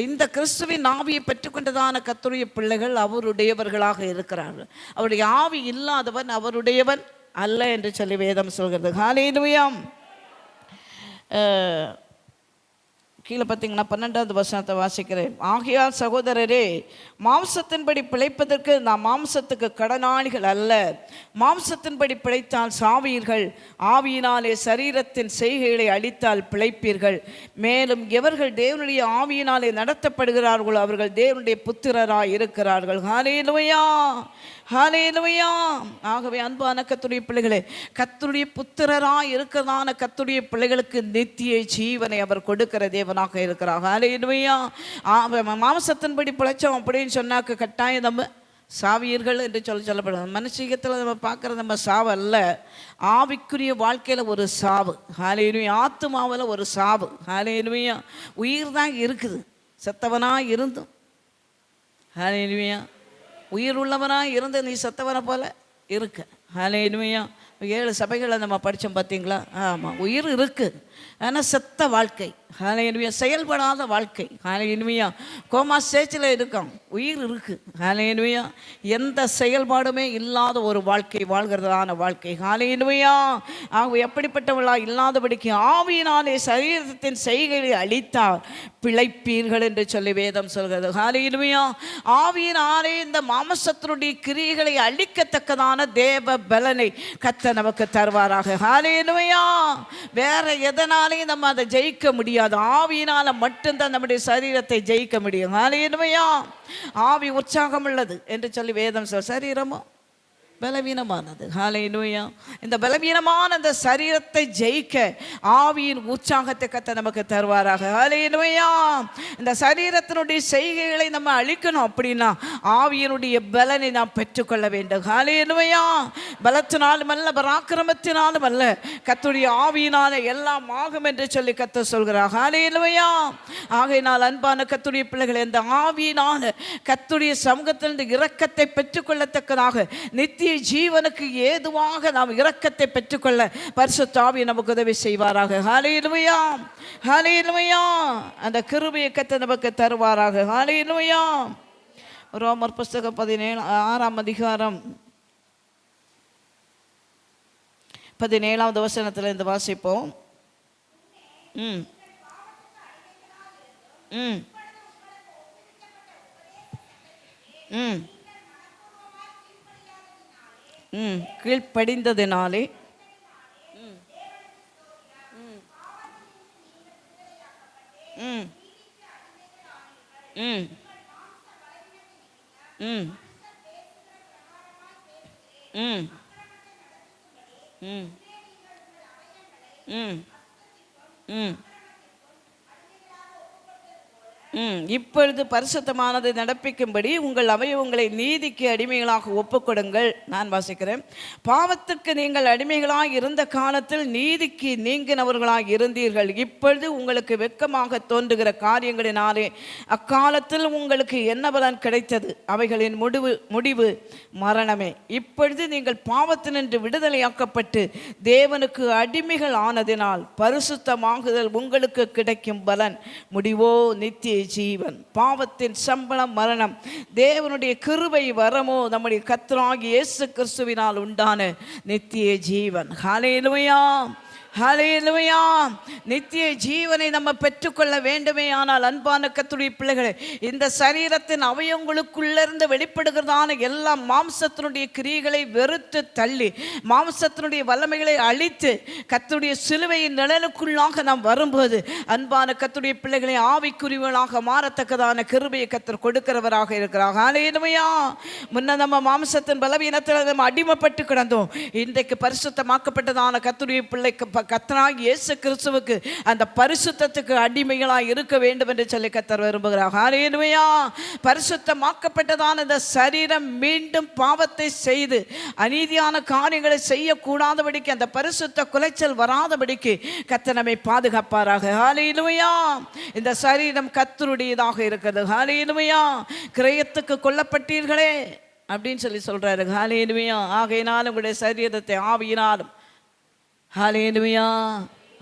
இந்த கிறிஸ்துவின் ஆவியை பெற்றுக்கொண்டதான கர்த்தருடைய பிள்ளைகள் அவருடையவர்களாக இருக்கிறார்கள். அவருடைய ஆவி இல்லாதவன் அவருடையவன் அல்ல என்று சொல்லி வேதம் சொல்கிறது. ஹல்லேலூயா. கீழே பார்த்தீங்கன்னா 12வது வசனத்தை வாசிக்கிறேன். ஆகையால் சகோதரரே, மாம்சத்தின்படி பிழைப்பதற்கு நாம் மாம்சத்துக்கு கடனாளிகள் அல்ல. மாம்சத்தின்படி பிழைத்தால் சாவீர்கள், ஆவியினாலே சரீரத்தின் செய்கைகளை அழித்தால் பிழைப்பீர்கள். மேலும் எவர்கள் தேவனுடைய ஆவியினாலே நடத்தப்படுகிறார்களோ அவர்கள் தேவனுடைய புத்திரராய் இருக்கிறார்கள். ஹல்லேலூயா. ஹல்லேலூயா. ஆகவே அன்பான கர்த்தருடைய பிள்ளைகளே, கர்த்தருடைய புத்திரராய் இருக்கிறதான கர்த்தருடைய பிள்ளைகளுக்கு நித்திய ஜீவனை அவர் கொடுக்கிற தேவனாக இருக்கிறார். ஹல்லேலூயா. மாம்சத்தின்படி பிழைச்சோம் அப்படின்னு சொன்னாக்க கட்டாயம் நம்ம சாவியர்கள் என்று சொல்லப்படுது. மனுஷீகத்தில் நம்ம பார்க்குற நம்ம சாவு அல்ல, ஆவிக்குரிய வாழ்க்கையில் ஒரு சாவு. ஹல்லேலூயா. ஆத்துமாவில் ஒரு சாவு. ஹல்லேலூயா. உயிர் தான் இருக்குது, செத்தவனாக இருந்தும். ஹல்லேலூயா. உயிர் உள்ளவனாக இருந்து நீ செத்தவனை போல இருக்க. ஹல்லேலூயா. 7 சபைகளை நம்ம படித்தோம் பார்த்தீங்களா? ஆமாம், உயிர் இருக்குது ஆனால் செத்த வாழ்க்கை. ஹல்லேலூயா. செயல்படாத வாழ்க்கை. ஹல்லேலூயா. கோமா ஸ்டேஜில் இருக்கோம், உயிர் இருக்குது. ஹல்லேலூயா. எந்த செயல்பாடுமே இல்லாத ஒரு வாழ்க்கை வாழ்கிறதான வாழ்க்கை. ஹல்லேலூயா. அவங்க எப்படிப்பட்டவளா இல்லாதபடிக்கு ஆவியினாலே சரீரத்தின் செய்கைகளை அழித்தார் பிழைப்பீர்கள் என்று சொல்லி வேதம் சொல்கிறது. ஹல்லேலூயா. ஆவியினாலே இந்த மாம்சத்தினுடைய கிரியைகளை அழிக்கத்தக்கதான தேவ பலனை கர்த்தர் நமக்கு தருவாராக. ஹல்லேலூயா. வேற எதனாலையும் நம்ம அதை ஜெயிக்க முடியாது. ஆவியினால மட்டும்தான் நம்முடைய சரீரத்தை ஜெயிக்க முடியும். ஹல்லேலூயா. ஆவி உற்சாகம் உள்ளது என்று சொல்லி வேதம் சரீரமோ பலவீனமானது. ஹல்லேலூயா. இந்த பலவீனமான அந்த சரீரத்தை ஜெயிக்க ஆவியின் உற்சாகத்தை கர்த்தர் நமக்கு தருவாராக. ஹல்லேலூயா. இந்த சரீரத்தினுடைய செய்கைகளை நம்ம அழிக்கணும் அப்படின்னா ஆவியினுடைய பலனை நாம் பெற்றுக்கொள்ள வேண்டும். ஹல்லேலூயா. பலத்தினாலும் அல்ல, பராக்கிரமத்தினாலும் அல்ல, கர்த்தருடைய ஆவியினால எல்லாம் ஆகும் என்று சொல்லி கர்த்தர் சொல்கிறார். ஹல்லேலூயா. ஆகையினால் அன்பான கர்த்தருடைய பிள்ளைகளை, இந்த ஆவியினால கர்த்தருடைய சமூகத்திலிருந்து இரக்கத்தை பெற்றுக்கொள்ளத்தக்கதாக நித்திய ஜீவனுக்கு ஏதுவாக நாம் இரக்கத்தை பெற்றுக்கொள்ள பரிசுத்த ஆவி நமக்கு உதவி செய்வாராக. ஹல்லேலூயா. ஹல்லேலூயா. அந்த கிருபையை கர்த்தர் நமக்கு தருவாராக. ஹல்லேலூயா. ரோமர் புஸ்தகம் 16ஆம் அதிகாரம் 17வது வசனத்தில் இருந்து வாசிப்போம். ம் ம் ம் கீழ்ப்படிந்ததினாலே இப்பொழுது பரிசுத்தமானதை நடப்பிக்கும்படி உங்கள் அவயவங்களை நீதிக்கு அடிமைகளாக ஒப்புக்கொடுங்கள். நான் வாசிக்கிறேன். பாவத்திற்கு நீங்கள் அடிமைகளாக இருந்த காலத்தில் நீதிக்கு நீங்கினவர்களாக இருந்தீர்கள். இப்பொழுது உங்களுக்கு வெட்கமாக தோன்றுகிற காரியங்களினாலே அக்காலத்தில் உங்களுக்கு என்ன பலன் கிடைத்தது? அவைகளின் முடிவு மரணமே. இப்பொழுது நீங்கள் பாவத்தினின்று விடுதலையாக்கப்பட்டு தேவனுக்கு அடிமைகள் ஆனதினால் பரிசுத்தமாகுதல் உங்களுக்கு கிடைக்கும் பலன் முடிவோ நித்திய ஜீவன். பாவத்தின் சம்பளம் மரணம், தேவனுடைய கிருபை வரமோ நம்முடைய கர்த்தராகிய இயேசு கிறிஸ்துவினால் உண்டான நித்திய ஜீவன். ஹல்லேலூயா. ஹல்லேலூயா. நித்திய ஜீவனை நம்ம பெற்றுக்கொள்ள வேண்டுமே ஆனால் அன்பான கர்த்தருடைய பிள்ளைகளே, இந்த சரீரத்தின் அவயவங்களுக்குள்ளிருந்து வெளிப்படுகிறதான எல்லா மாம்சத்தினுடைய கிரியைகளை வெறுத்து தள்ளி மாம்சத்தினுடைய வல்லமைகளை அழித்து கர்த்தருடைய சிலுவையின் நிழலுக்குள்ளாக நாம் வரும்போது அன்பான கர்த்தருடைய பிள்ளைகளை ஆவிக்குரியவர்களாக மாறத்தக்கதான கிருபையை கர்த்தர் கொடுக்கிறவராக இருக்கிறார். ஹல்லேலூயா. முன்ன நம்ம மாம்சத்தின் பலவீனத்தில் நம்ம அடிமைப்பட்டு கிடந்தோம். இன்றைக்கு பரிசுத்தமாக்கப்பட்டதான கர்த்தருடைய பிள்ளைக்கு கர்த்தராகிய இயேசு கிறிஸ்துவுக்கு அந்த பரிசுத்தத்துக்கு அடிமைகளாக இருக்க வேண்டும் என்று சொல்லி கர்த்தர் விரும்புகிறார். ஹல்லேலூயா. பரிசுத்தமாக்கப்பட்டதான இந்த சரீரம் மீண்டும் பாவத்தை செய்து அநீதியான காரியங்களை செய்யக்கூடாதபடிக்கு, அந்த பரிசுத்த குலைச்சல் வராதபடிக்கு கர்த்தர் நம்மை பாதுகாப்பாராக. ஹல்லேலூயா. இந்த சரீரம் கர்த்தருடையதாக இருக்கிறது. ஹல்லேலூயா. கிரயத்துக்கு கொல்லப்பட்டீர்களே அப்படின்னு சொல்லி சொல்றாரு. ஹல்லேலூயா. ஆகையினாலும் உங்களுடைய சரீரத்தை ஆவியினாலும் ஹல்லேலூயா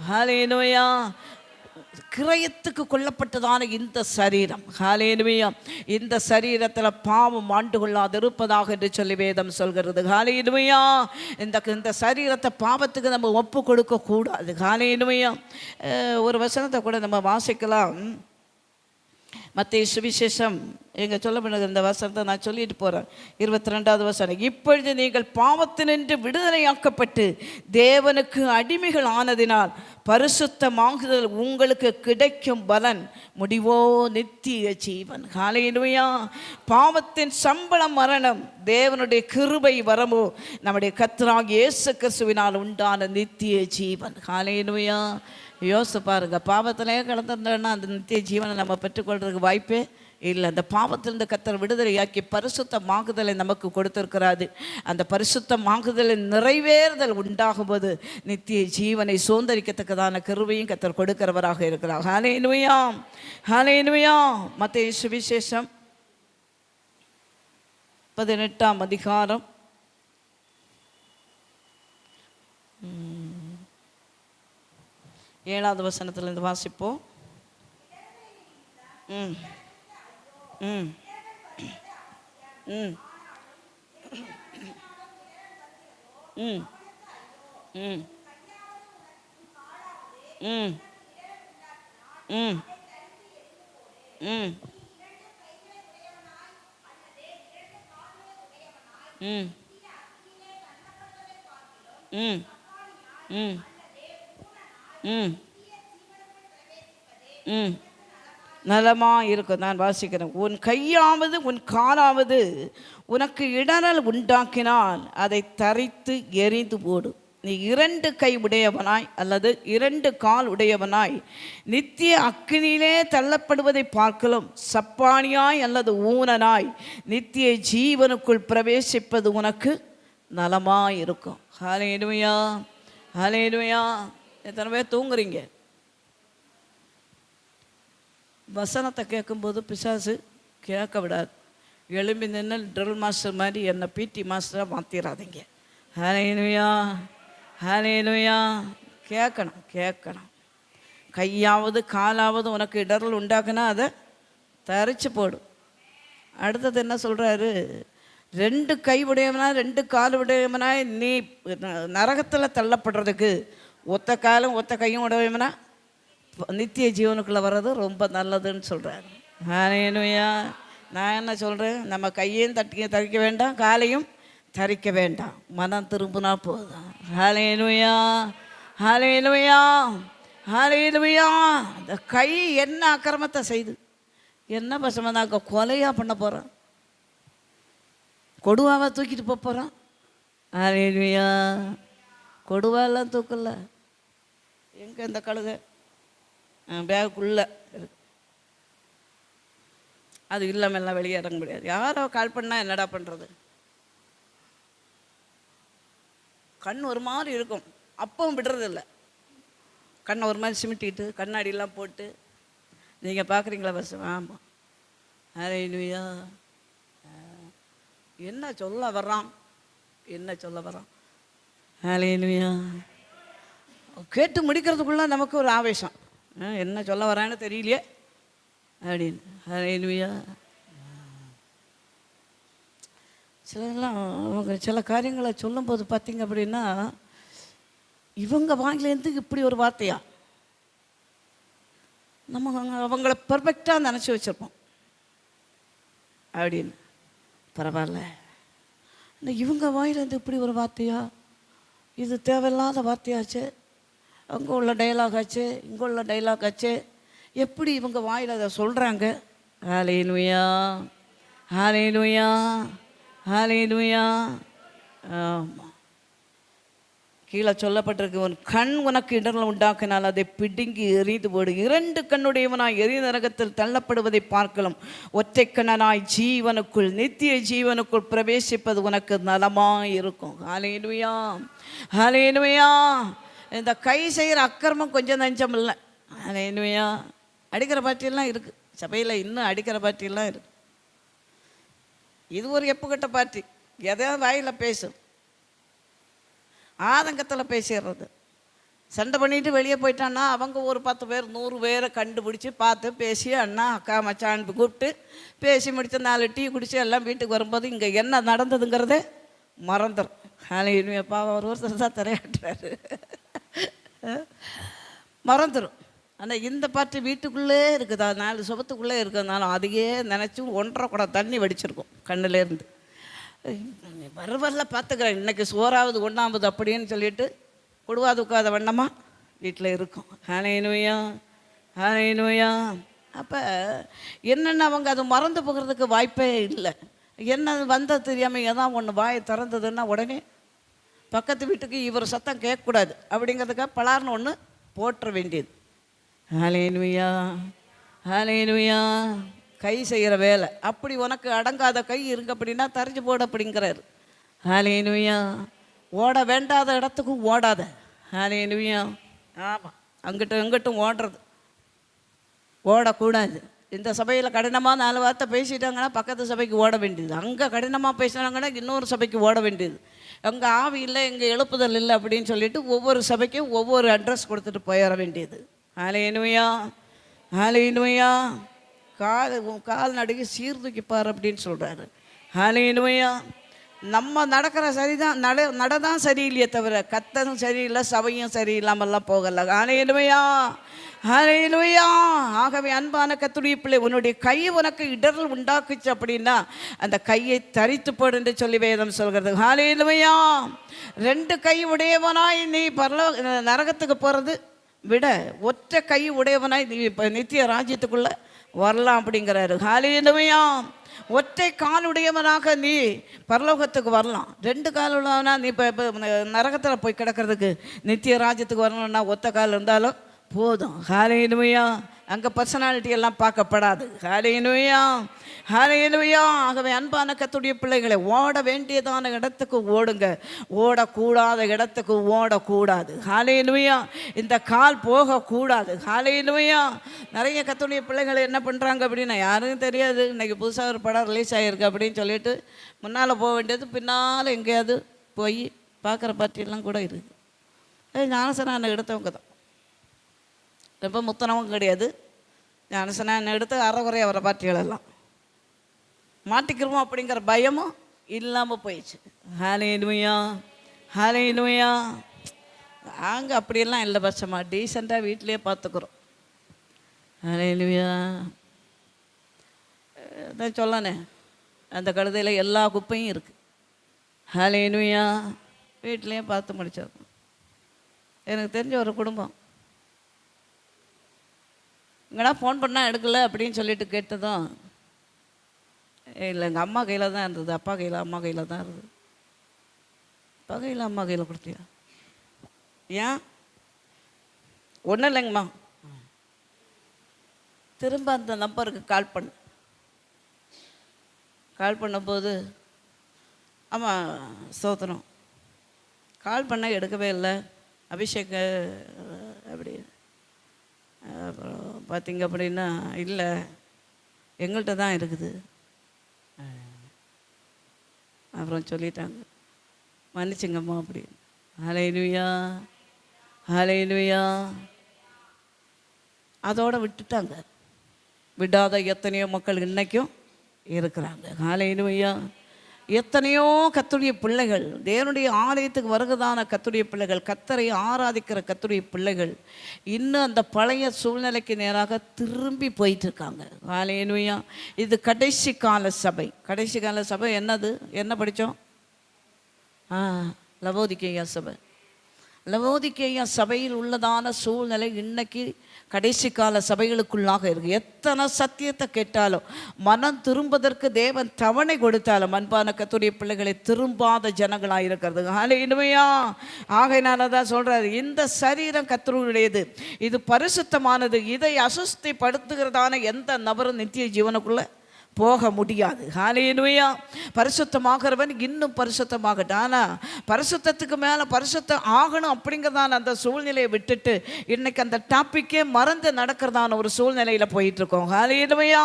ஹல்லேலூயா கிரயத்துக்கு கொல்லப்பட்டதான இந்த சரீரம், ஹல்லேலூயா, இந்த சரீரத்தில் பாவம் ஆண்டு கொள்ளாது இருப்பதாக என்று சொல்லி வேதம் சொல்கிறது. ஹல்லேலூயா. இந்த சரீரத்தை பாவத்துக்கு நம்ம ஒப்பு கொடுக்க கூடாது. ஹல்லேலூயா. ஒரு வசனத்தை கூட நம்ம வாசிக்கலாம். மத்தேயு சுவிசேஷம் எங்கே சொல்லப்படுகிற இந்த வசனத்தை நான் சொல்லிட்டு போகிறேன். 22வது வசனம். இப்பொழுது நீங்கள் பாவத்தினின்று விடுதலையாக்கப்பட்டு தேவனுக்கு அடிமைகள் ஆனதினால் பரிசுத்தமாகுதல் உங்களுக்கு கிடைக்கும் பலன் முடிவோ நித்திய ஜீவன். ஹல்லேலூயா. பாவத்தின் சம்பளம் மரணம், தேவனுடைய கிருபை வரமோ நம்முடைய கர்த்தராகிய இயேசு கிறிஸ்துவினால் உண்டான நித்திய ஜீவன். ஹல்லேலூயா. யோசிச்சு பாருங்க, பாவத்திலே கலந்துருந்தோன்னா அந்த நித்திய ஜீவனை நம்ம பெற்றுக்கொள்றதுக்கு வாய்ப்பே இல்லை. அந்த பாவத்திலிருந்து கர்த்தர் விடுதலையாக்கி பரிசுத்தமாகுதலை நமக்கு கொடுத்திருக்கிறாரு. அந்த பரிசுத்தமாகுதலின் நிறைவேறுதல் உண்டாகும்போது நித்திய ஜீவனை சுதந்தரிக்கத்தக்கதான கிருபையும் கர்த்தர் கொடுக்கிறவராக இருக்கிறார். ஹல்லேலூயா. ஹல்லேலூயா. மத்தேயு சுவிசேஷம் 18ஆம் அதிகாரம் 7வது வசனத்திலிருந்து வாசிப்போம். ம் ம் ம் ம் ம் ம் ம் ம் ம் ம் ம் ம் ம் நலமா இருக்கும். நான் வாசிக்கிறேன். உன் கையாவது உன் காலாவது உனக்கு இடரல் உண்டாக்கினால் அதை தரித்து எறிந்து போடு. நீ 2 கை உடையவனாய் அல்லது 2 கால் உடையவனாய் நித்திய அக்கினியிலே தள்ளப்படுவதை பார்க்கலும் சப்பானியாய் அல்லது ஊனனாய் நித்திய ஜீவனுக்குள் பிரவேசிப்பது உனக்கு நலமாய் இருக்கும். ஹல்லேலூயா, ஹல்லேலூயா. எத்தனை பேர் தூங்குறீங்க? வசனத்தை கேட்கும்போது பிசாசு கேட்க விடாது. எழும்பி நின்று ட்ரில் மாஸ்டர் மாதிரி என்னை பிடி மாஸ்டராக மாற்றிடாதீங்க. ஹல்லேலூயா, ஹல்லேலூயா. கேட்கணும், கேட்கணும். கையாவது காலாவது உனக்கு இடரல் உண்டாக்குனா அதை தரிச்சு போடும். அடுத்தது என்ன சொல்கிறாரு? 2 கை உடையவனாய் 2 கால் உடையவனாய் நீ நரகத்தில் தள்ளப்படுறதுக்கு ஒத்த காலும் ஒத்த கையும் உடையவனா நித்திய ஜீவனுக்குள்ளே வர்றது ரொம்ப நல்லதுன்னு சொல்கிறாரு. ஹல்லேலூயா. நான் என்ன சொல்கிறேன்? நம்ம கையையும் தரிக்க வேண்டாம், காலையும் தரிக்க வேண்டாம். மனம் திரும்பினா போதும். ஹல்லேலூயா, ஹல்லேலூயா, ஹல்லேலூயா. அந்த கை என்ன அக்கிரமத்தை செய்து என்ன பசமனாக்க கொலையாக பண்ண போகிறான், கொடுவாவை தூக்கிட்டு போகிறான். ஹல்லேலூயா. கொடுவாலாம் தூக்கல. எங்கே இந்த கழுதை? பேக்குள்ளே இருக்கு. அது இல்லாமல் எல்லாம் வெளியே இறங்க முடியாது. யாரோ கால் பண்ணால் என்னடா பண்ணுறது? கண் ஒரு மாதிரி இருக்கும், அப்பவும் விடுறதில்ல. கண்ணை ஒரு மாதிரி சிமிட்டிட்டு கண்ணாடியெல்லாம் போட்டு நீங்கள் பார்க்குறீங்களா பஸ்? ஆமாம். ஹல்லேலூயா. என்ன சொல்ல வர்றான், என்ன சொல்ல வர்றான்? ஹல்லேலூயா. கேட்டு முடிக்கிறதுக்குள்ளே நமக்கு ஒரு ஆவேசம், என்ன சொல்ல வரான்னு தெரியலையே அப்படின்னு. ஹல்லேலூயா. சிலதெல்லாம் அவங்க சில காரியங்களை சொல்லும்போது பார்த்தீங்க அப்படின்னா, இவங்க வாங்கிலேருந்து இப்படி ஒரு வார்த்தையா நம்ம அவங்கள பர்ஃபெக்டாக நினச்சி வச்சுருப்போம் அப்படின்னு. பரவாயில்ல, இந்த இவங்க வாயிலேருந்து இப்படி ஒரு வார்த்தையா, இது தேவையில்லாத வார்த்தையாச்சு, அங்கே உள்ள டைலாக் ஆச்சு, இங்கே உள்ள டைலாக் ஆச்சு, எப்படி இவங்க வாயில் அதை சொல்கிறாங்க? ஹல்லேலூயா, ஹல்லேலூயா, ஹல்லேலூயா. ஆமாம். கீழே சொல்லப்பட்டிருக்கு, உன் கண் உனக்கு இடரல் உண்டாக்கினால் அதை பிடுங்கி எறிந்து போடு. 2 கண்ணுடையவனாய் எரிய நரகத்தில் தள்ளப்படுவதை பார்க்கலாம் ஒற்றை கண்ணனாய் ஜீவனுக்குள் நித்திய ஜீவனுக்குள் பிரவேசிப்பது உனக்கு நலமாக இருக்கும். ஹல்லேலூயா, ஹல்லேலூயா. இந்த கை செய்கிற அக்கிரமம் கொஞ்சம் நஞ்சம் இல்லை. ஹல்லேலூயா. அடிக்கிற பாட்டியெல்லாம் இருக்குது சபையில், இன்னும் அடிக்கிற பாட்டியெல்லாம் இருக்குது. இது ஒரு எப்புக்கட்ட பாட்டி, எதையாவது வாயில் பேசும், ஆதங்கத்தில் பேசிடுறது. சண்டை பண்ணிட்டு வெளியே போயிட்டான்னா அவங்க ஒரு 10 பேர் 100 பேரை கண்டுபிடிச்சி பார்த்து பேசி அண்ணா அக்கா மச்சான் கூப்பிட்டு பேசி முடித்து 4 டீ குடித்து எல்லாம் வீட்டுக்கு வரும்போது இங்கே என்ன நடந்ததுங்கிறதே மறந்துடும். ஹல்லேலூயா. பாவம் ஒருத்தர் தான் திரையாட்டுறாரு, மறந்துடும். ஆனால் இந்த பாட்டு வீட்டுக்குள்ளே இருக்குதா, 4 சுபத்துக்குள்ளே இருக்கிறதுனால அதையே நினச்சி 1.5 குடம் தண்ணி வடிச்சிருக்கும் கண்ணிலேருந்து. வரவரில் பார்த்துக்கிறேன், இன்றைக்கி சோறாவது ஒன்றாவது அப்படின்னு சொல்லிட்டு கொடுவாது உட்காத வண்ணமாக வீட்டில் இருக்கும். ஹல்லேலூயா, ஹல்லேலூயா. அப்போ என்னென்ன அவங்க அது மறந்து போகிறதுக்கு வாய்ப்பே இல்லை. என்ன வந்தது தெரியாமல் ஏதாவது ஒன்று வாயை திறந்ததுன்னா உடனே பக்கத்து வீட்டுக்கு இவர் சத்தம் கேட்கக்கூடாது அப்படிங்கிறதுக்காக பலார்னு ஒன்று போட்டுற வேண்டியது. ஹல்லேலூயா, ஹல்லேலூயா. கை செய்கிற வேலை அப்படி உனக்கு அடங்காத கை இருங்க அப்படின்னா தரிஞ்சு போட அப்படிங்கிறாரு. ஹல்லேலூயா. ஓட வேண்டாத இடத்துக்கும் ஓடாத. ஹல்லேலூயா. ஆமாம், அங்கிட்டும் இங்கிட்டும் ஓடுறது ஓடக்கூடாது. இந்த சபையில் கடினமாக 4 வார்த்தை பேசிட்டாங்கன்னா பக்கத்து சபைக்கு ஓட வேண்டியது, அங்கே கடினமாக பேசினாங்கன்னா இன்னொரு சபைக்கு ஓட வேண்டியது. அங்கே ஆவி இல்லை, இங்கே எழுப்புதல் இல்லை அப்படின்னு சொல்லிட்டு ஒவ்வொரு சபைக்கும் ஒவ்வொரு அட்ரஸ் கொடுத்துட்டு போயிட வேண்டியது. ஹல்லேலூயா, ஹல்லேலூயா. கால் நடுங்கி சீர்தூக்கிப்பார் அப்படின்னு சொல்கிறாரு. ஹல்லேலூயா. நம்ம நடக்கிற சரிதான், நடதான் சரியில்லையே தவிர கத்தனும் சரியில்லை, சபையும் சரியில்லாமல்லாம் போகலை. ஹல்லேலூயா, ஹல்லேலூயா. ஆகவே அன்பான கர்த்தருடைய பிள்ளை, உன்னுடைய கை உனக்கு இடரல் உண்டாக்குச்சு அப்படின்னா அந்த கையை தரித்து போடு என்று சொல்லி வேதம் சொல்கிறது. ஹல்லேலூயா. 2 கை உடையவனாய் நீ நரகத்துக்கு போகிறது விட ஒற்றை கை உடையவனாய் நீ இப்போ நித்திய ராஜ்யத்துக்குள்ளே வரலாம் அப்படிங்கிறாரு. ஹல்லேலூயா. ஒற்றை காலுடையவனாக நீ பரலோகத்துக்கு வரலாம். 2 கால் உள்ளவனா நீ இப்போ நரகத்தில் போய் கிடக்கிறதுக்கு நித்திய ராஜ்யத்துக்கு வரணும்னா ஒத்த கால் இருந்தாலும் போதும். ஹல்லேலூயா. அங்கே பர்சனாலிட்டி எல்லாம் பார்க்கப்படாது. ஹல்லேலூயா, ஹல்லேலூயா. ஆகவே அன்பான கர்த்தருடைய பிள்ளைகளை, ஓட வேண்டியதான இடத்துக்கு ஓடுங்க, ஓடக்கூடாத இடத்துக்கு ஓடக்கூடாது. ஹல்லேலூயா. இந்த கால் போகக்கூடாது. ஹல்லேலூயா. நிறைய கர்த்தருடைய பிள்ளைகளை என்ன பண்ணுறாங்க அப்படின்னா, யாருக்கும் தெரியாது இன்றைக்கி புதுசாக ஒரு படம் ரிலீஸ் ஆகிருக்கு அப்படின்னு சொல்லிட்டு முன்னால் போக வேண்டியது பின்னால் எங்கேயாவது போய் பார்க்குற பார்ட்டியெல்லாம் கூட இருக்குது. ஞானசனான எடுத்தவங்க தான், ரொம்ப முத்தனவும் கிடையாது. ஞானசனான எடுத்து அறகுறையாக வர பார்ட்டிகளெல்லாம் மாட்டிக்கிறோமோ அப்படிங்கிற பயமும் இல்லாமல் போயிடுச்சு. ஹல்லேலூயா, ஹல்லேலூயா. நாங்கள் அப்படியெல்லாம் இல்லை, பட்சமா டீசெண்டாக வீட்டிலே பார்த்துக்குறோம். ஹல்லேலூயா. அதான் சொல்லணே, அந்த கழுதையில் எல்லா குப்பையும் இருக்குது. ஹல்லேலூயா. வீட்டிலையும் பார்த்து முடிச்சிருக்கோம். எனக்கு தெரிஞ்ச ஒரு குடும்பம் இங்கடா ஃபோன் பண்ணால் எடுக்கலை அப்படின்னு சொல்லிட்டு கேட்டதும், இல்லை எங்கள் அம்மா கையில் தான் இருந்தது, அப்பா கையில் அம்மா கையில் தான் இருந்தது. அப்பா கையில் அம்மா கையில் கொடுத்தியா? ஏன்? ஒன்றும் இல்லைங்கம்மா, திரும்ப அந்த நம்பருக்கு கால் பண்ணும்போது, ஆமாம் ஸ்தோத்திரம், கால் பண்ண எடுக்கவே இல்லை, அபிஷேக் அப்படி. அப்புறம் பார்த்திங்க அப்படின்னா, இல்லை எங்கள்கிட்ட தான் இருக்குது. அப்புறம் சொல்லிட்டாங்க, மன்னிச்சுங்கம்மா அப்படின்னு. ஹல்லேலூயா, ஹல்லேலூயா. அதோடு விட்டுட்டாங்க. விடாத எத்தனையோ மக்கள் இன்றைக்கும் இருக்கிறாங்க. ஹல்லேலூயா. எத்தனையோ கர்த்தருடைய பிள்ளைகள், தேவனுடைய ஆலயத்துக்கு வருகிறதான கர்த்தருடைய பிள்ளைகள், கர்த்தரை ஆராதிக்கிற கர்த்தருடைய பிள்ளைகள் இன்னும் அந்த பழைய சூழ்நிலைக்கு நேராக திரும்பி போயிட்டுருக்காங்க. ஹல்லேலூயா. இது கடைசி கால சபை. கடைசி கால சபை என்னது? என்ன படித்தோம்? லவோதிக்கேயா சபை. லவோதிக்கேயா சபையில் உள்ளதான சூழ்நிலை இன்னைக்கு கடைசி கால சபைகளுக்குள்ளாக இருக்குது. எத்தனை சத்தியத்தை கேட்டாலும், மனம் திரும்பதற்கு தேவன் தவணை கொடுத்தாலும் அன்பான கர்த்தருடைய பிள்ளைகளை திரும்பாத ஜனங்களாக இருக்கிறது. ஹல்லேலூயா. ஆகையினால தான் சொல்கிறார், இந்த சரீரம் கர்த்தருடையது, இது பரிசுத்தமானது, இதை அசுஸ்திப்படுத்துகிறதான எந்த நபரும் நித்திய ஜீவனுக்குள்ளே போக முடியாது. ஹல்லேலூயா. பரிசுத்தமாகிறவன் இன்னும் பரிசுத்தமாகட்டும். ஆனால் பரிசுத்தத்துக்கு மேலே பரிசுத்தம் ஆகணும் அப்படிங்கிறதான அந்த சூழ்நிலையை விட்டுட்டு இன்றைக்கி அந்த டாப்பிக்கே மறந்து நடக்கிறதான ஒரு சூழ்நிலையில் போயிட்டுருக்கோம். ஹல்லேலூயா.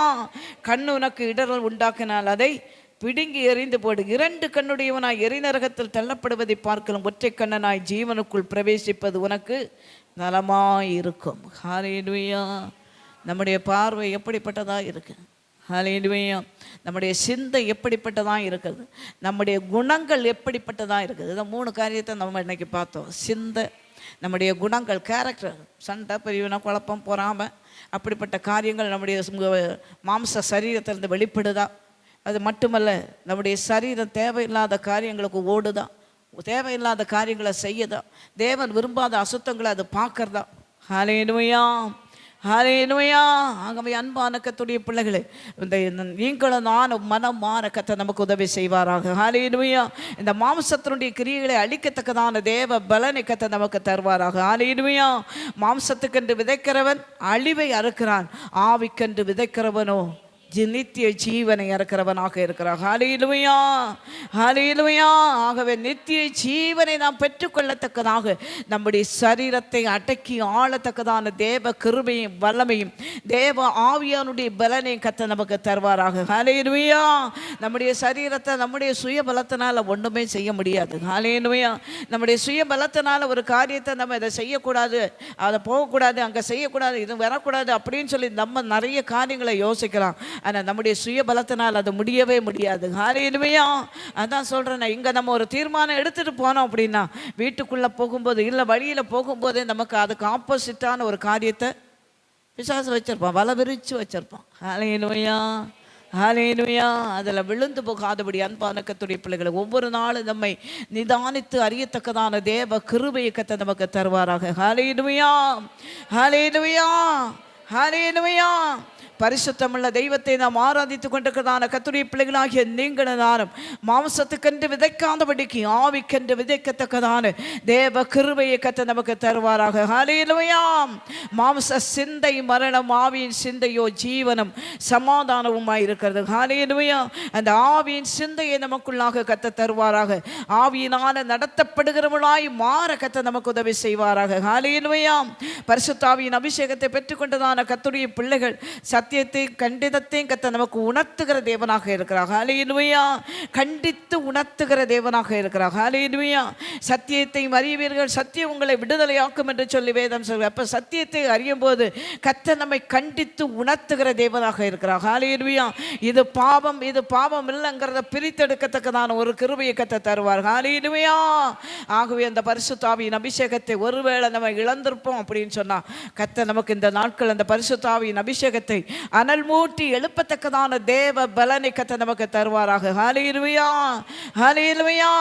கண்ணு உனக்கு இடரல் உண்டாக்கினால் அதை பிடுங்கி எறிந்து போடு. 2 கண்ணுடையவனாய் எரிநரகத்தில் தள்ளப்படுவதை பார்க்கலாம் ஒற்றை கண்ணனாய் ஜீவனுக்குள் பிரவேசிப்பது உனக்கு நலமாயிருக்கும். ஹல்லேலூயா. நம்முடைய பார்வை எப்படிப்பட்டதாக இருக்குது? ஹல்லேலூயா. நம்முடைய சிந்தை எப்படிப்பட்டதாக இருக்குது? நம்முடைய குணங்கள் எப்படிப்பட்டதாக இருக்குது? இதை 3 காரியத்தை நம்ம இன்றைக்கி பார்த்தோம். சிந்தை, நம்முடைய குணங்கள், கேரக்டர், சண்டை, பிரிவினை, குழப்பம், பொறாமை, அப்படிப்பட்ட காரியங்கள் நம்முடைய மாம்ச சரீரத்திலிருந்து வெளிப்படுதா? அது மட்டுமல்ல, நம்முடைய சரீரம் தேவையில்லாத காரியங்களுக்கு ஓடுதா? தேவையில்லாத காரியங்களை செய்யுதா? தேவன் விரும்பாத அசுத்தங்களை அது பார்க்கறதா? ஹல்லேலூயா, ஹல்லேலூயா. ஆகவே அன்பான கர்த்தருடைய பிள்ளைகளே, இந்த நீங்களும் நானும் மனம் மாற கர்த்தர் நமக்கு உதவி செய்வாராக. ஹல்லேலூயா. இந்த மாம்சத்தினுடைய கிரியைகளை அழிக்கத்தக்கதான தேவ பலனை கர்த்தர் நமக்கு தருவாராக. ஹல்லேலூயா. மாம்சத்துக்கென்று விதைக்கிறவன் அழிவை அறுக்கிறான், ஆவிக்கென்று விதைக்கிறவனோ நித்திய ஜீவனை இறக்கிறவனாக இருக்கிறார். ஹல்லேலூயா, ஹல்லேலூயா. ஆகவே நித்திய ஜீவனை நாம் பெற்றுக்கொள்ளத்தக்கதாக நம்முடைய சரீரத்தை அடக்கி ஆளத்தக்கதான தேவ கிருபையும் வல்லமையும் தேவ ஆவியானுடைய பலனையும் கர்த்தர் நமக்கு தருவாராக. ஹல்லேலூயா. நம்முடைய சரீரத்தை நம்முடைய சுய பலத்தினால ஒன்றுமே செய்ய முடியாது. ஹல்லேலூயா. நம்முடைய சுய பலத்தினால ஒரு காரியத்தை நம்ம இதை செய்யக்கூடாது, அதை போகக்கூடாது, அங்கே செய்யக்கூடாது, இது வரக்கூடாது அப்படின்னு சொல்லி நம்ம நிறைய காரியங்களை யோசிக்கலாம். ஆனால் நம்முடைய சுய பலத்தினால் அது முடியவே முடியாது. ஹல்லேலூயா. அதான் சொல்கிறேன், இங்கே நம்ம ஒரு தீர்மானம் எடுத்துகிட்டு போனோம் அப்படின்னா வீட்டுக்குள்ளே போகும்போது இல்லை வழியில் போகும்போதே நமக்கு அதுக்கு ஆப்போசிட்டான ஒரு காரியத்தை பிசாசு வச்சுருப்பான், வலை விரித்து வச்சுருப்பான். ஹல்லேலூயா, ஹல்லேலூயா. அதில் விழுந்து போகாதபடி அன்பான கர்த்தருடைய பிள்ளைகளை ஒவ்வொரு நாளும் நம்மை நிதானித்து அறியத்தக்கதான தேவ கிருபையை கர்த்தர் நமக்கு தருவாராக. ஹல்லேலூயா, ஹல்லேலூயா, ஹல்லேலூயா. பரிசுத்தமுள்ள தெய்வத்தை நாம் ஆராதித்துக் கொண்டிருக்கிறதான கர்த்தருடைய பிள்ளைகளாகிய நீங்கள் நானும் மாம்சத்துக்கென்று விதைக்காதபடிக்கு ஆவிக்கென்று விதைக்கத்தக்கதான தேவ கிருபையை கர்த்தர் நமக்கு தருவாராக. ஹல்லேலூயா. மாம்ச சிந்தை மரணம், ஆவியின் சிந்தையோ ஜீவனும் சமாதானமுமாய் இருக்கிறது. ஹல்லேலூயா. அந்த ஆவியின் சிந்தையை நமக்குள்ளாக கர்த்தர் தருவாராக. ஆவியினால நடத்தப்படுகிறவர்களாய் மாற கர்த்தர் நமக்கு உதவி செய்வாராக. ஹல்லேலூயா. பரிசுத்தாவியின் அபிஷேகத்தை பெற்றுக்கொண்டதான கர்த்தருடைய பிள்ளைகள் சத்தியத்தையும் கண்டிதத்தையும் கர்த்தர் நமக்கு உணர்த்துகிற தேவனாக இருக்கிறார். ஹல்லேலூயா. கண்டித்து உணர்த்துகிற தேவனாக இருக்கிறார். ஹல்லேலூயா. சத்தியத்தையும் அறிவீர்கள், சத்தியம் உங்களை விடுதலையாக்கும் என்று சொல்லி வேதம் சொல்கிறார். அப்போ சத்தியத்தை அறியும் போது கர்த்தர் நம்மை கண்டித்து உணர்த்துகிற தேவனாக இருக்கிறார். ஹல்லேலூயா. இது பாவம், இது பாவம் இல்லைங்கிறத பிரித்தெடுக்கத்தக்கதான ஒரு கிருபையை கர்த்தர் தருவார். ஹல்லேலூயா. ஆகவே அந்த பரிசுத்த ஆவியின் அபிஷேகத்தை ஒருவேளை நம்ம இழந்திருப்போம் அப்படின்னு சொன்னால் கர்த்தர் நமக்கு இந்த நாட்கள் அந்த பரிசுத்த ஆவியின் அபிஷேகத்தை அனல் மூட்டி எழுப்பத்தக்கதான தேவ பலனை கர்த்தர் நமக்கு தருவாராக. ஹல்லேலூயா, ஹல்லேலூயா.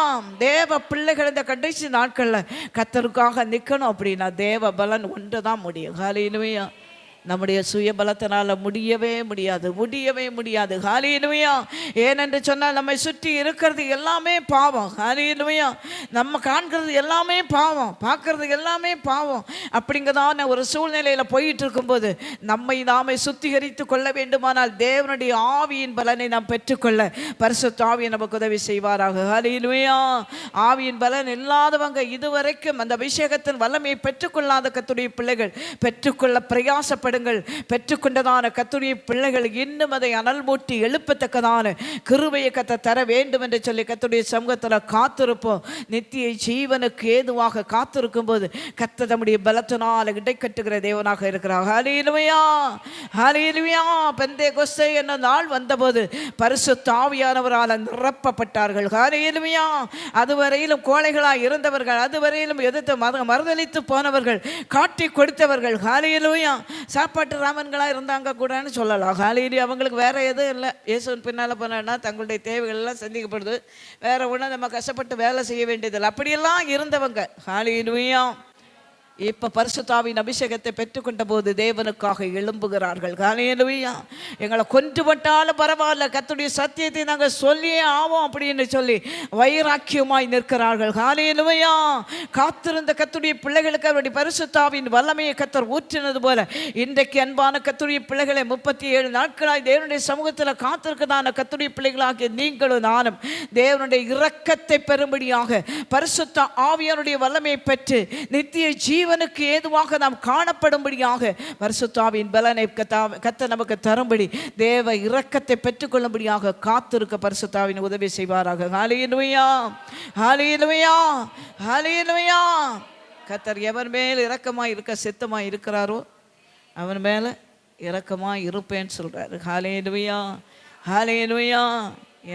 தேவ பிள்ளைகள் இந்த கடைசி நாட்களில் கர்த்தருக்காக நிற்கணும் அப்படின்னா தேவ பலன் ஒன்று தான் முடியும். ஹல்லேலூயா. நம்முடைய சுய பலத்தினால் முடியவே முடியாது, முடியவே முடியாது. ஹல்லேலூயா. ஏனென்று சொன்னால் நம்மை சுற்றி இருக்கிறது எல்லாமே பாவம். ஹல்லேலூயா. நம்ம காண்கிறது எல்லாமே பாவம், பார்க்கறது எல்லாமே பாவம். அப்படிங்கிறதான ஒரு சூழ்நிலையில் போயிட்டு இருக்கும்போது நம்மை நாமே சுத்திகரித்து கொள்ள வேண்டுமானால் தேவனுடைய ஆவியின் பலனை நாம் பெற்றுக்கொள்ள பரிசுத்த ஆவியை நமக்கு உதவி செய்வாராக. ஹல்லேலூயா. ஆவியின் பலன் இல்லாதவங்க இதுவரைக்கும் அந்த அபிஷேகத்தின் வல்லமையை பெற்றுக்கொள்ளாத கர்த்தருடைய பிள்ளைகள் பெற்றுக்கொள்ள பிரயாசப்படும். பெற்றுக்கொண்டதான கர்த்தருடைய பிள்ளைகள் இன்னும் அதை அனல் மூட்டி எழுப்பத்தக்கதான கிருபையை கர்த்தர் தர வேண்டும் என்று சொல்லி கர்த்தருடைய சமூகத்தில் காத்திருப்போம். நித்திய ஜீவனுக்கு ஏதுவாக காத்திருக்கும் போது கர்த்தர் நம்முடைய பலத்தினால் இடைக்கட்டுகிற தேவனாக இருக்கிறார். ஹல்லேலூயா, ஹல்லேலூயா. பெந்தேகொஸ்தே என்ற நாள் வந்தபோது பரிசுத்த ஆவியானவரால் நிரப்பப்பட்டார்கள். ஹல்லேலூயா. அதுவரையிலும் கோழைகளாய் இருந்தவர்கள், அதுவரையிலும் எதிர்த்து மறுதலித்து போனவர்கள், காட்டி கொடுத்தவர்கள், ஹல்லேலூயா, சாப்பாட்டு ராமன்களாக இருந்தாங்க கூடன்னு சொல்லலாம். ஹல்லேலூயா. அவங்களுக்கு வேறு எதுவும் இல்லை. இயேசுவின் பின்னால் போனா தங்களுடைய தேவைகள் எல்லாம் சந்திக்கப்படுது, வேறு ஒன்றும் நம்ம கஷ்டப்பட்டு வேலை செய்ய வேண்டியதில்லை. அப்படியெல்லாம் இருந்தவங்க. ஹல்லேலூயா. இப்போ பரிசுத்த ஆவியின் அபிஷேகத்தை பெற்றுக்கொண்ட போது தேவனுக்காக எழும்புகிறார்கள். ஹல்லேலூயா. எங்களை கொன்றுபட்டாலும் பரவாயில்ல, கர்த்தருடைய சத்தியத்தை நாங்கள் சொல்லியே ஆவோம் அப்படின்னு சொல்லி வைராக்கியமாய் நிற்கிறார்கள். ஹல்லேலூயா. காத்திருந்த கர்த்தருடைய பிள்ளைகளுக்கு அவருடைய பரிசுத்த ஆவியின் வல்லமையை கர்த்தர் ஊற்றினது போல இன்றைக்கு அன்பான கர்த்தருடைய பிள்ளைகளை 37 நாட்களாய் தேவனுடைய சமூகத்தில் காத்திருக்கதான கர்த்தருடைய பிள்ளைகளாகிய நீங்களும் நானும் தேவனுடைய இரக்கத்தை பெறும்படியாக பரிசுத்த ஆவியானுடைய வல்லமையை பெற்று நித்திய ஜீவனுக்கு ஏதுவாக நாம் காணப்படும்படியாக பரிசுத்த ஆவியின் பலனை கர்த்தர் நமக்கு தரும்படி தேவ இரக்கத்தை பெற்றுக்கொள்ளும்படியாக காத்திருக்க பரிசுத்த ஆவியின் உதவி செய்வாராக. ஹல்லேலூயா, ஹல்லேலூயா, ஹல்லேலூயா. கர்த்தர் எவர் மேல் இரக்கமாய் இருக்க சித்தமாய் இருக்கிறாரோ அவன் மேலே இரக்கமாய் இருப்பேன்னு சொல்கிறாரு. ஹல்லேலூயா, ஹல்லேலூயா.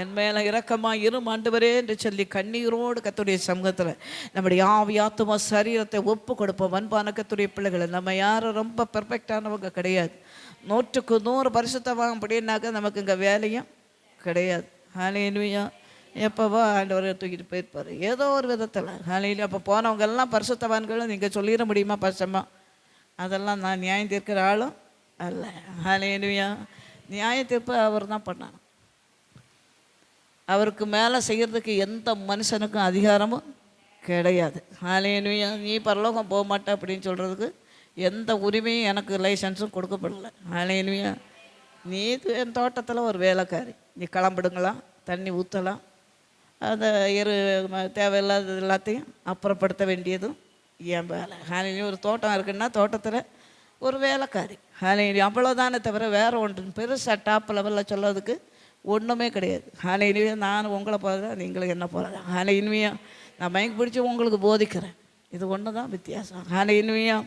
என் மேலே இரக்கமாக இரும் ஆண்டவரே என்று சொல்லி கண்ணீரோடு கர்த்தருடைய சமூகத்தில் நம்முடைய ஆவி ஆத்துமா சரீரத்தை ஒப்பு கொடுப்போம். அன்பான கர்த்தருடைய பிள்ளைகளை நம்ம யாரும் ரொம்ப பெர்ஃபெக்டானவங்க கிடையாது. 100க்கு 100 பரிசுத்தவாங்க அப்படின்னாக்க நமக்கு இங்கே வேலையும் கிடையாது. ஹல்லேலூயா. எப்போவா ஆண்டவரை தூக்கிட்டு போயிருப்பார் ஏதோ ஒரு விதத்தில். ஹல்லேலூயா. அப்போ போனவங்க எல்லாம் பரிசுத்தவான்களும் நீங்கள் சொல்லிட முடியுமா? பரிசமாக அதெல்லாம் நான் நியாயம் தீர்க்கிற ஆளும் அல்ல. ஹல்லேலூயா. நியாய தீர்ப்பு அவர் தான் பண்ணாங்க. அவருக்கு மேலே செய்கிறதுக்கு எந்த மனுஷனுக்கும் அதிகாரமும் கிடையாது. ஹல்லேலூயா. நீ பரலோகம் போக மாட்டே அப்படின்னு சொல்கிறதுக்கு எந்த உரிமையும் எனக்கு லைசன்ஸும் கொடுக்கப்படலை. ஹல்லேலூயா. நீ என் தோட்டத்தில் ஒரு வேலைக்காரி, நீ கிளம்பிடுங்களா, தண்ணி ஊற்றலாம், அதை தேவையில்லாதது எல்லாத்தையும் அப்புறப்படுத்த வேண்டியதும் என் வேலை. ஹாலினி ஒரு தோட்டம் இருக்குன்னா தோட்டத்தில் ஒரு வேலைக்காரி. ஹாலினி அவ்வளோதானே தவிர வேறு ஒன்று பெருசாக டாப் லெவலில் சொல்கிறதுக்கு ஒன்றுமே கிடையாது. ஹாலினியா நான் உங்களை போகிறதா, நீங்களும் என்ன போகிறதா. ஹாலினியா நான் மயங்கி பிடிச்சி உங்களுக்கு போதிக்கிறேன், இது ஒன்று தான் வித்தியாசம். ஹாலினியா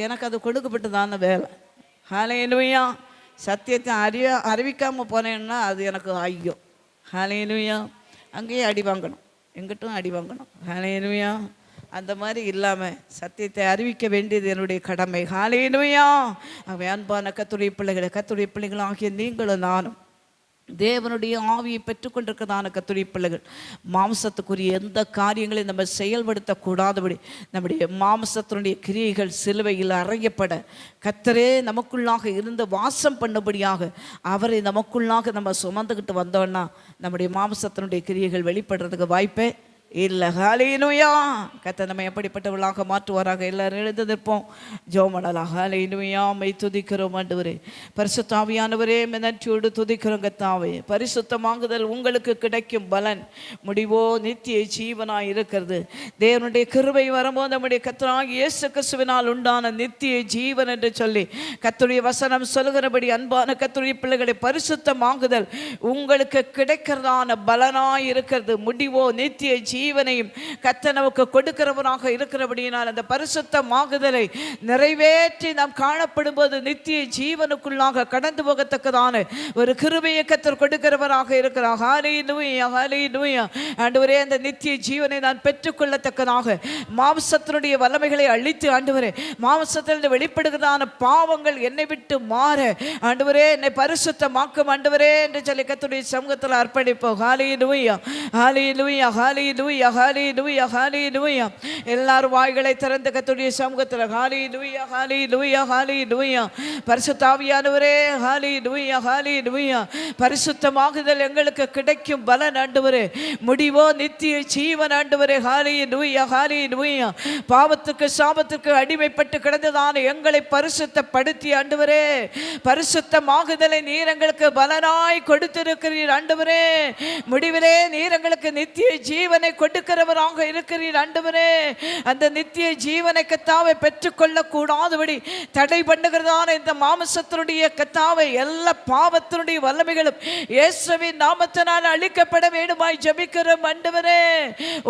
எனக்கு அது கொடுக்கப்பட்டதான வேலை. ஹாலினியா சத்தியத்தை அறிவிக்காமல் போனேன்னா அது எனக்கு ஐயோ. ஹாலினியா அங்கேயே அடி வாங்கணும், எங்கிட்டும் அடி வாங்கணும். ஹாலினியா அந்த மாதிரி இல்லாமல் சத்தியத்தை அறிவிக்க வேண்டியது என்னுடைய கடமை. ஹாலினியா அவன் அன்பான கர்த்தருடைய பிள்ளைகளாகிய நீங்களும் நானும் தேவனுடைய ஆவியை பெற்றுக்கொண்டிருக்கிறதான கர்த்தருடைய பிள்ளைகள் மாம்சத்துக்குரிய எந்த காரியங்களையும் நம்ம செயல்படுத்தக்கூடாதபடி நம்முடைய மாம்சத்தினுடைய கிரியைகள் சிலுவையில் அறையப்பட கர்த்தரே நமக்குள்ளாக இருந்து வாசம் பண்ணபடியாக அவரை நமக்குள்ளாக நம்ம சுமந்துக்கிட்டு வந்தோன்னா நம்முடைய மாம்சத்தினுடைய கிரியைகள் வெளிப்படுறதுக்கு வாய்ப்பே இல்லை. ஹாலினுயா கர்த்தர் நம்ம எப்படிப்பட்டவர்களாக மாற்றுவாராக. எல்லாரும் எழுந்து நிற்போம், ஜெபமனலாம். ஹாலினுயா மை துதிக்கிறோம் ஆண்டவரே, பரிசுத்த ஆவியானவரே நன்றியோடு துதிக்கிறோம் கர்த்தாவே. பரிசுத்தமாகுதல் உங்களுக்கு கிடைக்கும் பலன் முடிவோ நித்திய ஜீவனாய் இருக்கிறது. தேவனுடைய கிருபை வரும்போது நம்முடைய கர்த்தராகிய இயேசு கிறிஸ்துவினால் உண்டான நித்திய ஜீவன் என்று சொல்லி கர்த்தருடைய வசனம் சொல்கிறபடி அன்பான கர்த்தருடைய பிள்ளைகளை பரிசுத்தமாகுதல் உங்களுக்கு கிடைக்கிறதான பலனாய் இருக்கிறது. முடிவோ நித்திய ஜீவனையும் கர்த்தர் நமக்கு கொடுக்கிறவராக இருக்கிறபடியினால் அந்த பரிசுத்தமாகுதலை நிறைவேற்றி நாம் காணப்படும் போது நித்திய ஜீவனுக்குள்ளாக கடந்து போகத்தக்கதான ஒரு கிருபையை கர்த்தர் கொடுக்கிறவராக இருக்கிறார். ஹல்லேலூயா ஹல்லேலூயா. ஆண்டவரே அந்த நித்திய ஜீவனை நான் பெற்றுக்கொள்ளத்தக்கதாக மாம்சத்தினுடைய வல்லமைகளை அழித்து ஆண்டவரே மாம்சத்தில் வெளிப்படுகிறதான பாவங்கள் என்னை விட்டு மாற ஆண்டவரே என்னை பரிசுத்தமாக்கும் ஆண்டவரே என்று சொல்லி கர்த்தருடைய சமூகத்தில் அர்ப்பணிப்போம். ஹல்லேலூயா ஹல்லேலூயா ஹல்லேலூயா ஹல்லேலூயா ஹல்லேலூயா. எல்லாரும் வாய்களை திறந்து கர்த்தருடைய சமூகத்தில் ஹல்லேலூயா ஹல்லேலூயா ஹல்லேலூயா. பரிசுத்த ஆவியானவரே ஹல்லேலூயா ஹல்லேலூயா. பரிசுத்தமாகுதல் எங்களுக்கு கிடைக்கும் பலன் ஆண்டவரே, முடிவோ நித்திய ஜீவன் ஆண்டவரே. ஹல்லேலூயா ஹல்லேலூயா. பாவத்துக்கு சாபத்துக்கு அடிமைப்பட்டு கிடந்ததான எங்களை பரிசுத்தப்படுத்தி ஆண்டவரே பரிசுத்தமாகுதலை நீர் எங்களுக்கு பலனாய் கொடுத்திருக்கிறீர் ஆண்டவரே. முடிவிலே நீர் எங்களுக்கு நித்திய ஜீவனை கொடுக்கிறவராக இருக்கிறீர் ஆண்டவரே. அந்த நித்திய ஜீவனை கர்த்தாவை பெற்றுக்கொள்ள கூடாதபடி தடை பண்ணுகிறதான இந்த மாம்சத்தினுடைய கர்த்தாவை எல்லா பாவத்தினுடைய வல்லமைகளும் இயேசுவின் நாமத்தினால் அழிக்கப்பட வேண்டுமாய் ஜெபிக்கிறோம் ஆண்டவரே.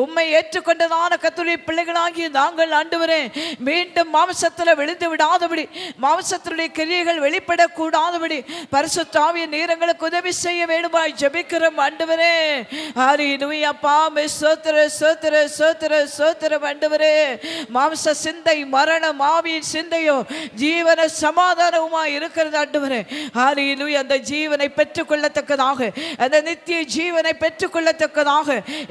உம்மை ஏற்றுக்கொண்டதான கர்த்தருடைய பிள்ளைகளாகிய நாங்கள் ஆண்டவரே மீண்டும் மாம்சத்தில் விழுந்து விடாதபடி மாம்சத்தினுடைய கிரியைகள் வெளிப்படக்கூடாதபடி பரிசுத்த ஆவியின் நீர் எங்களுக்கு உதவி செய்ய வேண்டுமாய் ஜெபிக்கிறோம் ஆண்டவரே. ஹல்லேலூயா. பாமே சோத்திர சோத்திர சோத்திர சோத்திர ஆண்டவரே. மாம்ச சிந்தை மரணம், ஆவியின் சிந்தையோ ஜீவன சமாதானமுமாய் இருக்கிறது ஆண்டவரே. ஹல்லேலூயா. அந்த ஜீவனை பெற்றுக்கொள்ளத்தக்கதாக அந்த நித்திய ஜீவனை பெற்றுக்கொள்ளத்தக்கதாக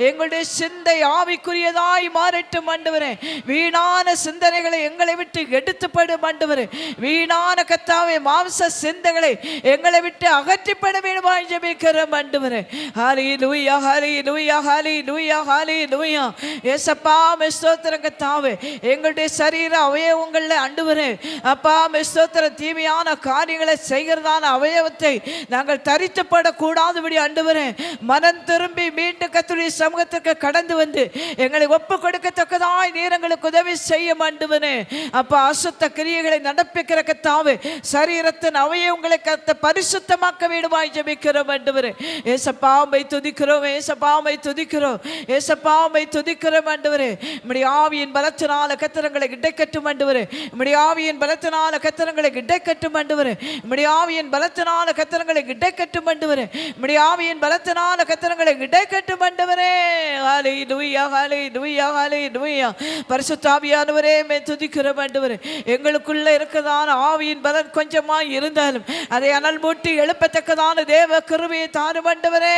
எங்களுடைய சிந்தை ஆவிக்குரியதாய் மாறட்டும் ஆண்டவரே. வீணான சிந்தனைகளை எங்களை விட்டு எடுத்துப்படும் ஆண்டவரே. வீணான கர்த்தாவே மாம்ச சிந்தைகளை எங்களை விட்டு அகற்றிப்பட வேண்டுமாய் ஜெபிக்கிறோம் ஆண்டவரே. ஹல்லேலூயா ஹல்லேலூயா ஹல்லேலூயா ஹல்லேலூயா. ஏசப்பா ஸ்தோத்திரம் கர்த்தாவே. எங்களுடைய சரீர அவயவங்களில் ஆண்டவரே அப்பா ஸ்தோத்திரம் தீமையான காரியங்களை செய்கிறதான அவயவத்தை நாங்கள் தரித்துப்படக்கூடாதபடி ஆண்டவரே மனம் திரும்பி மீண்டும் கர்த்தருடைய சமூகத்துக்கு கடந்து வந்து எங்களை ஒப்பு கொடுக்கத்தக்கதாய் நீர் எங்களுக்கு உதவி செய்ய ஆண்டவரே. அப்பா அசுத்த கிரியைகளை நடப்பிக்கிற கர்த்தாவே சரீரத்தின் அவயவங்களை கர்த்தர் பரிசுத்தமாக்க வேண்டுமாய் ஜெபிக்கிறோம் ஆண்டவரே. ஏசப்பாவை துதிக்கிறோம், ஏசப்பாவை துதிக்கிறோம், ஏசப்பாவை துதிக்கிறோம் ஆண்டவரே. நம்முடைய ஆவியின் பலத்தினால கர்த்தரங்களை இடைக்கட்டும் ஆண்டவரே. நம்முடைய ஆவியின் பலத்தினால கர்த்தரங்களை இடைக்கட்டும் ஆண்டவரே. நம்முடைய ஆவியின் பலத்தினால கர்த்தரங்களை இடைக்கட்டும் ஆண்டவரே. நம்முடைய ஆவியின் பலத்தினால கர்த்தரங்களை இடைக்கட்டும் ஆண்டவரே. ஹல்லேலூயா ஹல்லேலூயா ஹல்லேலூயா. பரிசுத்த ஆவியானவரே மே துதிக்கிறோம் ஆண்டவரே. எங்களுக்குள்ள இருக்கிறதான ஆவியின் பலன் கொஞ்சமாய் இருந்தாலும் அதை அனல் மூட்டி எழுப்பத்தக்கதான தேவ கிருபையை தாரும் ஆண்டவரே.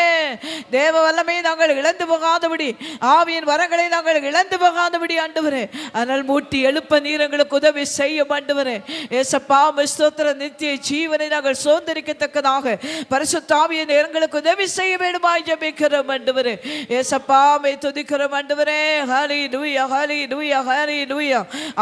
தேவ வல்லமையை நாங்கள் இழந்து போகாதபடி ஆவியின் வரங்களை நாங்கள் இழந்து போகாதபடி ஆண்டவரே அனல் மூட்டி எழுப்ப நீர் எங்களுக்கு உதவி செய்யும் ஆண்டவரே. ஏசப்பா ஸ்தோத்திரம். நித்திய ஜீவனை நாங்கள் சுதந்தரிக்கத்தக்கதாக பரிசுத்த ஆவியை எங்களுக்கு உதவி செய்ய வேண்டுமாய் ஜெபிக்கிறோம் ஆண்டவரே. ஏசப்பா மை துதிக்கிறோம் ஆண்டவரே. ஹல்லேலூயா ஹல்லேலூயா ஹல்லேலூயா.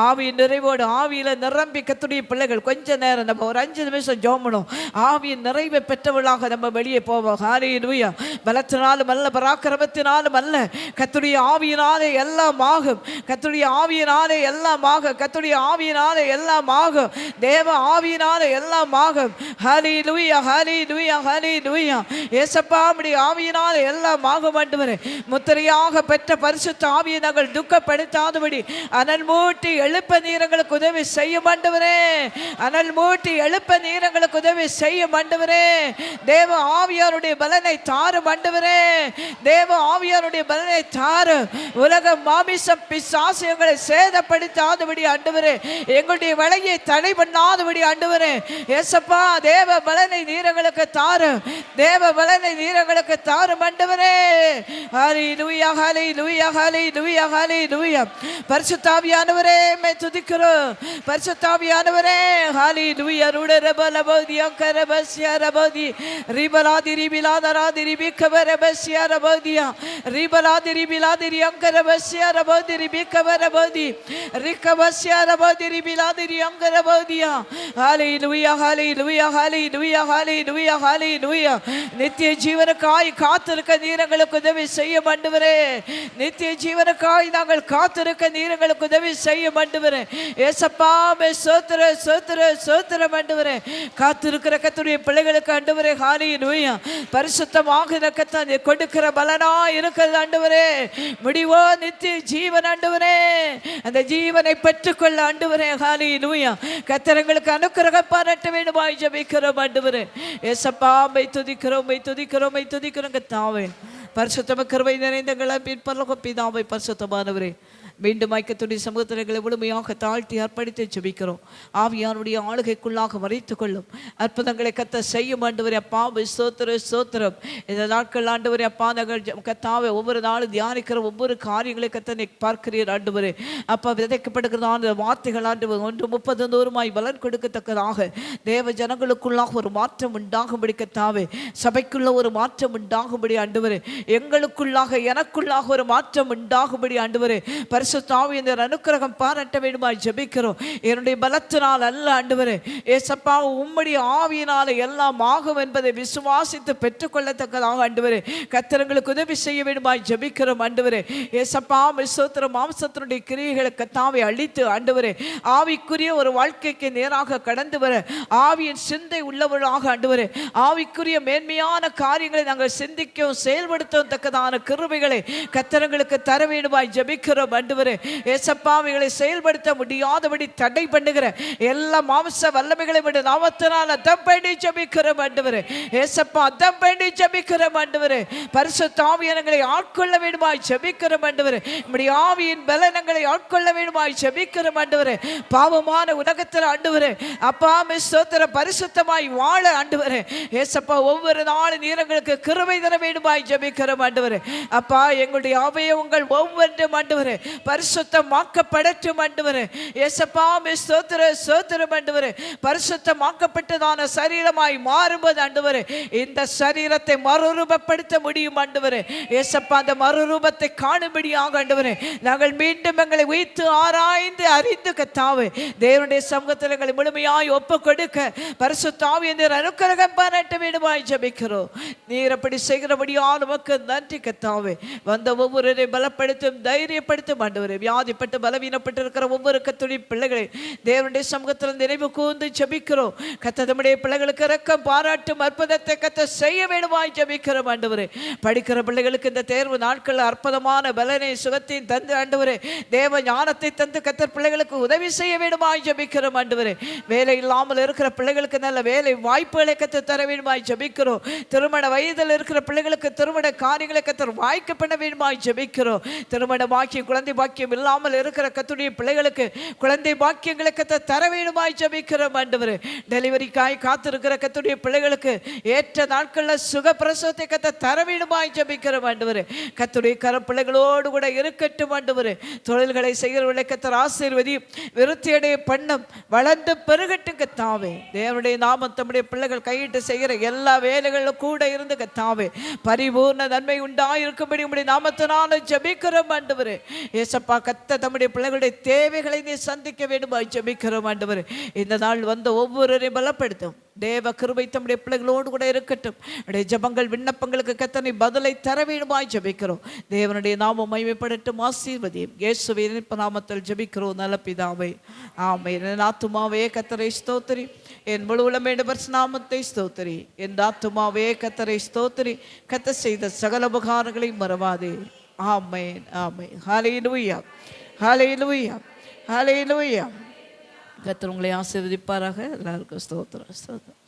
ஆவியின் நிறைவோடு ஆவியில நிரம்பி கர்த்தருடைய பிள்ளைகள் கொஞ்ச நேரம் நம்ம ஒரு 5 நிமிஷம் ஜெபம் பண்ணுவோம். ஆவியின் நிறைவை பெற்றவளாக நம்ம வெளியே போவோம். ஹல்லேலூயா. பலத்தினாலும் அல்ல, பராக்கிரமத்தினாலும் அல்ல, கர்த்தருடைய ஆவியினாலே எல்லாம் ஆகும். கர்த்தருடைய ஆவியினாலே எல்லாம் ஆகும். கர்த்தருடைய ஆவியினாலே எல்லாம் ஆகும். தேவ ஆவியினாலே எல்லாம் ஆகும். ஹல்லேலூயா ஹல்லேலூயா ஹல்லேலூயா. ஏசப்பா உம்முடைய ஆவியினாலே எல்லாம் ஆகும் ஆண்டவரே. முத்திரையாக பெற்ற பரிசுத்த ஆவியை நாங்கள் துக்கப்படுத்தாதபடி அனல் மூட்டி எழுப்ப நீர் எங்களுக்கு உதவி செய்யும் ஆண்டவரே. அனல் மூட்டி எழுப்ப நீர் எங்களுக்கு உதவி செய்யும் ஆண்டவரே. தேவ ஆவியாருடைய பலனை தாரும் ஆண்டவரே. தேவ ஆவியாருடைய பலனை தாரும். உலக மாமிசம் பிசாசுகளை சேதப்படுத்தாதபடி ஆண்டவரே, எங்களுடைய வலையை தடை பண்ணாதபடி ஆண்டவரே. ஏசப்பா தேவ பலனை நீர் எங்களுக்கு தாரும். தேவ பலனை நீர் எங்களுக்கு தாரும் ஆண்டவரே. ஹல்லேலூயா ஹல்லேலூயா ஹல்லேலூயா ஹல்லேலூயா. பரிசுத்த ஆவியானவரே மை துதிக்கிறோம். பரிசுத்த ஆவியானவரே ஹல்லேலூயா. ருடரபலபதி அங்கரபஸ்யா ரபதி ரிபலாதி ரிபிலாதராதி ரிபிக்கவரபஸ்யா ரபதியா ரிபலாதி ரிபிலாதி அங்கரபஸ்யா ரபதி ரிபிக்கவரபதி ரிக்கபஸ்யா ரபதி ரிபிலாதி அங்கரபதியா. ஹல்லேலூயா ஹல்லேலூயா ஹல்லேலூயா ஹல்லேலூயா ஹல்லேலூயா. நித்திய ஜீவனுக்காய் காத்திருக்க நீர் எங்களுக்கு உதவி செய்ய ஆண்டவரே. நித்திய ஜீவனுக்காய் நாங்கள் காத்திருக்க நீர் எங்களுக்கு உதவி செய்ய ஆண்டவரே. ஏசப்பா சோத்திர சோத்திர சோத்திர ஆண்டவரே. காத்திருக்கிற கர்த்தருடைய பிள்ளைகளுக்கு ஆண்டவரே ஹல்லேலூயா. பரிசுத்தமாக கர்த்தர் கொடுக்கிற பலனா இருக்கிறது ஆண்டவரே. முடிவோ நித்திய ஜீவன் ஆண்டவரே. அந்த ஜீவனை பெற்றுக்கொள்ள ஆண்டவரே ஹல்லேலூயா. கர்த்தர் எங்களுக்கு அனுக்கிரகம் பாராட்ட வேண்டுமாய் ஜெபிக்கிறோம் ஆண்டவரே. ஏசப்பா மை துதிக்கிறோம் மை துதிக்கிறோம் மை துதிக்கிறோம் கர்த்தாவே. பரிசுத்தம கிருபை நிறைந்த எங்கள் பரலோக பிதாவே, பரிசுத்தமானவரே, மீண்டும் ஐக்கியத்துடைய சமூகத்தினர்களை முழுமையாக தாழ்த்தி அர்ப்பணித்து ஜெபிக்கிறோம். ஆவியானுடைய ஆளுகைக்குள்ளாக மறைத்து கொள்ளும். அற்புதங்களை கத்த செய்யும் ஆண்டவரே. அப்பா ஸ்தோத்திர ஸ்தோத்திரம். இந்த நாட்கள் ஆண்டவரே அப்பா நாங்கள் கத்தாவை ஒவ்வொரு நாளும் தியானிக்கிற ஒவ்வொரு காரியங்களை கத்தனை பார்க்கிறீர் ஆண்டவரே. அப்பா விதைக்கப்படுகிறதான வார்த்தைகள் ஆண்டவர் 130 100 பலன் கொடுக்கத்தக்கதாக தேவ ஜனங்களுக்குள்ளாக ஒரு மாற்றம் உண்டாகும்படி கத்தாவே, சபைக்குள்ள ஒரு மாற்றம் உண்டாகும்படி ஆண்டவரே, எங்களுக்குள்ளாக எனக்குள்ளாக ஒரு மாற்றம் உண்டாகும்படி ஆண்டவரே. பரிசுத்த ஆவியின் அனுக்கிரகம் பாராட்ட வேண்டுமாய் ஜெபிக்கிறோம். என்னுடைய பலத்தினால் அல்ல ஆண்டவரே. ஏசப்பா உம்முடைய ஆவியினாலே எல்லாம் ஆகும் என்பதை விசுவாசித்து பெற்றுக்கொள்ளத்தக்கதாக ஆண்டவரே கர்த்தர்களுக்கு உதவி செய்ய வேண்டுமாய் ஜெபிக்கிறோம் ஆண்டவரே. ஏசப்பா ஸ்தோத்திர. மாம்சத்தினுடைய கிரியைகளை கத்தாவை அழித்து ஆண்டவரே ஆவிக்குரிய ஒரு வாழ்க்கைக்கு நேராக கடந்து வர ஆவியின் சிந்தை உள்ளவர்களாக ஆண்டவரே ஆவிக்குரிய மேன்மையான காரியங்களை நாங்கள் சிந்திக்கவும் செயல்படுத்தவும் தக்கதான கிருபைகளை கர்த்தர்களுக்கு தர வேண்டுமாய் ஜெபிக்கிறோம் ஆண்டவரே. ஏசப்பாவைகளை செயல்படுத்த முடியாதபடி தடை பண்ணுகிற எல்லா மாம்ச வல்லமைகளை விட நாமத்தினால் அதம் பண்ணி ஜெபிக்கிறோம் ஆண்டவரே. ஏசப்பா அதம் பண்ணி ஜெபிக்கிறோம் ஆண்டவரே. பரிசுத்த ஆவியானங்களை ஆட்கொள்ள வேண்டுமாய் ஜெபிக்கிறோம் ஆண்டவரே. நம்முடைய ஆவியின் பலனங்களை ஆட்கொள்ள வேண்டுமாய் ஜெபிக்கிறோம் ஆண்டவரே. பாவமான உலகத்தில் ஆண்டவரே அப்பா ஸ்தோத்திர பரிசுத்தமாய் வாழ ஆண்டவரே ஏசப்பா ஒவ்வொரு நாளும் நீரங்களுக்கு கிருபை தர வேண்டுமாய் ஜெபிக்கிறோம் ஆண்டவரே. அப்பா எங்களுடைய அவயவங்கள் ஒவ்வொன்றும் ஆண்டவரே பரிசுத்தமாக்கப்படட்டும் ஆண்டவரே. ஏசப்பா ஸ்தோத்திர ஸ்தோத்திரம் ஆண்டவரே. பரிசுத்தமாக்கப்பட்டதான சரீரமாய் மாறும்போது ஆண்டவரே இந்த சரீரத்தை மறுரூபப்படுத்த முடியும் ஆண்டவரே. ஏசப்பா அந்த மறுரூபத்தை காணும்படியாக ஆண்டவரே நாங்கள் மீண்டும் எங்களை வைத்து ஆராய்ந்து அறிந்து கத்தாவே தேவனுடைய சமூகத்தில் எங்களை முழுமையாய் ஒப்பு கொடுக்க பரிசுத்த ஆவியின் அனுக்கிரகம் பாராட்ட வேண்டுமாய் ஜெபிக்கிறோம். நீர் அப்படி செய்கிறபடியால் உமக்கு நன்றி கத்தாவே. வந்த ஒவ்வொருவரை பலப்படுத்தும் தைரியப்படுத்தும் ஆண்டவரே. வியாதிப்பட்டு பலவீனப்பட்டு இருக்கிற ஒவ்வொரு கர்த்தருடைய பிள்ளைகளை தேவனுடைய சமூகத்தில் நினைவு கூர்ந்து ஜெபிக்கிறோம். கர்த்தர் தம்முடைய பிள்ளைகளுக்கு இரக்கம் பாராட்டும் அற்புதத்தை கர்த்தர் செய்ய வேண்டுமாய் ஜெபிக்கிறோம் ஆண்டவரே. படிக்கிற பிள்ளைகளுக்கு இந்த தேர்வு நாட்கள் அற்புதமான பலனை சுகத்தையும் தந்து ஆண்டவரே தேவ ஞானத்தை தந்து கர்த்தர் பிள்ளைகளுக்கு உதவி செய்ய வேண்டுமாய் ஜெபிக்கிறோம் ஆண்டவரே. வேலை இல்லாமல் இருக்கிற பிள்ளைகளுக்கு நல்ல வேலை வாய்ப்புகளை கர்த்தர் தர வேண்டுமாய் ஜெபிக்கிறோம். திருமண வயதில் இருக்கிற பிள்ளைகளுக்கு திருமண காரியங்களை கர்த்தர் வாய்க்க பண்ண வேண்டுமாய் ஜெபிக்கிறோம். திருமணமாக்கி குழந்தை பாக்கியம் இல்லாமல் இருக்கிற கர்த்தருடைய பிள்ளைகளுக்கு குழந்தை பாக்கியங்களை கர்த்தர் தர வேண்டுமாய் ஜெபிக்கிறோம் ஆண்டவரே. டெலிவரிக்காய் காத்திருக்கிற கர்த்தருடைய பிள்ளைகளுக்கு ஏற்ற நாட்களில் சுகப்பிரசவத்தை கர்த்தர் தர வேண்டுமாய் ஜெபிக்கிறோம் ஆண்டவரே. கர்த்தருடைய பிள்ளைகளோடு கூட இருக்கட்டும் ஆண்டவரே. தொழில்களை செய்கிறவர்களை கர்த்தர் ஆசீர்வதி விருத்தியடைய பண்ணும், வளர்ந்து பெருகட்டும் கர்த்தாவே. தேவனுடைய நாமம் தம்முடைய பிள்ளைகள் கையிட்டு செய்கிற எல்லா வேலைகளிலும் கூட இருந்து கர்த்தாவே பரிபூர்ண நன்மை உண்டாயிருக்கும்படி உம்முடைய நாமத்தினால ஜெபிக்கிறோம் ஆண்டவரே. ஏசப்பா கர்த்தர் தம்முடைய பிள்ளைகளுடைய தேவைகளை நீ சந்திக்க வேண்டுமாய் ஜெபிக்கிறோம் ஆண்டவரே. இந்த நாள் வந்த ஒவ்வொருவரையும் பலப்படுத்தும். தேவ கிருபை தம்முடைய பிள்ளைகளோடு கூட இருக்கட்டும். உடைய ஜெபங்கள் விண்ணப்பங்களுக்கு கர்த்தர் பதிலை தர வேண்டுமாய் ஜெபிக்கிறோம். தேவனுடைய நாமம் மகிமைப்படட்டும். ஆசீர்வதியும் இயேசுவின் இனிப்பு நாமத்தில் ஜெபிக்கிறோம் நல்ல பிதாவே, ஆமென். என் ஆத்துமாவே கர்த்தரை ஸ்தோத்திரி, என் முழு உளமே பரிசுத்த நாமத்தை ஸ்தோத்திரி. என் ஆத்துமாவே கர்த்தரை ஸ்தோத்திரி, கர்த்தர் செய்த சகல உபகாரங்களை மறவாதே. ஆமென், ஆமென். ஹல்லேலூயா, ஹல்லேலூயா, ஹல்லேலூயா. கர்த்தர் உங்களை ஆசீர்வதிப்பாராக. எல்லாருக்கும் ஸ்தோத்திரம், ஸ்தோத்திரம்.